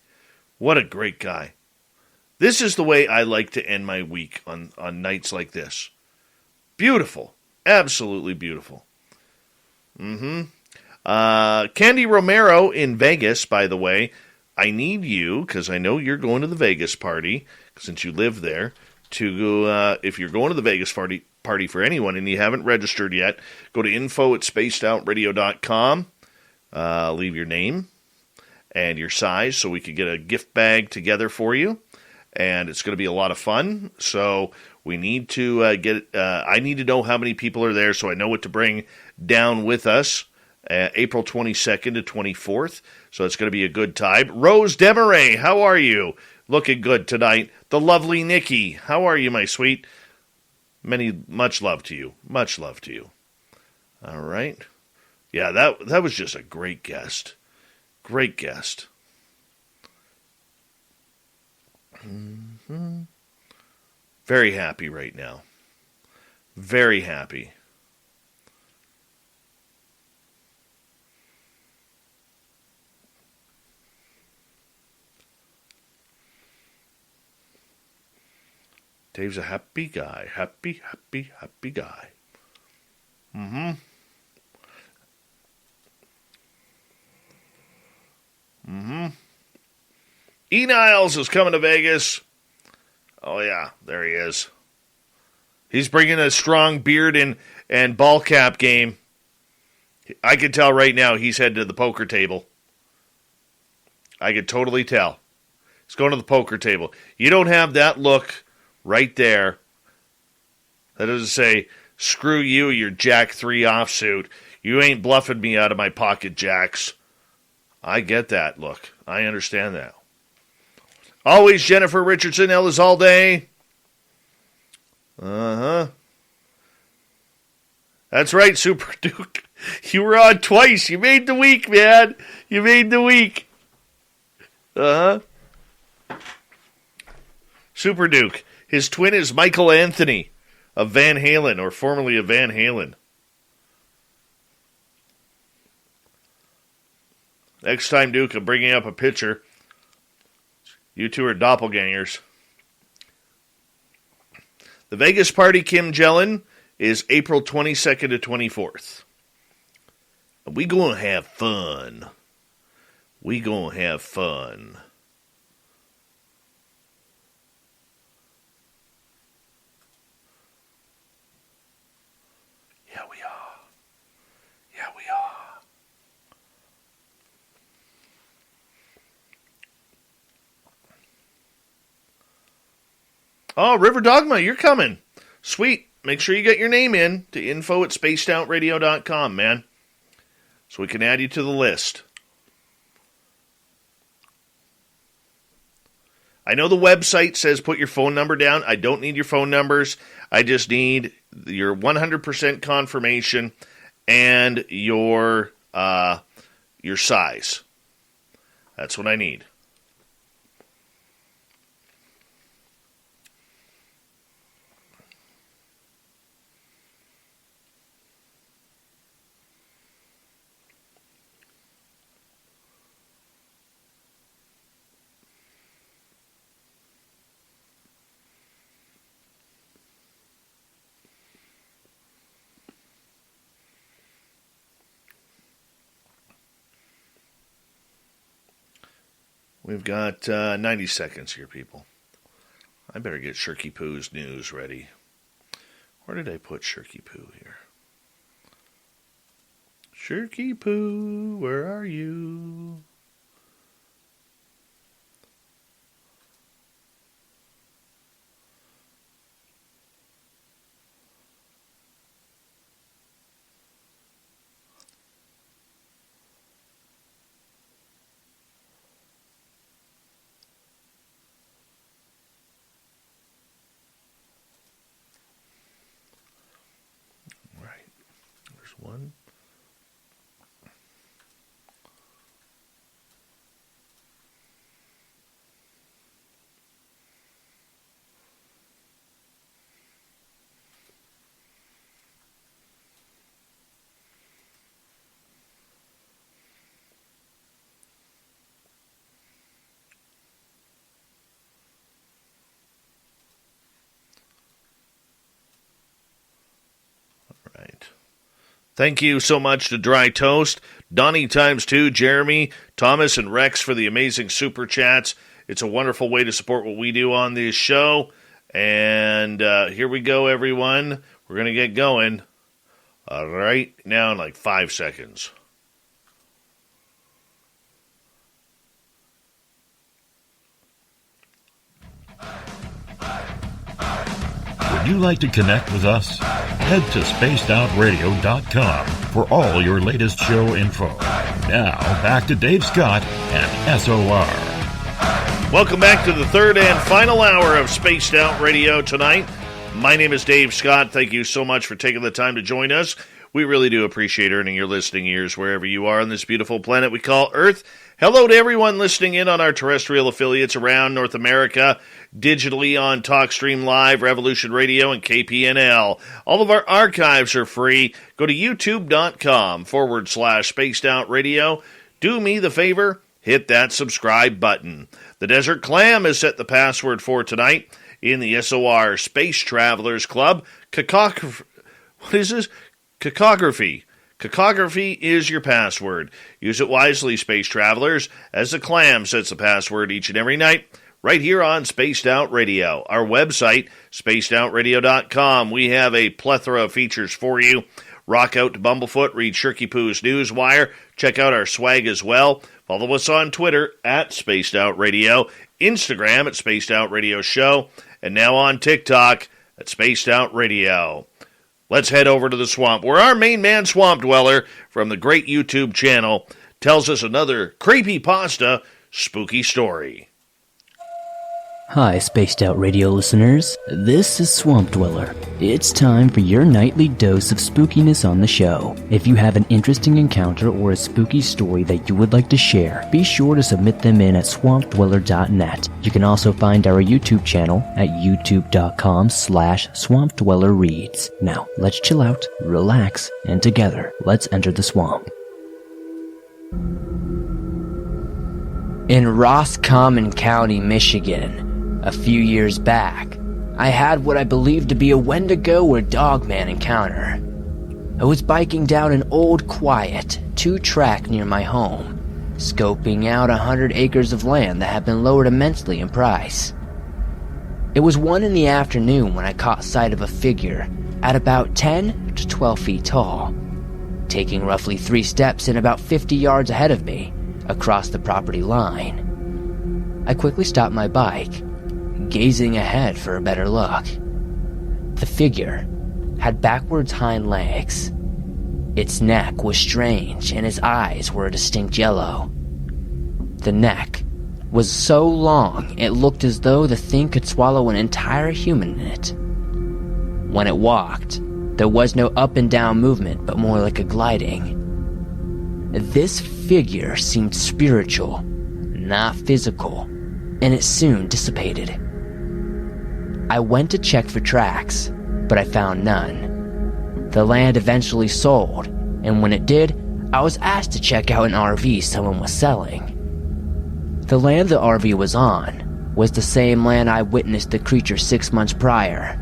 What a great guy. This is the way I like to end my week on nights like this. Beautiful. Absolutely beautiful. Candy Romero in Vegas, by the way. I need you, because I know you're going to the Vegas party, since you live there, to if you're going to the Vegas party for anyone and you haven't registered yet, go to info@spacedoutradio.com. Leave your name and your size so we can get a gift bag together for you. And it's going to be a lot of fun. So we need to I need to know how many people are there so I know what to bring down with us. April 22nd to 24th. So it's going to be a good time. Rose Demaray, how are you? Looking good tonight. The lovely Nikki, how are you, my sweet? Much love to you. Much love to you. All right. Yeah, that was just a great guest. Great guest. Mm-hmm. Very happy right now. Very happy. Dave's a happy guy. Happy, happy, happy guy. Mm-hmm. Mm-hmm. E. Niles is coming to Vegas. Oh, yeah, there he is. He's bringing a strong beard and ball cap game. I can tell right now he's headed to the poker table. I can totally tell. He's going to the poker table. You don't have that look right there. That doesn't say, screw you, your Jack 3 offsuit. You ain't bluffing me out of my pocket, Jacks. I get that look. I understand that. Always Jennifer Richardson, Elizalde. Uh-huh. That's right, Super Duke. You were on twice. You made the week, man. You made the week. Super Duke. His twin is Michael Anthony of Van Halen, or formerly of Van Halen. Next time, Duke, I'm bringing up a picture. You two are doppelgangers. The Vegas party, Kim Jellin, is April 22nd to 24th. We gonna have fun. We gonna have fun. Yeah, we are. Yeah, we are. Oh, River Dogma, you're coming. Sweet. Make sure you get your name in to info@spacedoutradio.com, man. So we can add you to the list. I know the website says put your phone number down. I don't need your phone numbers. I just need your 100% confirmation and your size. That's what I need. We've got 90 seconds here, people. I better get Shirky Poo's news ready. Where did I put Shirky Poo here? Shirky Poo, where are you? One. All right. Thank you so much to Dry Toast, Donnie ×2, Jeremy, Thomas, and Rex for the amazing super chats. It's a wonderful way to support what we do on this show. And here we go, everyone. We're going to get going right now in like 5 seconds.
Would you like to connect with us? Head to spacedoutradio.com for all your latest show info. Now, back to Dave Scott and SOR.
Welcome back to the third and final hour of Spaced Out Radio tonight. My name is Dave Scott. Thank you so much for taking the time to join us. We really do appreciate earning your listening ears wherever you are on this beautiful planet we call Earth. Hello to everyone listening in on our terrestrial affiliates around North America, digitally on TalkStream Live, Revolution Radio, and KPNL. All of our archives are free. Go to youtube.com/Spaced Out Radio. Do me the favor, hit that subscribe button. The Desert Clam has set the password for tonight in the SOR Space Travelers Club. What is this? Cacography. Cacography is your password. Use it wisely, space travelers, as the Clam sets the password each and every night, right here on Spaced Out Radio. Our website, spacedoutradio.com. We have a plethora of features for you. Rock out to Bumblefoot, read Shirky Poo's Newswire, check out our swag as well. Follow us on Twitter at Spaced Out Radio, Instagram at Spaced Out Radio Show, and now on TikTok at Spaced Out Radio. Let's head over to the swamp, where our main man, Swamp Dweller, from the great YouTube channel, tells us another creepypasta spooky story.
Hi, Spaced Out Radio listeners. This is Swamp Dweller. It's time for your nightly dose of spookiness on the show. If you have an interesting encounter or a spooky story that you would like to share, be sure to submit them in at swampdweller.net. You can also find our YouTube channel at youtube.com/swampdwellerreads. Now, let's chill out, relax, and together, let's enter the swamp. In Roscommon County, Michigan, a few years back, I had what I believed to be a Wendigo or Dogman encounter. I was biking down an old, quiet, 2-track near my home, scoping out 100 acres of land that had been lowered immensely in price. It was 1 in the afternoon when I caught sight of a figure at about 10 to 12 feet tall, taking roughly 3 steps and about 50 yards ahead of me across the property line. I quickly stopped my bike, gazing ahead for a better look. The figure had backwards hind legs. Its neck was strange and its eyes were a distinct yellow. The neck was so long it looked as though the thing could swallow an entire human in it. When it walked, there was no up and down movement but more like a gliding. This figure seemed spiritual, not physical, and it soon dissipated. I went to check for tracks, but I found none. The land eventually sold, and when it did, I was asked to check out an RV someone was selling. The land the RV was on was the same land I witnessed the creature 6 months prior.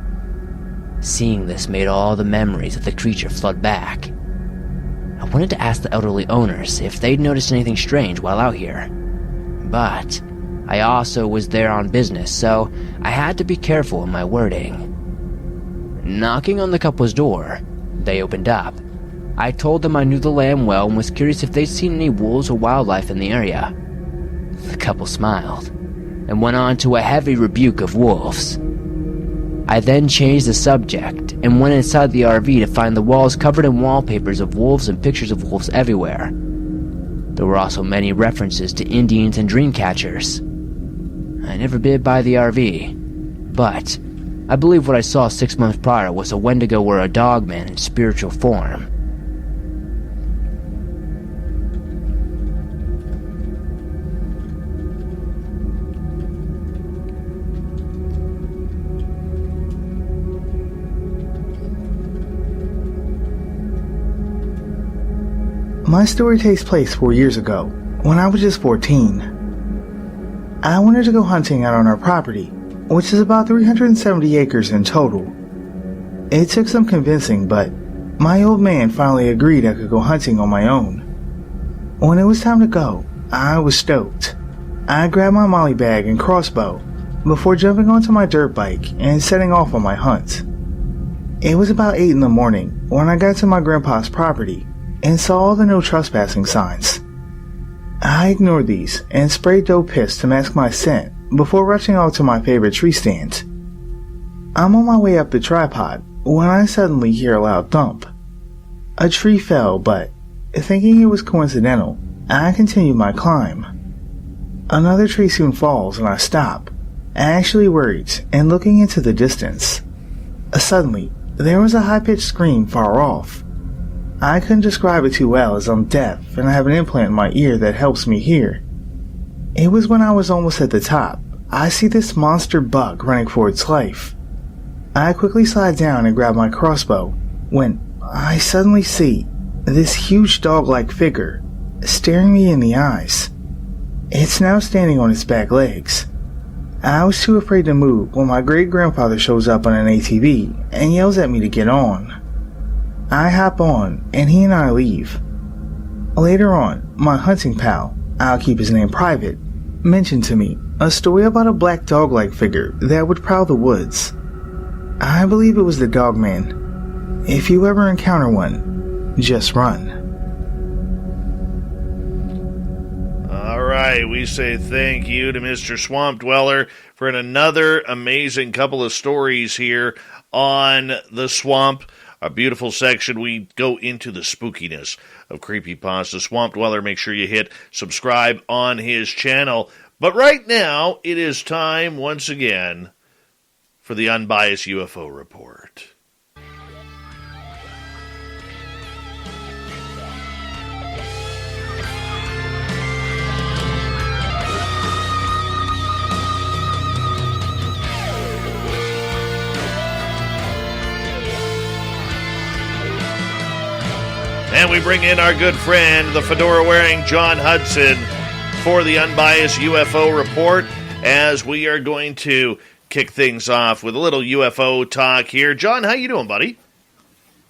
Seeing this made all the memories of the creature flood back. I wanted to ask the elderly owners if they'd noticed anything strange while out here, but I also was there on business, so I had to be careful in my wording. Knocking on the couple's door, they opened up. I told them I knew the land well and was curious if they'd seen any wolves or wildlife in the area. The couple smiled and went on to a heavy rebuke of wolves. I then changed the subject and went inside the RV to find the walls covered in wallpapers of wolves and pictures of wolves everywhere. There were also many references to Indians and dream catchers. I never bid buy the RV, but I believe what I saw 6 months prior was a Wendigo or a Dogman in spiritual form.
My story takes place 4 years ago, when I was just 14. I wanted to go hunting out on our property, which is about 370 acres in total. It took some convincing, but my old man finally agreed I could go hunting on my own. When it was time to go, I was stoked. I grabbed my molly bag and crossbow before jumping onto my dirt bike and setting off on my hunt. It was about 8 in the morning when I got to my grandpa's property and saw all the no trespassing signs. I ignored these and sprayed doe piss to mask my scent before rushing out to my favorite tree stand. I'm on my way up the tripod when I suddenly hear a loud thump. A tree fell, but thinking it was coincidental, I continue my climb. Another tree soon falls and I stop, actually worried and looking into the distance. Suddenly, there was a high-pitched scream far off. I couldn't describe it too well as I'm deaf and I have an implant in my ear that helps me hear. It was when I was almost at the top, I see this monster buck running for its life. I quickly slide down and grab my crossbow when I suddenly see this huge dog-like figure staring me in the eyes. It's now standing on its back legs. I was too afraid to move when my great-grandfather shows up on an ATV and yells at me to get on. I hop on, and he and I leave. Later on, my hunting pal, I'll keep his name private, mentioned to me a story about a black dog-like figure that would prowl the woods. I believe it was the Dogman. If you ever encounter one, just run.
All right, we say thank you to Mr. Swamp Dweller for another amazing couple of stories here on the Swamp. A beautiful section. We go into the spookiness of creepypasta. Swamp Dweller, make sure you hit subscribe on his channel. But right now, it is time once again for the Unbiased UFO Report. And we bring in our good friend, the fedora-wearing John Hudson, for the Unbiased UFO Report, as we are going to kick things off with a little UFO talk here. John, how you doing, buddy?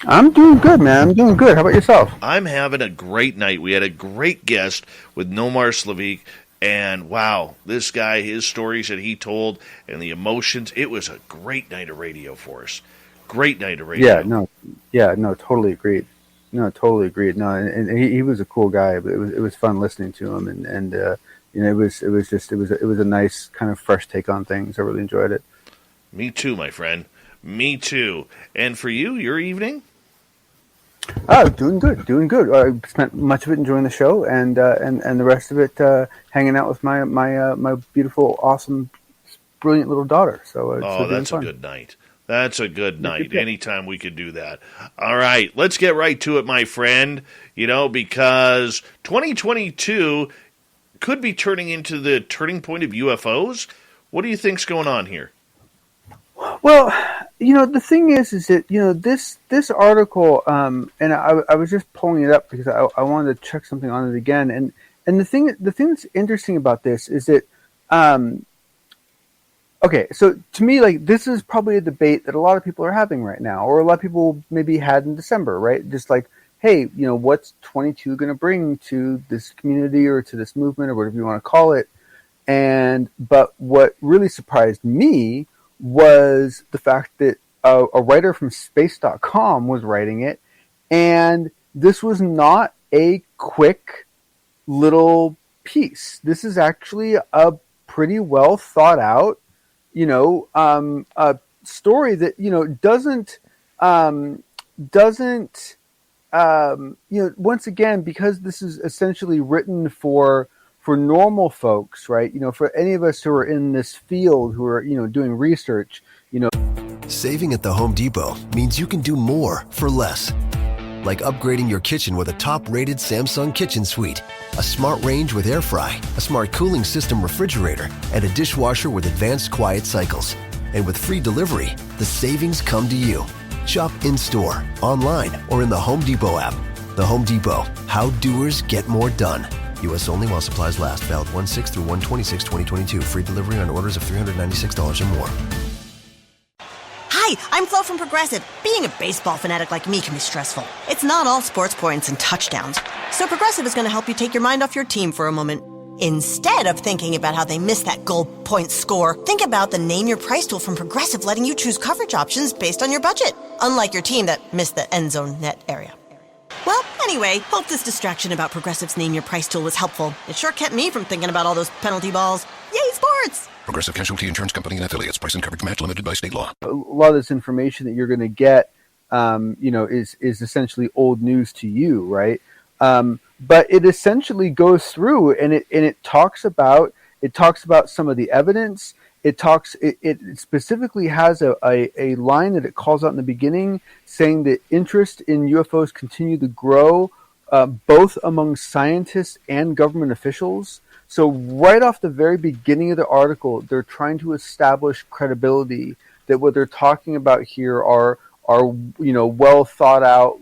I'm doing good, man. I'm doing good. How about yourself?
I'm having a great night. We had a great guest with Nomar Slevik, and wow, this guy, his stories that he told and the emotions, it was a great night of radio for us. Great night of radio.
Totally agreed. No, totally agreed. No, and he was a cool guy, but it was fun listening to him, and it was a nice kind of fresh take on things. I really enjoyed it.
Me too, my friend. Me too. And for you, your evening?
Oh, doing good. I spent much of it enjoying the show, and the rest of it hanging out with my beautiful, awesome, brilliant little daughter. So
that's a good night. That's a good night. Anytime we could do that. All right, let's get right to it, my friend. Because 2022 could be turning into the turning point of UFOs. What do you think's going on here?
Well, the thing is that, this article, and I was just pulling it up because I wanted to check something on it again. And the thing that's interesting about this is that, okay, so to me, like, this is probably a debate that a lot of people are having right now, or a lot of people maybe had in December, right? Just like, hey, what's 22 going to bring to this community or to this movement or whatever you want to call it? But what really surprised me was the fact that a writer from space.com was writing it, and this was not a quick little piece. This is actually a pretty well thought out a story that, doesn't once again, because this is essentially written for normal folks, right? For any of us who are in this field, who are, doing research,
Saving at the Home Depot means you can do more for less. Like upgrading your kitchen with a top-rated Samsung kitchen suite, a smart range with air fry, a smart cooling system refrigerator, and a dishwasher with advanced quiet cycles. And with free delivery, the savings come to you. Shop in-store, online, or in the Home Depot app. The Home Depot, how doers get more done. U.S. only while supplies last. Valid 1/6 through 1/26/2022. Free delivery on orders of $396 or more.
Hi, I'm Flo from Progressive. Being a baseball fanatic like me can be stressful. It's not all sports points and touchdowns. So Progressive is going to help you take your mind off your team for a moment. Instead of thinking about how they missed that goal point score, think about the Name Your Price tool from Progressive, letting you choose coverage options based on your budget, unlike your team that missed the end zone net area. Well, anyway, hope this distraction about Progressive's Name Your Price tool was helpful. It sure kept me from thinking about all those penalty balls. Yay, sports!
Progressive Casualty Insurance Company and affiliates. Price and coverage match limited by state law.
A lot of this information that you're going to get, is essentially old news to you, right? But it essentially goes through and it talks about some of the evidence. It specifically has a line that it calls out in the beginning, saying that interest in UFOs continue to grow, both among scientists and government officials. So right off the very beginning of the article, they're trying to establish credibility that what they're talking about here are well thought out,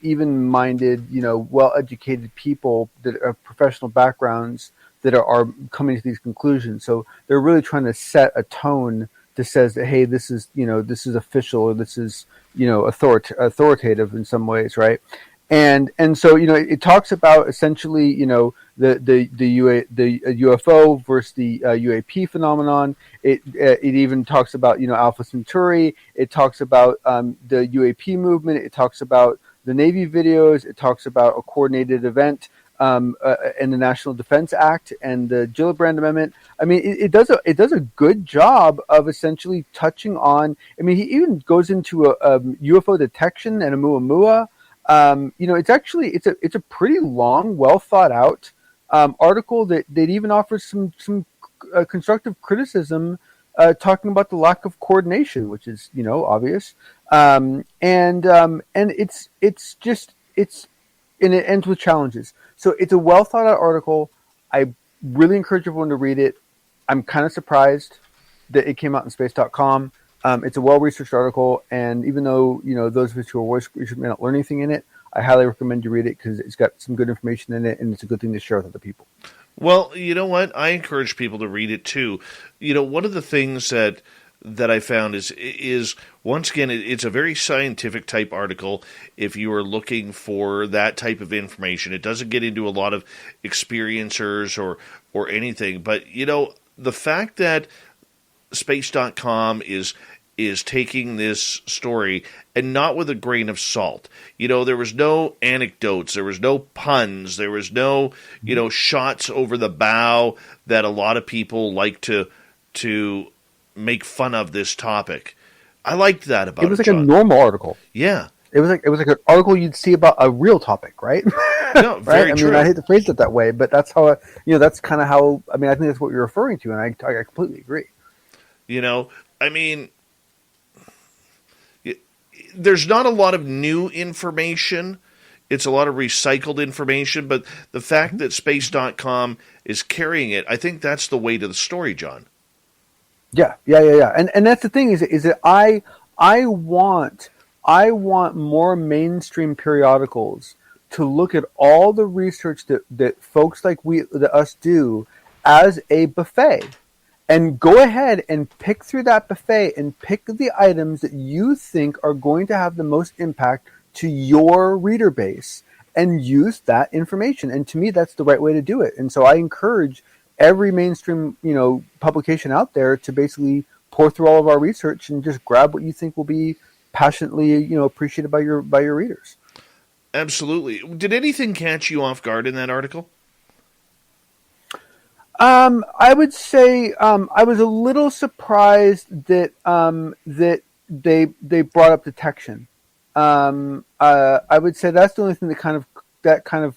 even-minded, well-educated people that have professional backgrounds that are coming to these conclusions. So they're really trying to set a tone that says that, hey, this is official, or this is, authoritative in some ways, right? And so, it talks about essentially, the UFO versus the UAP phenomenon. It even talks about, Alpha Centauri. It talks about the UAP movement. It talks about the Navy videos. It talks about a coordinated event and the National Defense Act and the Gillibrand Amendment. I mean, it does a good job of essentially touching on. I mean, he even goes into a UFO detection and a Muamua. It's a pretty long, well thought out article that even offers some constructive criticism, talking about the lack of coordination, which is obvious, and it ends with challenges. So it's a well thought out article. I really encourage everyone to read it. I'm kind of surprised that it came out in space.com. It's a well researched article, and even though those of us who are voice researchers may not learn anything in it, I highly recommend you read it because it's got some good information in it, and it's a good thing to share with other people.
Well, you know what? I encourage people to read it too. One of the things that I found is once again, it's a very scientific type article. If you are looking for that type of information, it doesn't get into a lot of experiencers or anything. But the fact that space.com is taking this story and not with a grain of salt. There was no anecdotes, there was no puns, there was no, shots over the bow that a lot of people like to make fun of this topic. I liked that about it.
It was like a normal article.
Yeah.
It was like an article you'd see about a real topic, right?
No, very
right?
true.
I hate to phrase it that way, but that's how that's kind of how. I think that's what you're referring to, and I completely agree.
There's not a lot of new information. It's a lot of recycled information, but the fact that space.com is carrying it, I think that's the weight of the story, John.
Yeah. And that's the thing is that I want more mainstream periodicals to look at all the research that folks like us do as a buffet. And go ahead and pick through that buffet and pick the items that you think are going to have the most impact to your reader base and use that information. And to me, that's the right way to do it. And so I encourage every mainstream, publication out there to basically pour through all of our research and just grab what you think will be passionately, appreciated by your readers.
Absolutely. Did anything catch you off guard in that article?
I would say I was a little surprised that that they brought up detection. I would say that's the only thing that kind of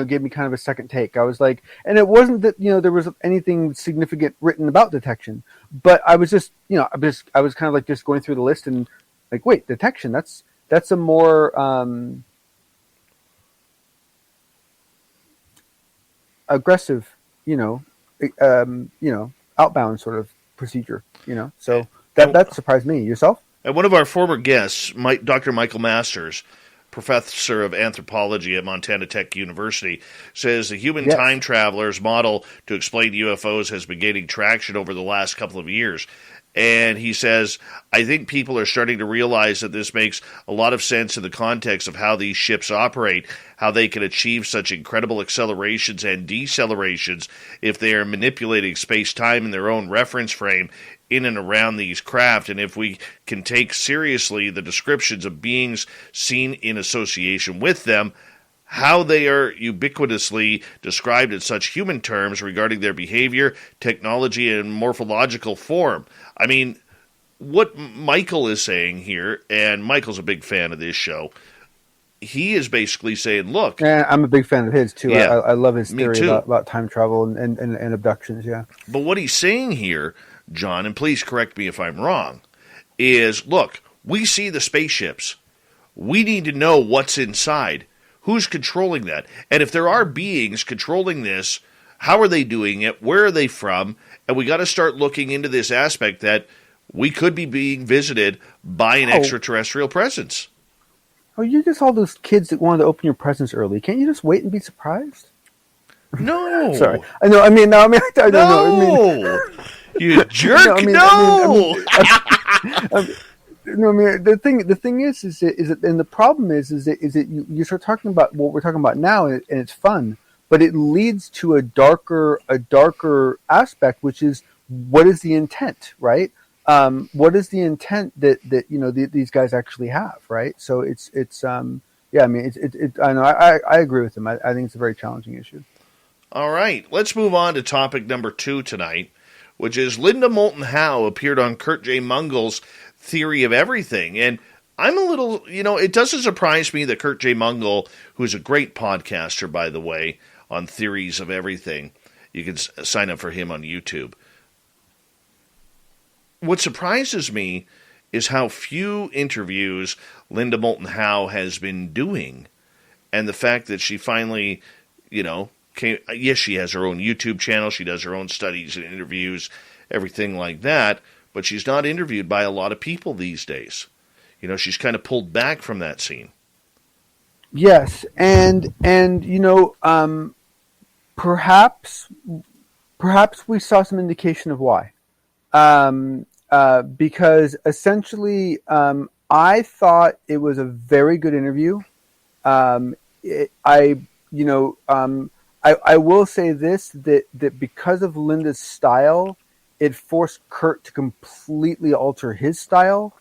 gave me kind of a second take. I was like, and it wasn't that there was anything significant written about detection, but I was just I was kind of like just going through the list and like, wait, detection, that's a more aggressive outbound sort of procedure, so that surprised me. Yourself?
And one of our former guests, Dr. Michael Masters, professor of anthropology at Montana Tech University, says the human time traveler's model to explain UFOs has been gaining traction over the last couple of years. And he says, I think people are starting to realize that this makes a lot of sense in the context of how these ships operate, how they can achieve such incredible accelerations and decelerations if they are manipulating space-time in their own reference frame in and around these craft. And if we can take seriously the descriptions of beings seen in association with them, how they are ubiquitously described in such human terms regarding their behavior, technology, and morphological form. I mean, what Michael is saying here, and Michael's a big fan of this show, he is basically saying, look...
I'm a big fan of his, too.
Yeah,
I love his theory about time travel and abductions, yeah.
But what he's saying here, John, and please correct me if I'm wrong, is, look, we see the spaceships. We need to know what's inside. Who's controlling that? And if there are beings controlling this, how are they doing it? Where are they from? And we got to start looking into this aspect that we could be being visited by an extraterrestrial presence.
Oh, you're just all those kids that wanted to open your presents early. Can't you just wait and be surprised?
No.
Sorry. I know. I mean, no.
You jerk. No.
No, I mean the thing is that, and the problem is that you start talking about what we're talking about now, and it's fun, but it leads to a darker aspect, which is what is the intent, right? What is the intent that these guys actually have, right? So it's I mean I know I agree with them. I think it's a very challenging issue.
All right, let's move on to topic number 2 tonight, which is Linda Moulton Howe appeared on Kurt J. Mungel's Theory of Everything. And I'm a little, it doesn't surprise me that Kurt J. Mungel, who's a great podcaster, by the way, on theories of everything. You can sign up for him on YouTube. What surprises me is how few interviews Linda Moulton Howe has been doing, and the fact that she finally, yes, she has her own YouTube channel, she does her own studies and interviews, everything like that, but she's not interviewed by a lot of people these days. She's kind of pulled back from that scene.
Yes, and perhaps we saw some indication of why. Because essentially, I thought it was a very good interview. I will say this, that because of Linda's style, it forced Kurt to completely alter his style.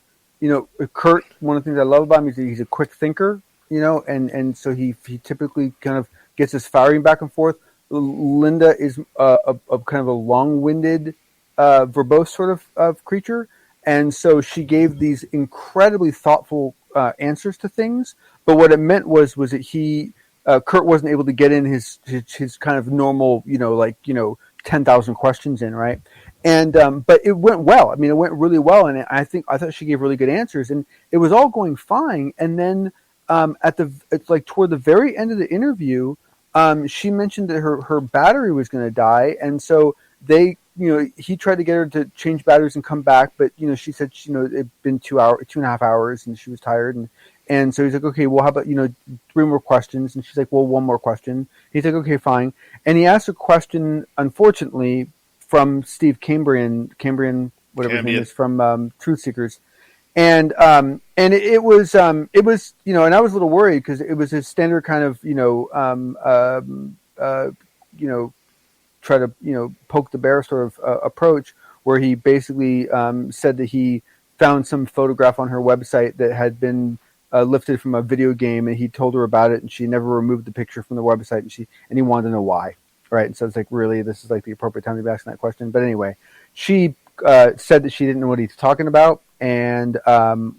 Kurt, one of the things I love about him is that he's a quick thinker, and so he typically kind of gets us firing back and forth. Linda is a kind of a long-winded, verbose sort of creature, and so she gave these incredibly thoughtful answers to things. But what it meant was that Kurt wasn't able to get in his kind of normal, 10,000 questions in, right? And but it went well. I mean, it went really well, and I thought she gave really good answers, and it was all going fine. And then it's like toward the very end of the interview, she mentioned that her battery was going to die, and so he tried to get her to change batteries and come back, but she said it'd been 2.5 hours, and she was tired, and so he's like, okay, well, how about 3 more questions? And she's like, well, 1 more question. He's like, okay, fine. And he asked a question, unfortunately, from Steve Cambrian, whatever his name is, from Truth Seekers, and it was and I was a little worried because it was his standard kind of try to poke the bear sort of approach, where he basically said that he found some photograph on her website that had been lifted from a video game, and he told her about it, and she never removed the picture from the website, and he wanted to know why. Right, and so it's like, really, this is like the appropriate time to be asking that question. But anyway, she said that she didn't know what he's talking about, and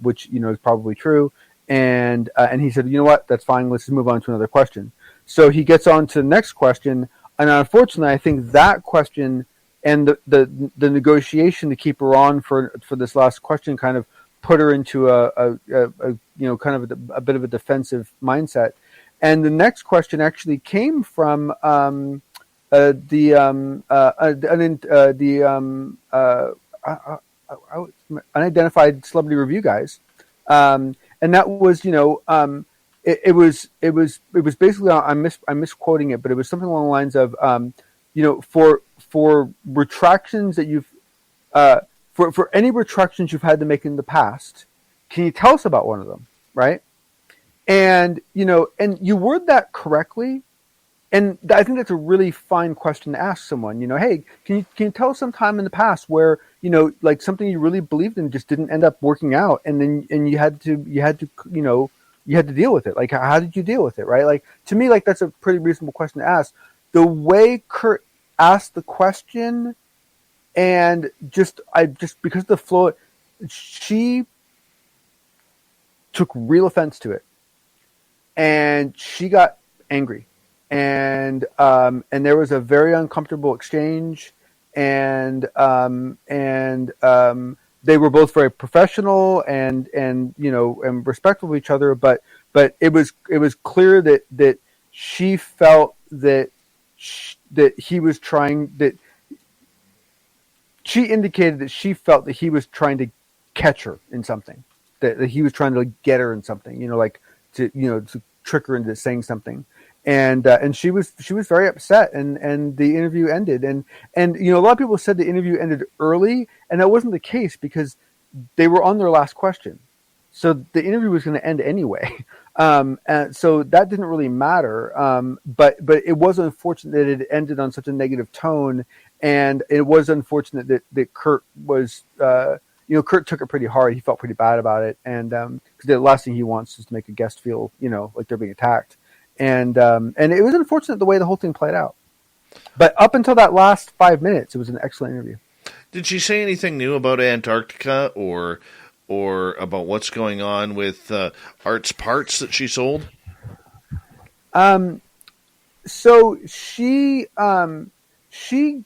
which is probably true. And he said, you know what, that's fine. Let's just move on to another question. So he gets on to the next question, and unfortunately, I think that question and the negotiation to keep her on for this last question kind of put her into a kind of a bit of a defensive mindset. And the next question actually came from unidentified celebrity review guys, and that was it was basically, I'm misquoting it, but it was something along the lines of for retractions that you've for any retractions you've had to make in the past, can you tell us about one of them, right? And and you word that correctly. And I think that's a really fine question to ask someone. Hey, can you tell us some time in the past where like something you really believed in just didn't end up working out, and then you had to deal with it. Like, how did you deal with it, right? Like, to me, like, that's a pretty reasonable question to ask. The way Kurt asked the question, and just because of the flow, she took real offense to it, and she got angry. And there was a very uncomfortable exchange, and they were both very professional and respectful of each other. But it was clear that she felt that he was trying, that she indicated that she felt that he was trying to catch her in something, that he was trying to get her in something, to trick her into saying something. And she was very upset, and the interview ended, and a lot of people said the interview ended early, and that wasn't the case because they were on their last question, so the interview was going to end anyway, and so that didn't really matter. But it was unfortunate that it ended on such a negative tone, and it was unfortunate that Kurt was Kurt took it pretty hard. He felt pretty bad about it, and because the last thing he wants is to make a guest feel like they're being attacked. And it was unfortunate the way the whole thing played out. But up until that last 5 minutes, it was an excellent interview.
Did she say anything new about Antarctica or about what's going on with Art's parts that she sold?
So she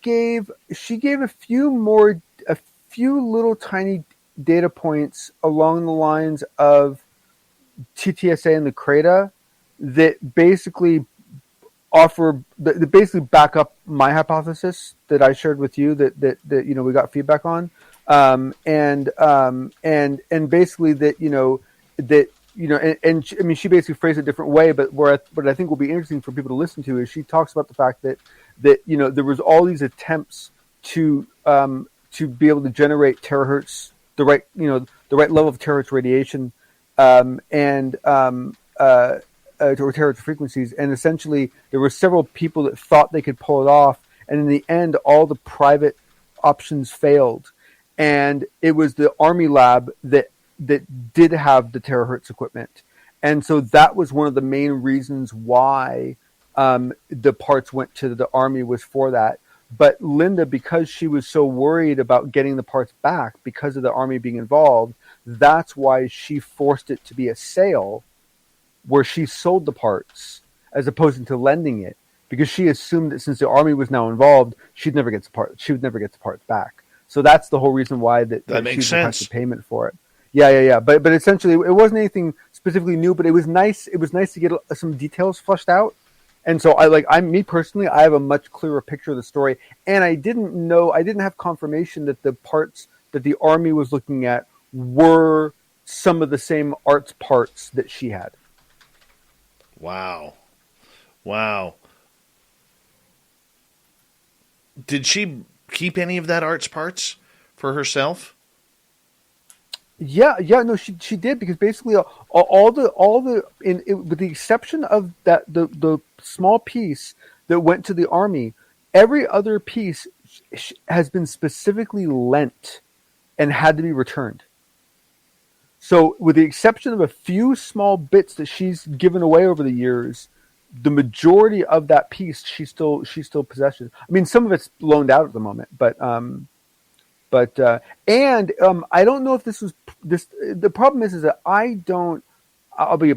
gave a few little tiny data points along the lines of TTSA and the CRADA that basically back up my hypothesis that I shared with you that we got feedback on, and basically I mean, she basically phrased it a different way, but what I think will be interesting for people to listen to is she talks about the fact that there was all these attempts to be able to generate terahertz, the right level of terahertz radiation, or terahertz frequencies, and essentially there were several people that thought they could pull it off, and in the end, all the private options failed, and it was the Army lab that did have the terahertz equipment, and so that was one of the main reasons why the parts went to the Army, was for that. But Linda, because she was so worried about getting the parts back because of the Army being involved, that's why she forced it to be a sale where she sold the parts as opposed to lending it, because she assumed that since the Army was now involved, she would never get the parts back. So that's the whole reason why that
makes
she
sense.
requested payment for it. Yeah. But essentially, it wasn't anything specifically new, but it was nice. It was nice to get some details fleshed out. And so me personally, I have a much clearer picture of the story. And I didn't have confirmation that the parts that the Army was looking at were some of the same arts parts that she had.
Wow. Did she keep any of that arts parts for herself?
Yeah, no, she did, because basically with the exception of that the small piece that went to the Army, every other piece has been specifically lent and had to be returned. So, with the exception of a few small bits that she's given away over the years, the majority of that piece she still possesses. I mean, some of it's loaned out at the moment, but I don't know if this was this. The problem is that I don't. I'll be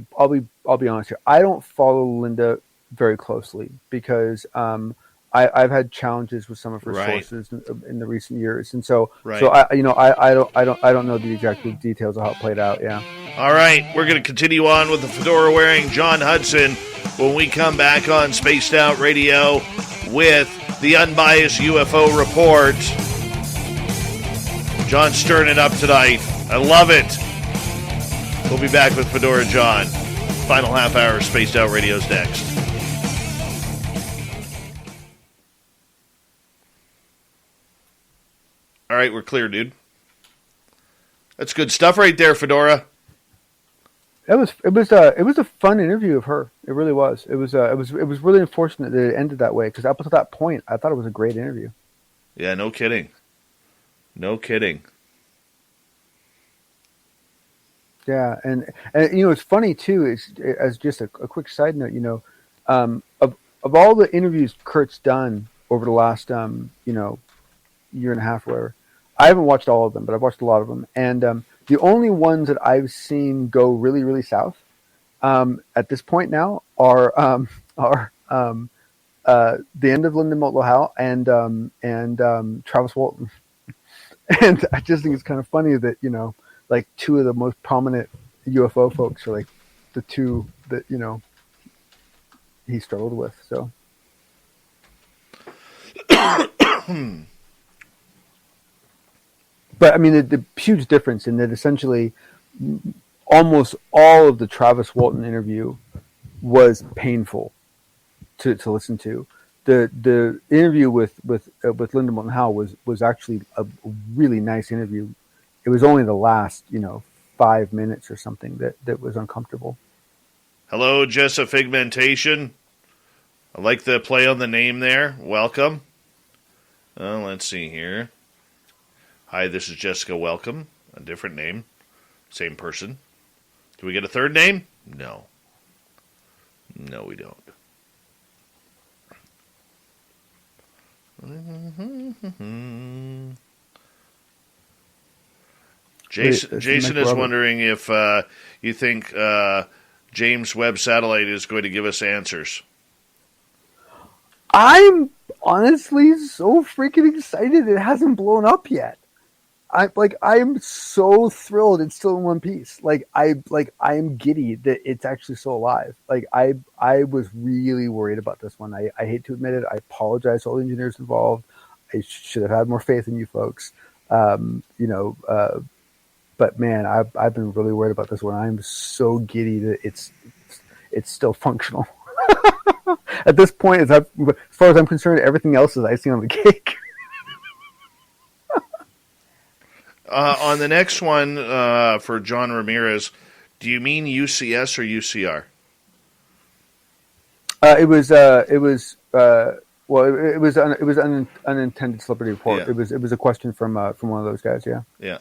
honest here. I don't follow Linda very closely because I've had challenges with some of her sources in the recent years, and so I don't know the exact details of how it played out. Yeah.
All right, we're going to continue on with the fedora wearing John Hudson when we come back on Spaced Out Radio with the Unbiased UFO Report. John's stirring it up tonight. I love it. We'll be back with Fedora John. Final half hour of Spaced Out Radio's next. All right, we're clear, dude. That's good stuff right there, Fedora.
It was a fun interview of her. It really was. It was really unfortunate that it ended that way, because up to that point, I thought it was a great interview.
Yeah, no kidding.
Yeah, and it's funny too. As just a quick side note, of all the interviews Kurt's done over the last year and a half, or whatever, I haven't watched all of them, but I've watched a lot of them, and the only ones that I've seen go really, really south at this point now are the end of Linda Moulton Howe and Travis Walton. And I just think it's kind of funny that, like two of the most prominent UFO folks are like the two that, he struggled with. So. But I mean, the huge difference in that essentially almost all of the Travis Walton interview was painful to listen to. The interview with Linda Moulton Howe was actually a really nice interview. It was only the last 5 minutes or something that was uncomfortable.
Hello, Jessa Figmentation. I like the play on the name there. Welcome. Let's see here. Hi, this is Jessica. Welcome. A different name. Same person. Do we get a third name? No. No, we don't. Jason is wondering if you think James Webb Satellite is going to give us answers.
I'm honestly so freaking excited it hasn't blown up yet. I'm so thrilled it's still in one piece. I'm giddy that it's actually still alive. I was really worried about this one. I hate to admit it. I apologize to all the engineers involved. I should have had more faith in you folks. But man, I've been really worried about this one. I'm so giddy that it's still functional. At this point, as far as I'm concerned, everything else is icing on the cake.
On the next one for John Ramirez, do you mean UCS or UCR?
It was unintended celebrity report.
Yeah.
It was a question from one of those guys. Yeah.
Yeah.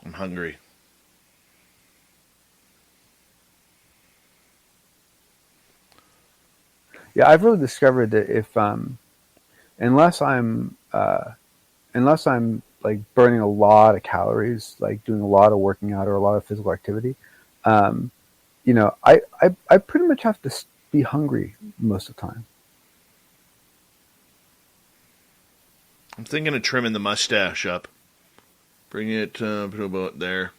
I'm hungry.
Yeah, I've really discovered that if unless I'm like burning a lot of calories, like doing a lot of working out or a lot of physical activity, I pretty much have to be hungry most of the time.
I'm thinking of trimming the mustache up. Bring it to about there.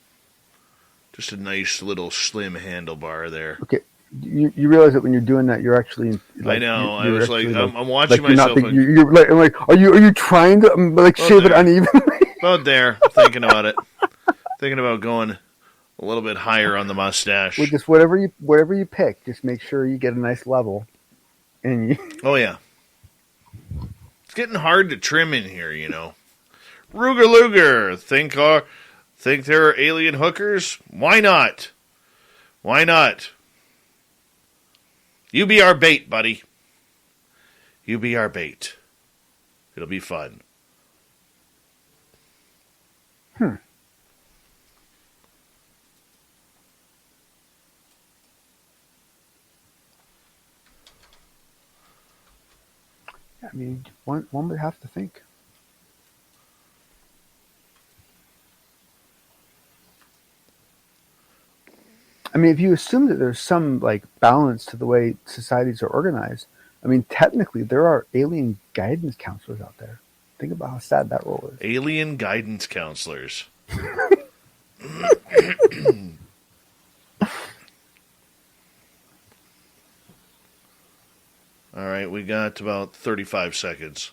Just a nice little slim handlebar there.
Okay. You realize that when you're doing that, you're actually.
I know. I was like, I'm watching
you're
myself.
You're like, are you trying to shave it unevenly?
About there. I'm thinking about it. Thinking about going a little bit higher on the mustache.
With just whatever you pick, just make sure you get a nice level. And you.
Oh yeah. It's getting hard to trim in here, Ruger Luger, think there are alien hookers? Why not? Why not? You be our bait, buddy. You be our bait. It'll be fun.
I mean, one would have to think. I mean, if you assume that there's some balance to the way societies are organized, I mean, technically there are alien guidance counselors out there. Think about how sad that role is.
Alien guidance counselors. All right, we got about 35 seconds.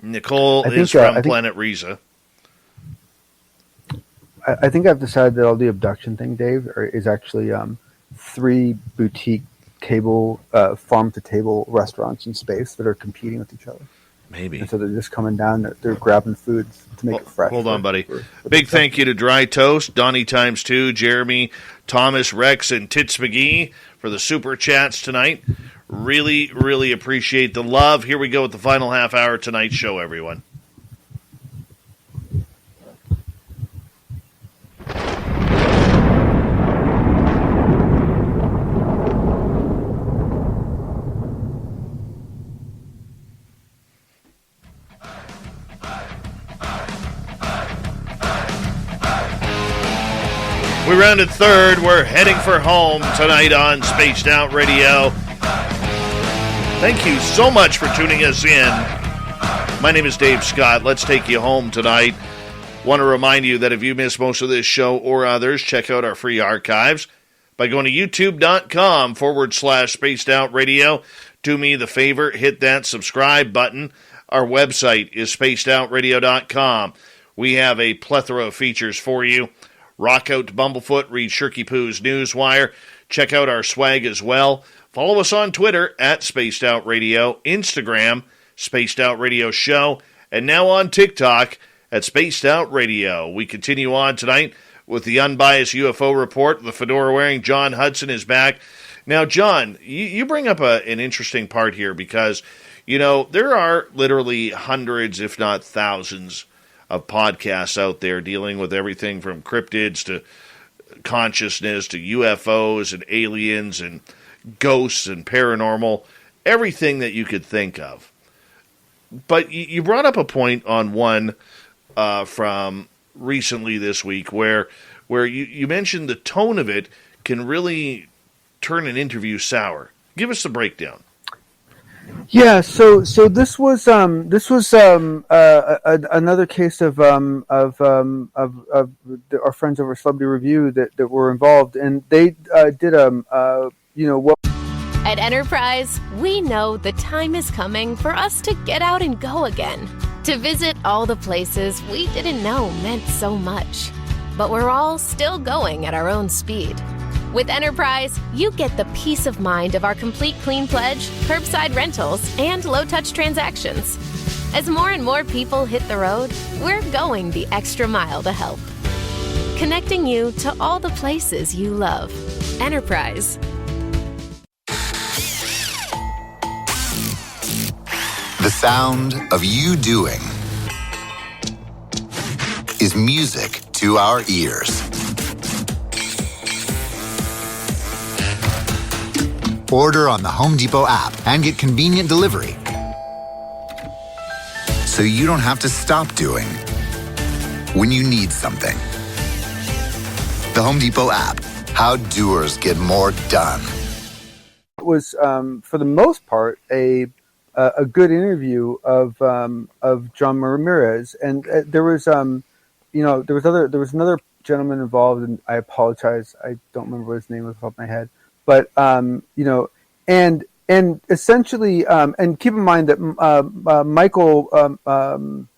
Nicole is from Planet Riza.
I think I've decided that all the abduction thing, Dave, is actually 3 boutique farm-to-table restaurants in space that are competing with each other.
Maybe.
And so they're just coming down, they're grabbing food to make it fresh.
Hold on, buddy. Big thank you to Dry Toast, Donnie ×2, Jeremy, Thomas, Rex, and Tits McGee for the super chats tonight. Really, really appreciate the love. Here we go with the final half hour of tonight's show, everyone. We rounded third. We're heading for home tonight on Spaced Out Radio. Thank you so much for tuning us in. My name is Dave Scott. Let's take you home tonight. Want to remind you that if you missed most of this show or others, check out our free archives by going to youtube.com/Spaced Out Radio. Do me the favor, hit that subscribe button. Our website is spacedoutradio.com. We have a plethora of features for you. Rock out to Bumblefoot, read Shirky Poo's Newswire. Check out our swag as well. Follow us on Twitter at Spaced Out Radio, Instagram, Spaced Out Radio Show, and now on TikTok at Spaced Out Radio. We continue on tonight with the unbiased UFO report. The fedora-wearing John Hudson is back. Now, John, you bring up an interesting part here because, there are literally hundreds, if not thousands, of podcasts out there dealing with everything from cryptids to consciousness to UFOs and aliens and ghosts and paranormal, everything that you could think of. But you brought up a point on one from recently this week where you mentioned the tone of it can really turn an interview sour. Give us the breakdown.
Yeah, so this was another case of our friends over Celebrity Review that were involved, and they did what.
At Enterprise, we know the time is coming for us to get out and go again, to visit all the places we didn't know meant so much. But we're all still going at our own speed. With Enterprise, you get the peace of mind of our complete clean pledge, curbside rentals, and low-touch transactions. As more and more people hit the road, we're going the extra mile to help. Connecting you to all the places you love. Enterprise.
The sound of you doing is music to our ears. Order on the Home Depot app and get convenient delivery, so you don't have to stop doing when you need something. The Home Depot app, how doers get more done.
It was, for the most part, a good interview of John Ramirez, and there was another gentleman involved, and I apologize, I don't remember his name off the top of my head, but and essentially, and keep in mind that Michael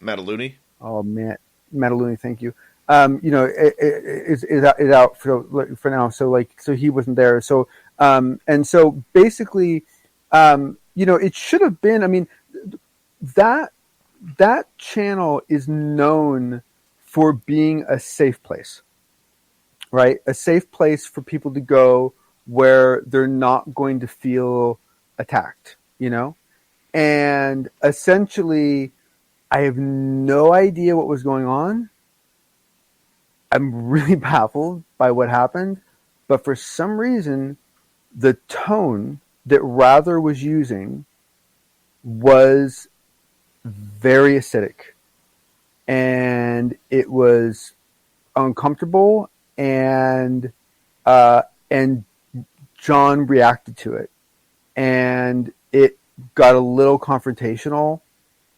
Mataluni.
Oh man, Mataluni, thank you. Is out for now, so he wasn't there. So and so basically, it should have been. I mean, that channel is known for being a safe place, right? A safe place for people to go where they're not going to feel attacked, And essentially, I have no idea what was going on. I'm really baffled by what happened, but for some reason, the tone that Rather was using was very acidic, and it was uncomfortable, and John reacted to it, and it got a little confrontational,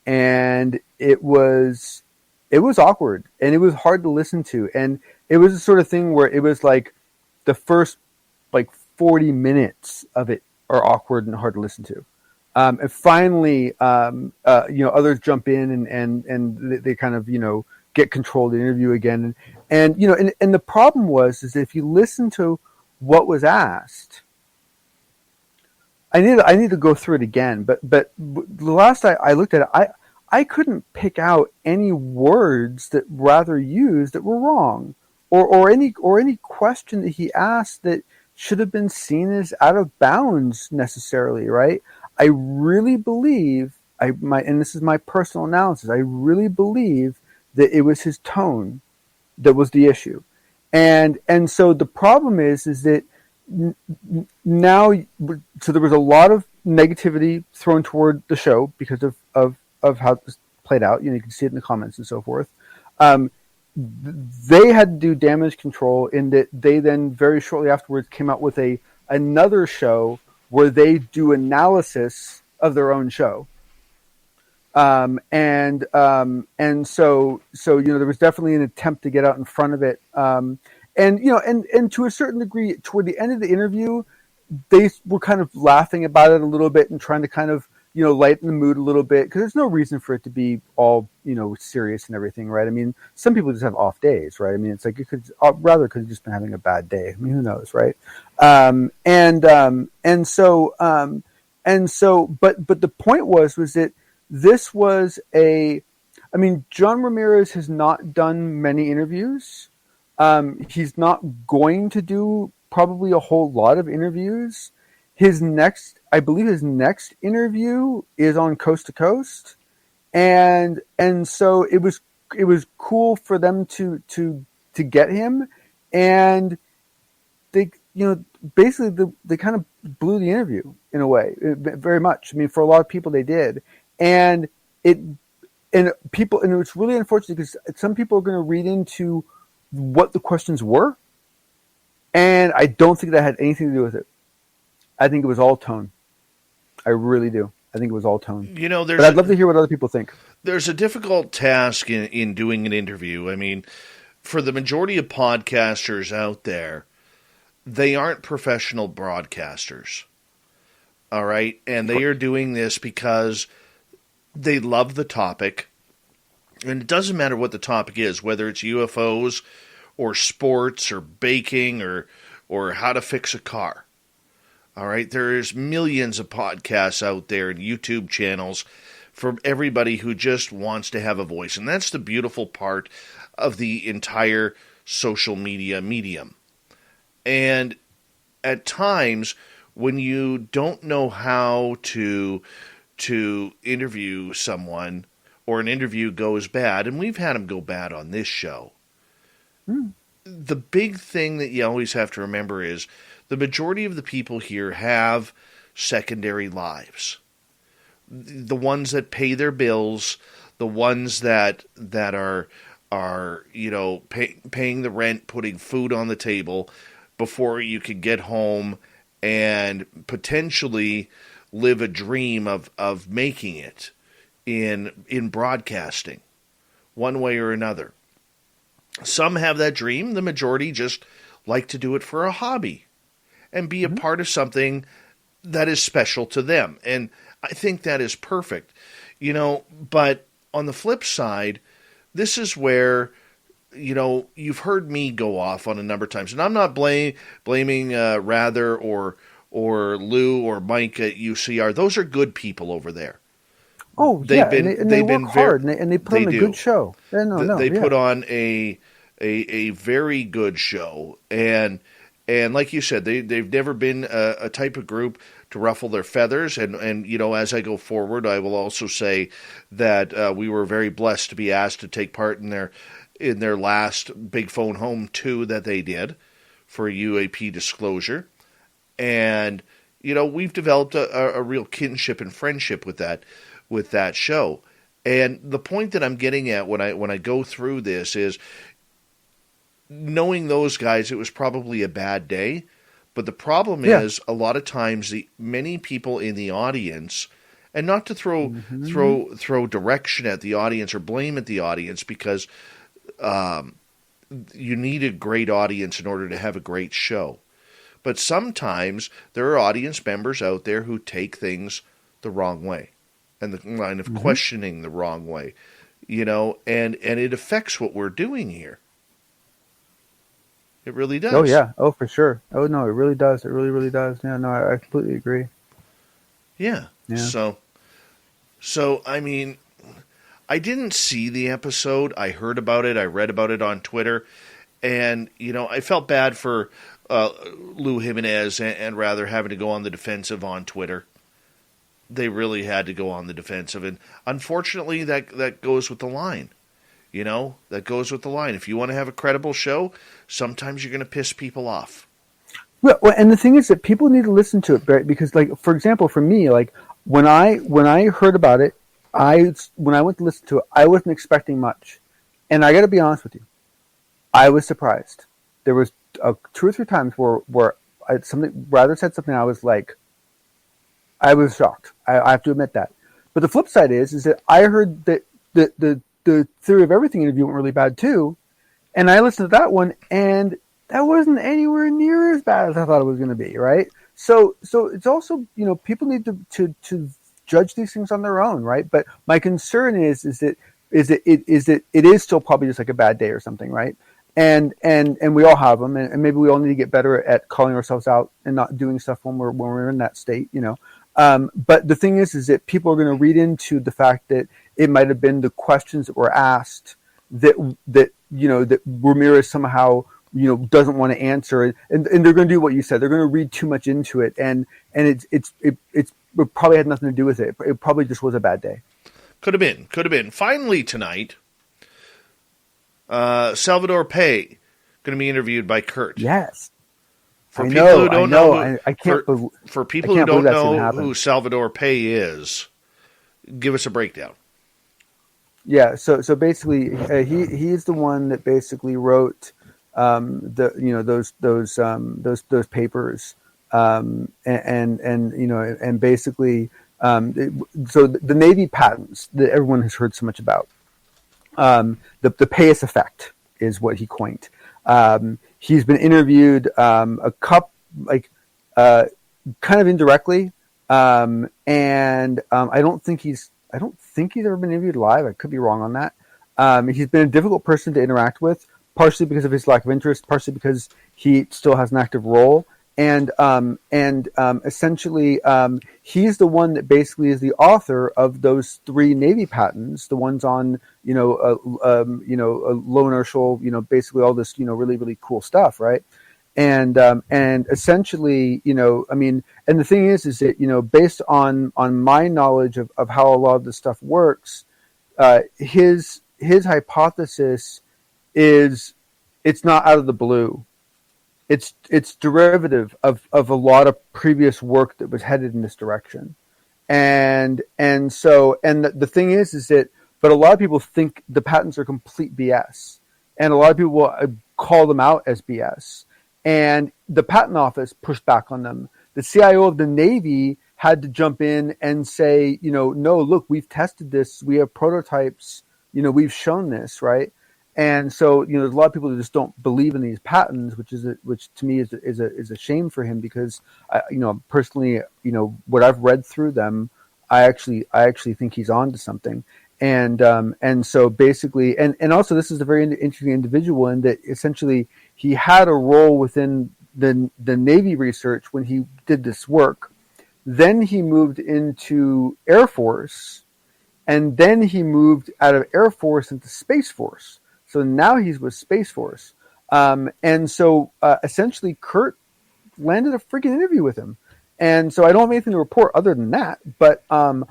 and it was awkward, and it was hard to listen to, and it was the sort of thing where it was like the first 40 minutes of it are awkward and hard to listen to, and finally others jump in and they kind of get control of the interview again, and the problem was is if you listen to what was asked, I need to go through it again, but the last I looked at it, I couldn't pick out any words that Rather used that were wrong, or any question that he asked that should have been seen as out of bounds necessarily, right? I really believe and this is my personal analysis, I really believe that it was his tone that was the issue, and so the problem is that now, so there was a lot of negativity thrown toward the show because of how it was played out. You can see it in the comments and so forth. They had to do damage control in that they then very shortly afterwards came out with another show where they do analysis of their own show. And so there was definitely an attempt to get out in front of it. And to a certain degree, toward the end of the interview, they were kind of laughing about it a little bit and trying to kind of lighten the mood a little bit, because there's no reason for it to be all serious and everything, right? I mean, some people just have off days, right? I mean, it's like it could have just been having a bad day. I mean, who knows, right? But the point was that this was John Ramirez has not done many interviews. He's not going to do probably a whole lot of interviews. I believe his next interview is on Coast to Coast, and so it was cool for them to get him, and they basically they kind of blew the interview in a way, very much. I mean, for a lot of people they did, and and it's really unfortunate because some people are going to read into what the questions were, and I don't think that had anything to do with it. I think it was all tone. I really do. I think it was all tone. But I'd love to hear what other people think.
There's a difficult task in doing an interview. I mean, for the majority of podcasters out there, they aren't professional broadcasters. All right? And they are doing this because they love the topic. And it doesn't matter what the topic is, whether it's UFOs or sports or baking or how to fix a car. All right? There's millions of podcasts out there and YouTube channels for everybody who just wants to have a voice. And that's the beautiful part of the entire social media medium. And at times, when you don't know how to interview someone, or an interview goes bad, and we've had them go bad on this show, the big thing that you always have to remember is the majority of the people here have secondary lives. The ones that pay their bills, the ones that are paying the rent, putting food on the table before you can get home and potentially live a dream of making it in broadcasting, one way or another. Some have that dream. The majority just like to do it for a hobby and be a part of something that is special to them. And I think that is perfect, but on the flip side, this is where, you've heard me go off on a number of times, and I'm not blaming Rather or Lou or Mike at UCR. Those are good people over there.
Oh, they've work hard, and they put on a good show. They
put on a very good show, and like you said, they've never been a type of group to ruffle their feathers. And as I go forward, I will also say that we were very blessed to be asked to take part in their last Big Phone Home 2 that they did for UAP disclosure. And, we've developed a real kinship and friendship with that show. And the point that I'm getting at when I go through this is, knowing those guys, it was probably a bad day. But the problem is, a lot of times, many people in the audience, and not to throw direction at the audience or blame at the audience, because you need a great audience in order to have a great show. But sometimes there are audience members out there who take things the wrong way, and the line of questioning the wrong way, and it affects what we're doing here. It really does.
Oh, yeah. Oh, for sure. Oh, no, it really does. It really, really does. Yeah, no, I completely agree.
Yeah. So, I mean, I didn't see the episode. I heard about it. I read about it on Twitter. And, I felt bad for Lou Jimenez and Rather having to go on the defensive on Twitter. They really had to go on the defensive. And unfortunately, that goes with the line. That goes with the line. If you want to have a credible show, sometimes you're going to piss people off.
Well, and the thing is that people need to listen to it, right? Because, like, for example, for me, like, when I heard about it, when I went to listen to it, I wasn't expecting much. And I got to be honest with you, I was surprised. There was 2 or 3 times where Rather said something, I was like, I was shocked. I have to admit that. But the flip side is that I heard that the Theory of Everything interview went really bad too, and I listened to that one, and that wasn't anywhere near as bad as I thought it was going to be, right? So it's also, people need to judge these things on their own, right? But my concern is that it is still probably just like a bad day or something, right? And we all have them, and maybe we all need to get better at calling ourselves out and not doing stuff when we're in that state, But the thing is that people are going to read into the fact that it might have been the questions that were asked that Ramirez somehow doesn't want to answer, and they're going to do what you said. They're going to read too much into it, and it probably had nothing to do with it. It probably just was a bad day.
Could have been. Finally tonight, Salvador Pay going to be interviewed by Kurt.
Yes.
For people who don't know who Salvador Pay is, give us a breakdown.
Yeah. So basically, he's the one that basically wrote those papers, and basically, so the Navy patents that everyone has heard so much about, the Payas effect is what he coined. He's been interviewed kind of indirectly, and I don't think he's ever been interviewed live. I could be wrong on that. He's been a difficult person to interact with, partially because of his lack of interest, partially because he still has an active role, and essentially he's the one that basically is the author of those 3 Navy patents, the ones on a low inertial, basically all this really really cool stuff, right? And essentially, and the thing is that based on my knowledge of how a lot of this stuff works, his hypothesis is it's not out of the blue. It's derivative of a lot of previous work that was headed in this direction, and the thing is that, but a lot of people think the patents are complete BS, and a lot of people will call them out as BS. And the patent office pushed back on them. The CIO of the Navy had to jump in and say, no, look, we've tested this. We have prototypes. We've shown this, right? And so, there's a lot of people that just don't believe in these patents, which to me is a shame for him, because personally, what I've read through them, I actually think he's on to something. And so basically, and also this is a very interesting individual in that essentially he had a role within the Navy research when he did this work. Then he moved into Air Force, and then he moved out of Air Force into Space Force. So now he's with Space Force. And so essentially Kurt landed a freaking interview with him. And so I don't have anything to report other than that, but I'm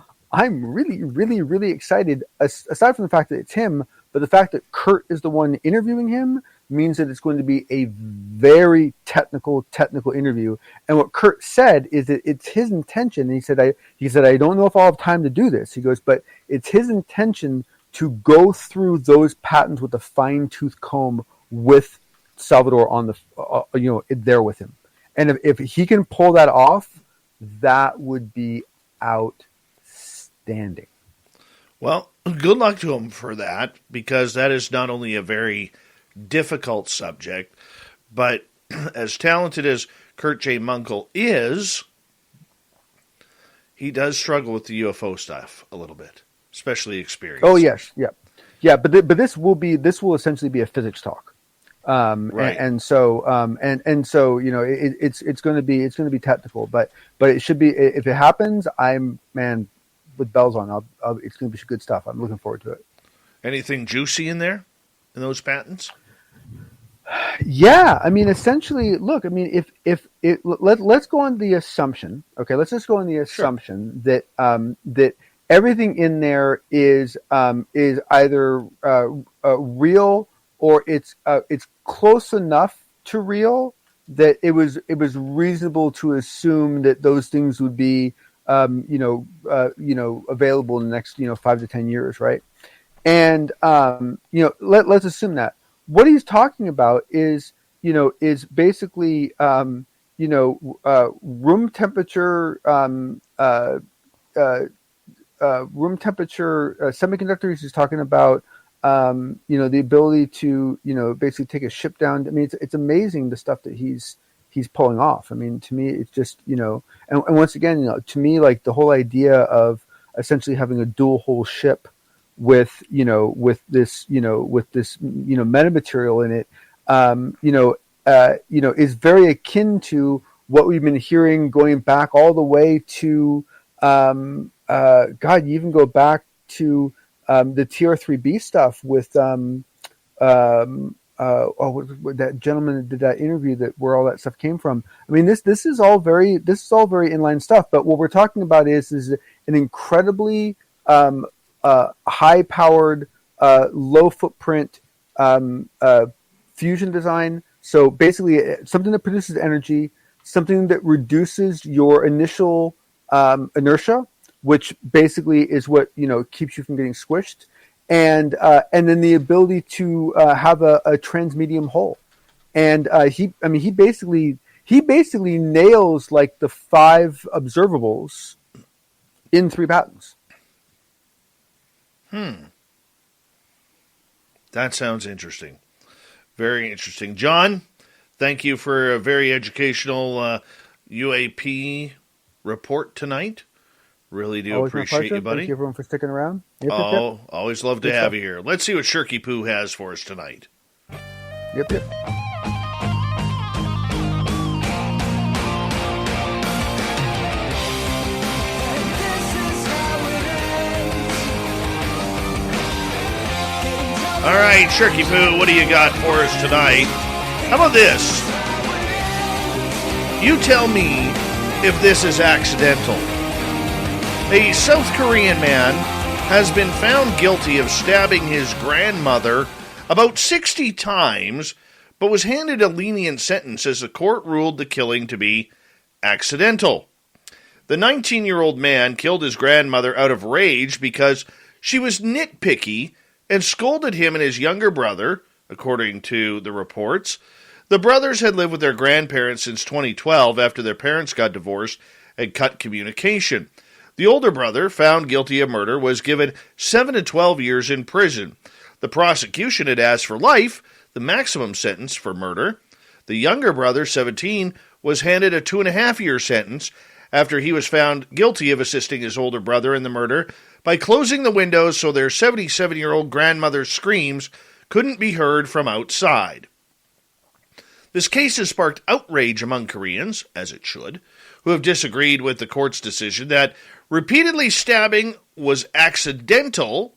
really, really, really excited, aside from the fact that it's him, but the fact that Kurt is the one interviewing him means that it's going to be a very technical interview. And what Kurt said is that it's his intention. And he said, I don't know if I'll have time to do this. He goes, but it's his intention to go through those patents with a fine-tooth comb with Salvador on the, there with him. And if he can pull that off, that would be outstanding.
Well, good luck to him for that, because that is not only a very difficult subject, but as talented as Kurt J. Munkle is, he does struggle with the UFO stuff a little bit, especially experience.
Oh yes, yeah. But this will essentially be a physics talk, right? And so it's going to be technical, but it should be, if it happens, with bells on. It's going to be good stuff. I'm looking forward to it.
Anything juicy in there, in those patents?
Yeah, essentially, look, let's go on the assumption. Okay, let's just go on the assumption that that everything in there is either real, or it's close enough to real that it was reasonable to assume that those things would be available in the next 5 to 10 years, right? And let's assume that what he's talking about is basically room temperature semiconductors. He's talking about the ability to basically take a ship down. It's amazing the stuff that he's pulling off. To me, it's just and once again, to me, like the whole idea of essentially having a dual hull ship with this metamaterial in it, is very akin to what we've been hearing going back all the way to you even go back to the TR3B stuff with that gentleman that did that interview, that where all that stuff came from. This is all very inline stuff, but what we're talking about is an incredibly high powered, low footprint fusion design. So basically something that produces energy, something that reduces your initial inertia, which basically is what keeps you from getting squished, and then the ability to have a transmedium hull. And he basically nails like the 5 observables in 3 patents.
That sounds interesting. Very interesting. John, thank you for a very educational UAP report tonight. Really do
Always
appreciate you, buddy.
Thank you, everyone, for sticking around. Yep.
Always love to
Good
have
stuff.
you here. Let's see what Shirky Poo has for us tonight.
Yep.
All right, Shirky Poo, what do you got for us tonight? How about this? You tell me if this is accidental. A South Korean man has been found guilty of stabbing his grandmother about 60 times, but was handed a lenient sentence as the court ruled the killing to be accidental. The 19-year-old man killed his grandmother out of rage because she was nitpicky and scolded him and his younger brother, according to the reports. The brothers had lived with their grandparents since 2012 after their parents got divorced and cut communication. The older brother, found guilty of murder, was given 7 to 12 years in prison. The prosecution had asked for life, the maximum sentence for murder. The younger brother, 17, was handed a 2.5-year sentence after he was found guilty of assisting his older brother in the murder by closing the windows so their 77-year-old grandmother's screams couldn't be heard from outside. This case has sparked outrage among Koreans, as it should, who have disagreed with the court's decision that repeatedly stabbing was accidental,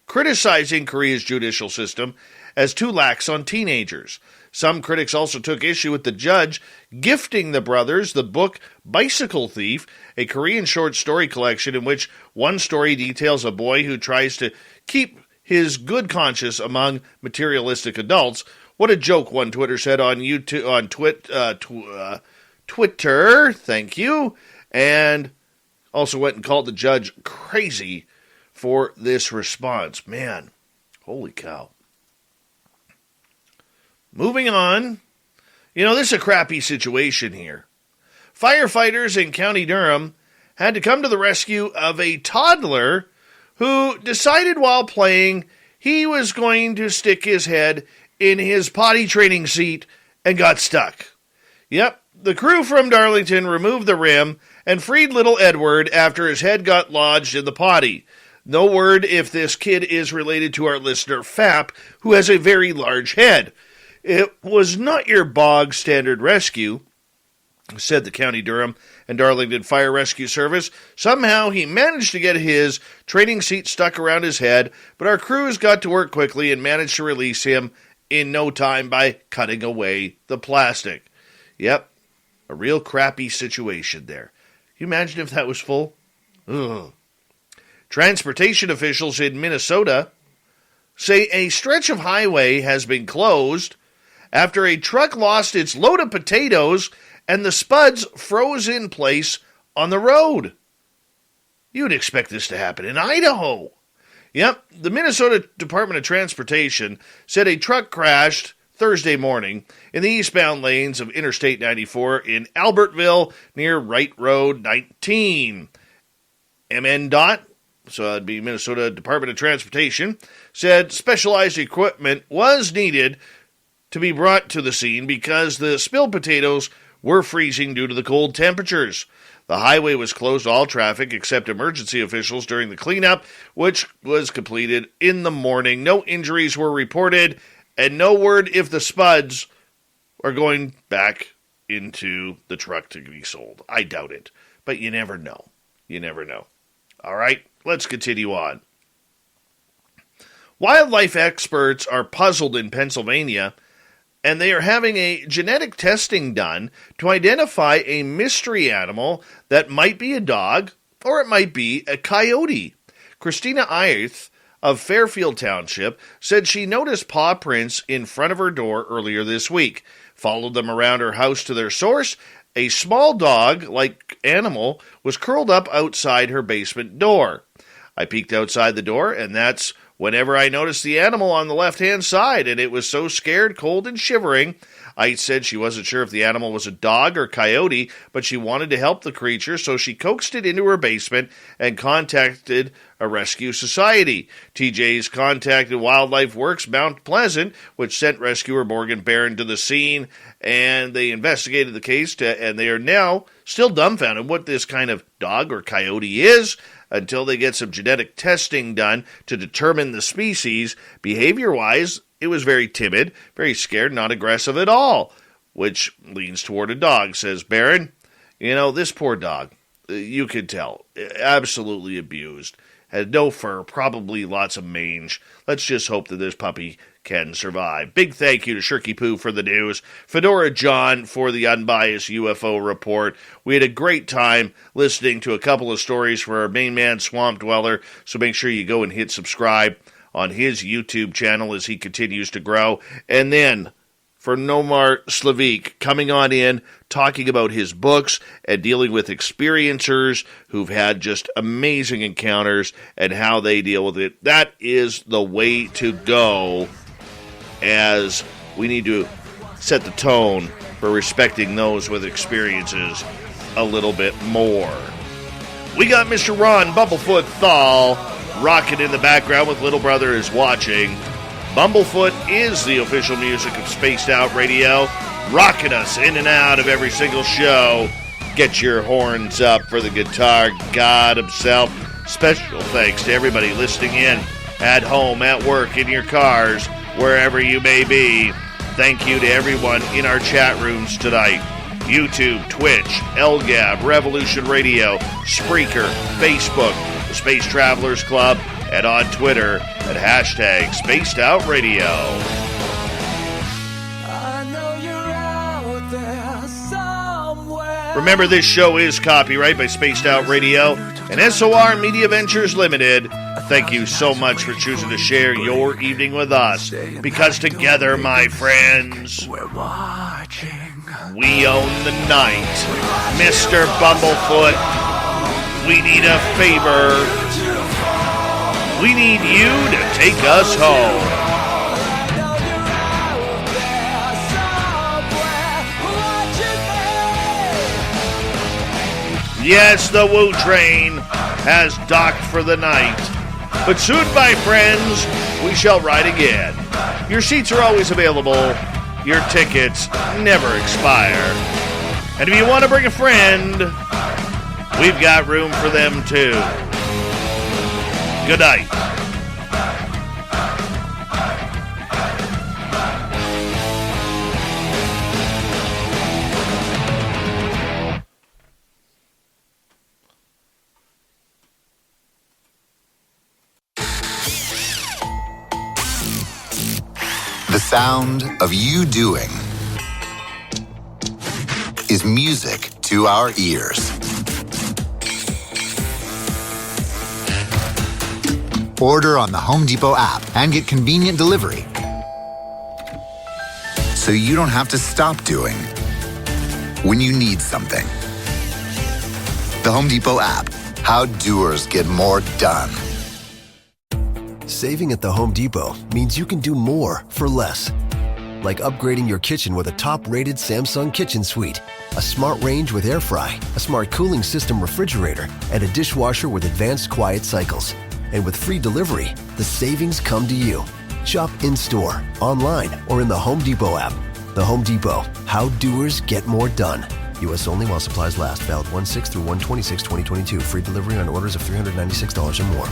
criticizing Korea's judicial system as too lax on teenagers. Some critics also took issue with the judge gifting the brothers the book Bicycle Thief, a Korean short story collection in which one story details a boy who tries to keep his good conscience among materialistic adults. What a joke, one Twitter said on Twitter, thank you, and also went and called the judge crazy for this response. Man, holy cow. Moving on, this is a crappy situation here. Firefighters in County Durham had to come to the rescue of a toddler who decided while playing he was going to stick his head in his potty training seat and got stuck. Yep, the crew from Darlington removed the rim and freed little Edward after his head got lodged in the potty. No word if this kid is related to our listener Fap, who has a very large head. It was not your bog standard rescue, said the County Durham and Darlington Fire Rescue Service. Somehow he managed to get his training seat stuck around his head, but our crews got to work quickly and managed to release him in no time by cutting away the plastic. Yep, a real crappy situation there. Can you imagine if that was full? Ugh. Transportation officials in Minnesota say a stretch of highway has been closed after a truck lost its load of potatoes and the spuds froze in place on the road. You'd expect this to happen in Idaho. Yep, the Minnesota Department of Transportation said a truck crashed Thursday morning in the eastbound lanes of Interstate 94 in Albertville near Wright Road 19. MNDOT, so that'd be Minnesota Department of Transportation, said specialized equipment was needed to be brought to the scene because the spilled potatoes were freezing due to the cold temperatures. The highway was closed to all traffic except emergency officials during the cleanup, which was completed in the morning. No injuries were reported, and no word if the spuds are going back into the truck to be sold. I doubt it, but you never know. You never know. All right, let's continue on. Wildlife experts are puzzled in Pennsylvania, and they are having a genetic testing done to identify a mystery animal that might be a dog or it might be a coyote. Christina Eith of Fairfield Township said she noticed paw prints in front of her door earlier this week, followed them around her house to their source. A small dog-like animal was curled up outside her basement door. I peeked outside the door, and that's whenever I noticed the animal on the left-hand side, and it was so scared, cold, and shivering. I said she wasn't sure if the animal was a dog or coyote, but she wanted to help the creature, so she coaxed it into her basement and contacted a rescue society. TJ's contacted Wildlife Works Mount Pleasant, which sent rescuer Morgan Barron to the scene, and they investigated the case, and they are now still dumbfounded what this kind of dog or coyote is until they get some genetic testing done to determine the species. Behavior-wise, it was very timid, very scared, not aggressive at all, which leans toward a dog, says Barron. You know, this poor dog, you could tell, absolutely abused. Had no fur, probably lots of mange. Let's just hope that this puppy can survive. Big thank you to Shirky Poo for the news, Fedora John for the unbiased UFO report. We had a great time listening to a couple of stories for our main man, Swamp Dweller, so make sure you go and hit subscribe on his YouTube channel as he continues to grow. And then for Nomar Slevik coming on in, talking about his books and dealing with experiencers who've had just amazing encounters and how they deal with it. That is the way to go, as we need to set the tone for respecting those with experiences a little bit more. We got Mr. Ron Bumblefoot Thal rocking in the background with Little Brother Is Watching. Bumblefoot is the official music of Spaced Out Radio, rocking us in and out of every single show. Get your horns up for the guitar god himself. Special thanks to everybody listening in at home, at work, in your cars, wherever you may be. Thank you to everyone in our chat rooms tonight. YouTube, Twitch, LGAB, Revolution Radio, Spreaker, Facebook, the Space Travelers Club, and on Twitter at hashtag Spaced Out Radio. Remember, this show is copyright by Spaced Out Radio and SOR Media Ventures Limited. Thank you so much for choosing to share your evening with us, because together, my friends, we're watching. We own the night. Mr. Bumblefoot, we need a favor. We need you to take us home. Yes, the Woo Train has docked for the night. But soon, my friends, we shall ride again. Your seats are always available. Your tickets never expire. And if you want to bring a friend, we've got room for them too. Good night.
The sound of you doing is music to our ears. Order on the Home Depot app and get convenient delivery, so you don't have to stop doing when you need something. The Home Depot app. How doers get more done.
Saving at the Home Depot means you can do more for less. Like upgrading your kitchen with a top-rated Samsung kitchen suite, a smart range with air fry, a smart cooling system refrigerator, and a dishwasher with advanced quiet cycles. And with free delivery, the savings come to you. Shop in-store, online, or in the Home Depot app. The Home Depot. How doers get more done. U.S. only while supplies last. Valid 1/6 through 1/26/2022. Free delivery on orders of $396 or more.